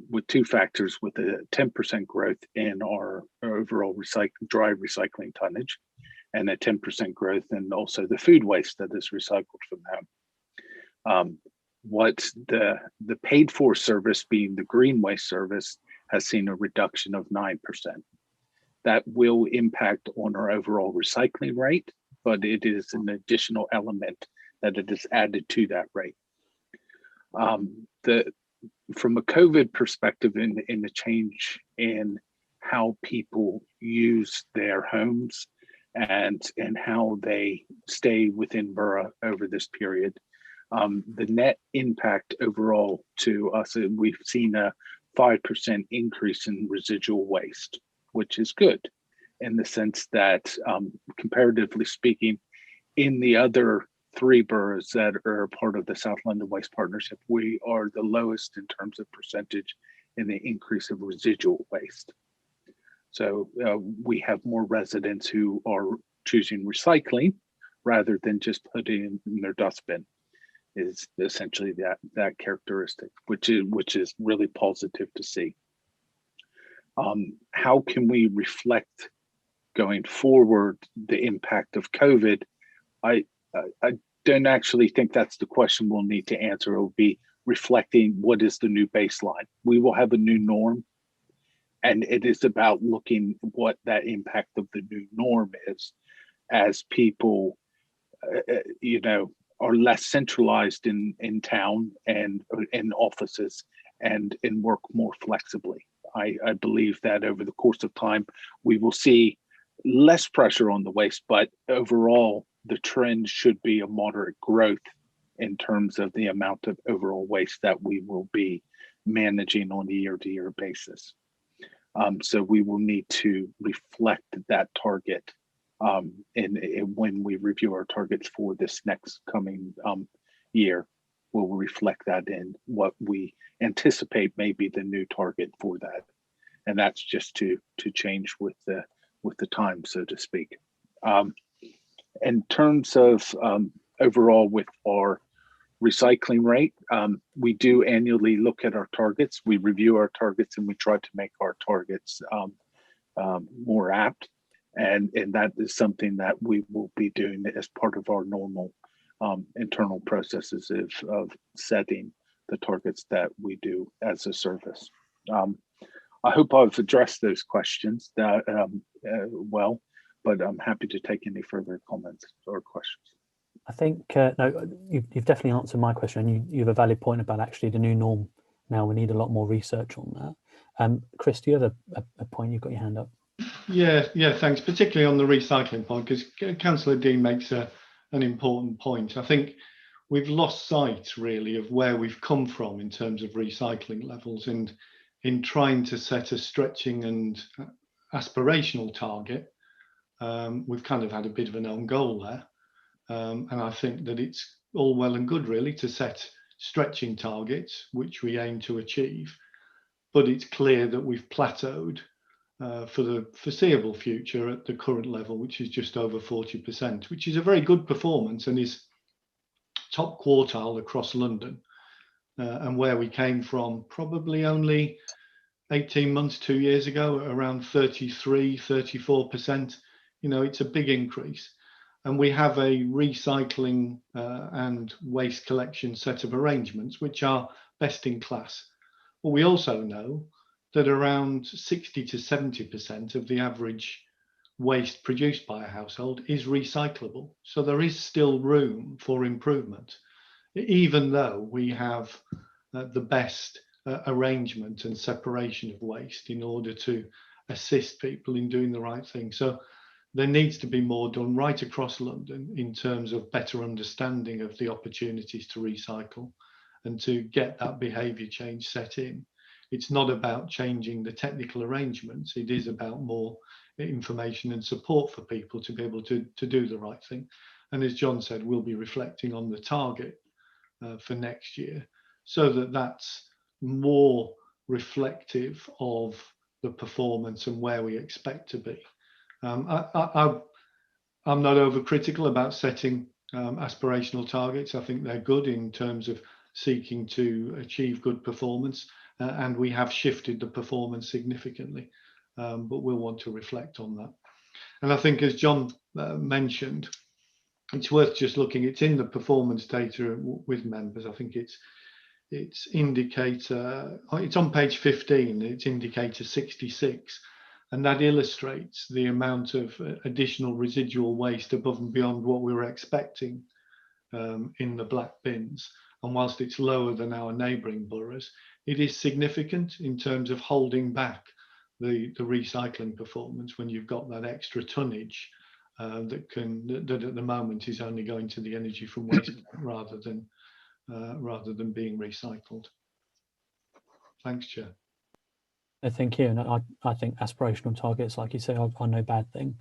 Speaker 2: with two factors, with a 10% growth in our overall dry recycling tonnage, and a 10% growth in also the food waste that is recycled from them. What the paid for service, being the green waste service, has seen a reduction of 9%. That will impact on our overall recycling rate, but it is an additional element that it is added to that rate. From a COVID perspective, in the change in how people use their homes and how they stay within borough over this period, the net impact overall to us, we've seen a 5% increase in residual waste, which is good in the sense that, comparatively speaking, in the other three boroughs that are part of the South London Waste Partnership, we are the lowest in terms of percentage in the increase of residual waste. So we have more residents who are choosing recycling rather than just putting it in their dustbin, is essentially that characteristic, which is really positive to see. How can we reflect going forward the impact of COVID? I don't actually think that's the question we'll need to answer. It will be reflecting what is the new baseline. We will have a new norm, and it is about looking what that impact of the new norm is as people, are less centralized in town and in offices and work more flexibly. I believe that over the course of time, we will see less pressure on the waste, but overall, the trend should be a moderate growth in terms of the amount of overall waste that we will be managing on a year-to-year basis. So we will need to reflect that target when we review our targets for this next coming year. we'll reflect that in what we anticipate may be the new target for that. And that's just to change with the time, so to speak. In terms of overall with our recycling rate, we do annually look at our targets. We review our targets and we try to make our targets more apt. And that is something that we will be doing as part of our normal internal processes of setting the targets that we do as a service. I hope I've addressed those questions well, but I'm happy to take any further comments or questions.
Speaker 1: I think, no, you've definitely answered my question, and you have a valid point about actually the new norm. Now we need a lot more research on that. Chris, do you have a point? You've got your hand up.
Speaker 4: Yeah, thanks, particularly on the recycling point, because Councillor Dean makes an important point. I think we've lost sight really of where we've come from in terms of recycling levels, and in trying to set a stretching and aspirational target, we've kind of had a bit of an own goal there. And I think that it's all well and good really to set stretching targets, which we aim to achieve, but it's clear that we've plateaued for the foreseeable future at the current level, which is just over 40%, which is a very good performance and is top quartile across London, and where we came from probably only 18 months, 2 years ago, around 33, 34%. You know, it's a big increase. And we have a recycling and waste collection set of arrangements which are best in class. But we also know that around 60 to 70% of the average waste produced by a household is recyclable. So there is still room for improvement, even though we have the best arrangement and separation of waste in order to assist people in doing the right thing. So there needs to be more done right across London in terms of better understanding of the opportunities to recycle and to get that behaviour change set in. It's not about changing the technical arrangements. It is about more information and support for people to be able to do the right thing. And as John said, we'll be reflecting on the target for next year so that that's more reflective of the performance and where we expect to be. I'm not overcritical about setting aspirational targets. I think they're good in terms of seeking to achieve good performance, and we have shifted the performance significantly, but we'll want to reflect on that. And I think, as John mentioned, it's worth just looking. It's in the performance data with members. I think it's indicator. It's on page 15. It's indicator 66. And that illustrates the amount of additional residual waste above and beyond what we were expecting in the black bins. And whilst it's lower than our neighbouring boroughs, it is significant in terms of holding back the recycling performance when you've got that extra tonnage that at the moment is only going to the energy from waste rather than being recycled. Thanks, Chair.
Speaker 1: Thank you. And I think aspirational targets, like you say, are no bad thing.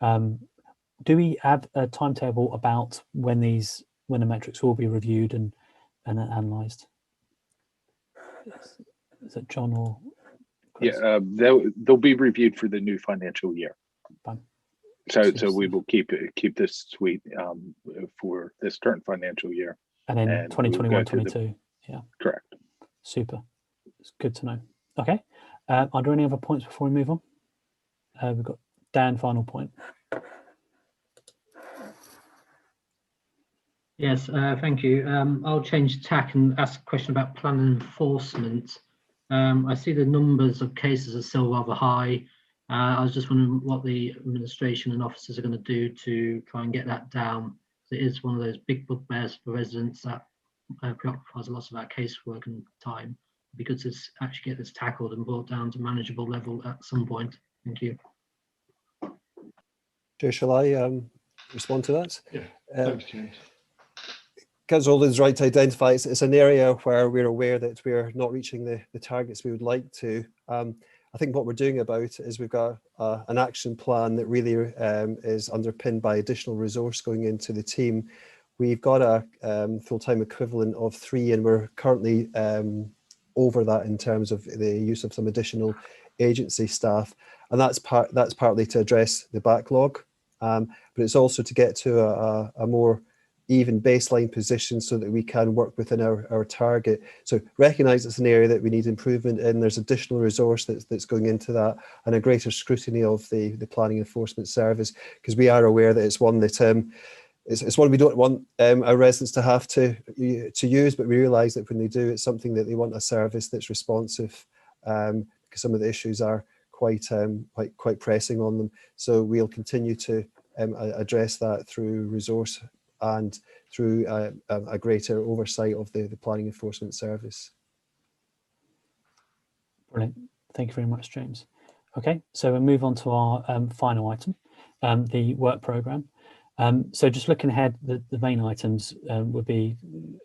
Speaker 1: Do we have a timetable about when the metrics will be reviewed and analysed? Is it John or Chris?
Speaker 2: Yeah, they'll be reviewed for the new financial year.
Speaker 1: Fine.
Speaker 2: So we will keep this suite for this current financial year.
Speaker 1: And then 2021-22. Yeah.
Speaker 2: Correct.
Speaker 1: Super. It's good to know. Okay. Are there any other points before we move on? We've got Dan, final point.
Speaker 10: Yes, thank you. I'll change tack and ask a question about plan enforcement. I see the numbers of cases are still rather high. I was just wondering what the administration and officers are going to do to try and get that down. It is one of those big bugbears for residents that preoccupies a lot of our casework and time. It'd be good to actually get this tackled and brought down to manageable level at some point. Thank you.
Speaker 5: Chair, shall I respond to that?
Speaker 4: Yeah, thanks, James.
Speaker 5: Councillor Oldham's right to identify it's an area where we're aware that we're not reaching the targets we would like to. I think what we're doing about it is we've got an action plan that really is underpinned by additional resource going into the team, we've got a full-time equivalent of 3, and we're currently over that in terms of the use of some additional agency staff, and that's partly to address the backlog, but it's also to get to a more even baseline position so that we can work within our target. So recognise it's an area that we need improvement in. There's additional resource that's going into that, and a greater scrutiny of the planning enforcement service, because we are aware that it's one that it's one we don't want our residents to have to use, but we realise that when they do, it's something that they want a service that's responsive, because some of the issues are quite pressing on them. So we'll continue to address that through resource and through a greater oversight of the planning enforcement service.
Speaker 1: Brilliant. Thank you very much, James. Okay, so we'll move on to our final item, the work programme. So just looking ahead, the main items would be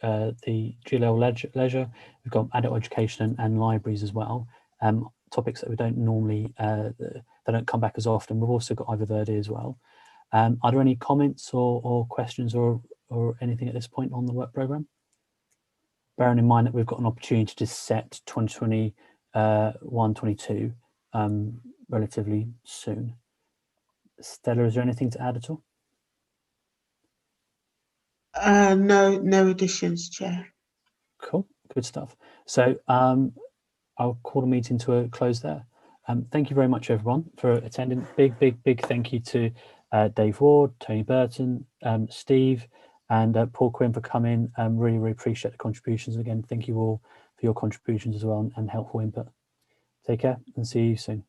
Speaker 1: the GLL leisure. We've got adult education and libraries as well. Topics that we don't normally, they don't come back as often. We've also got Ivor Verde as well. Are there any comments or questions or anything at this point on the work programme? Bearing in mind that we've got an opportunity to set 2021-22 relatively soon. Stella, is there anything to add at all?
Speaker 9: No additions, Chair.
Speaker 1: Cool, good stuff. So I'll call the meeting to a close there. Thank you very much, everyone, for attending. Big thank you to Dave Ward, Tony Burton, Steve, and Paul Quinn for coming. Really appreciate the contributions. Again, thank you all for your contributions as well and helpful input. Take care and see you soon.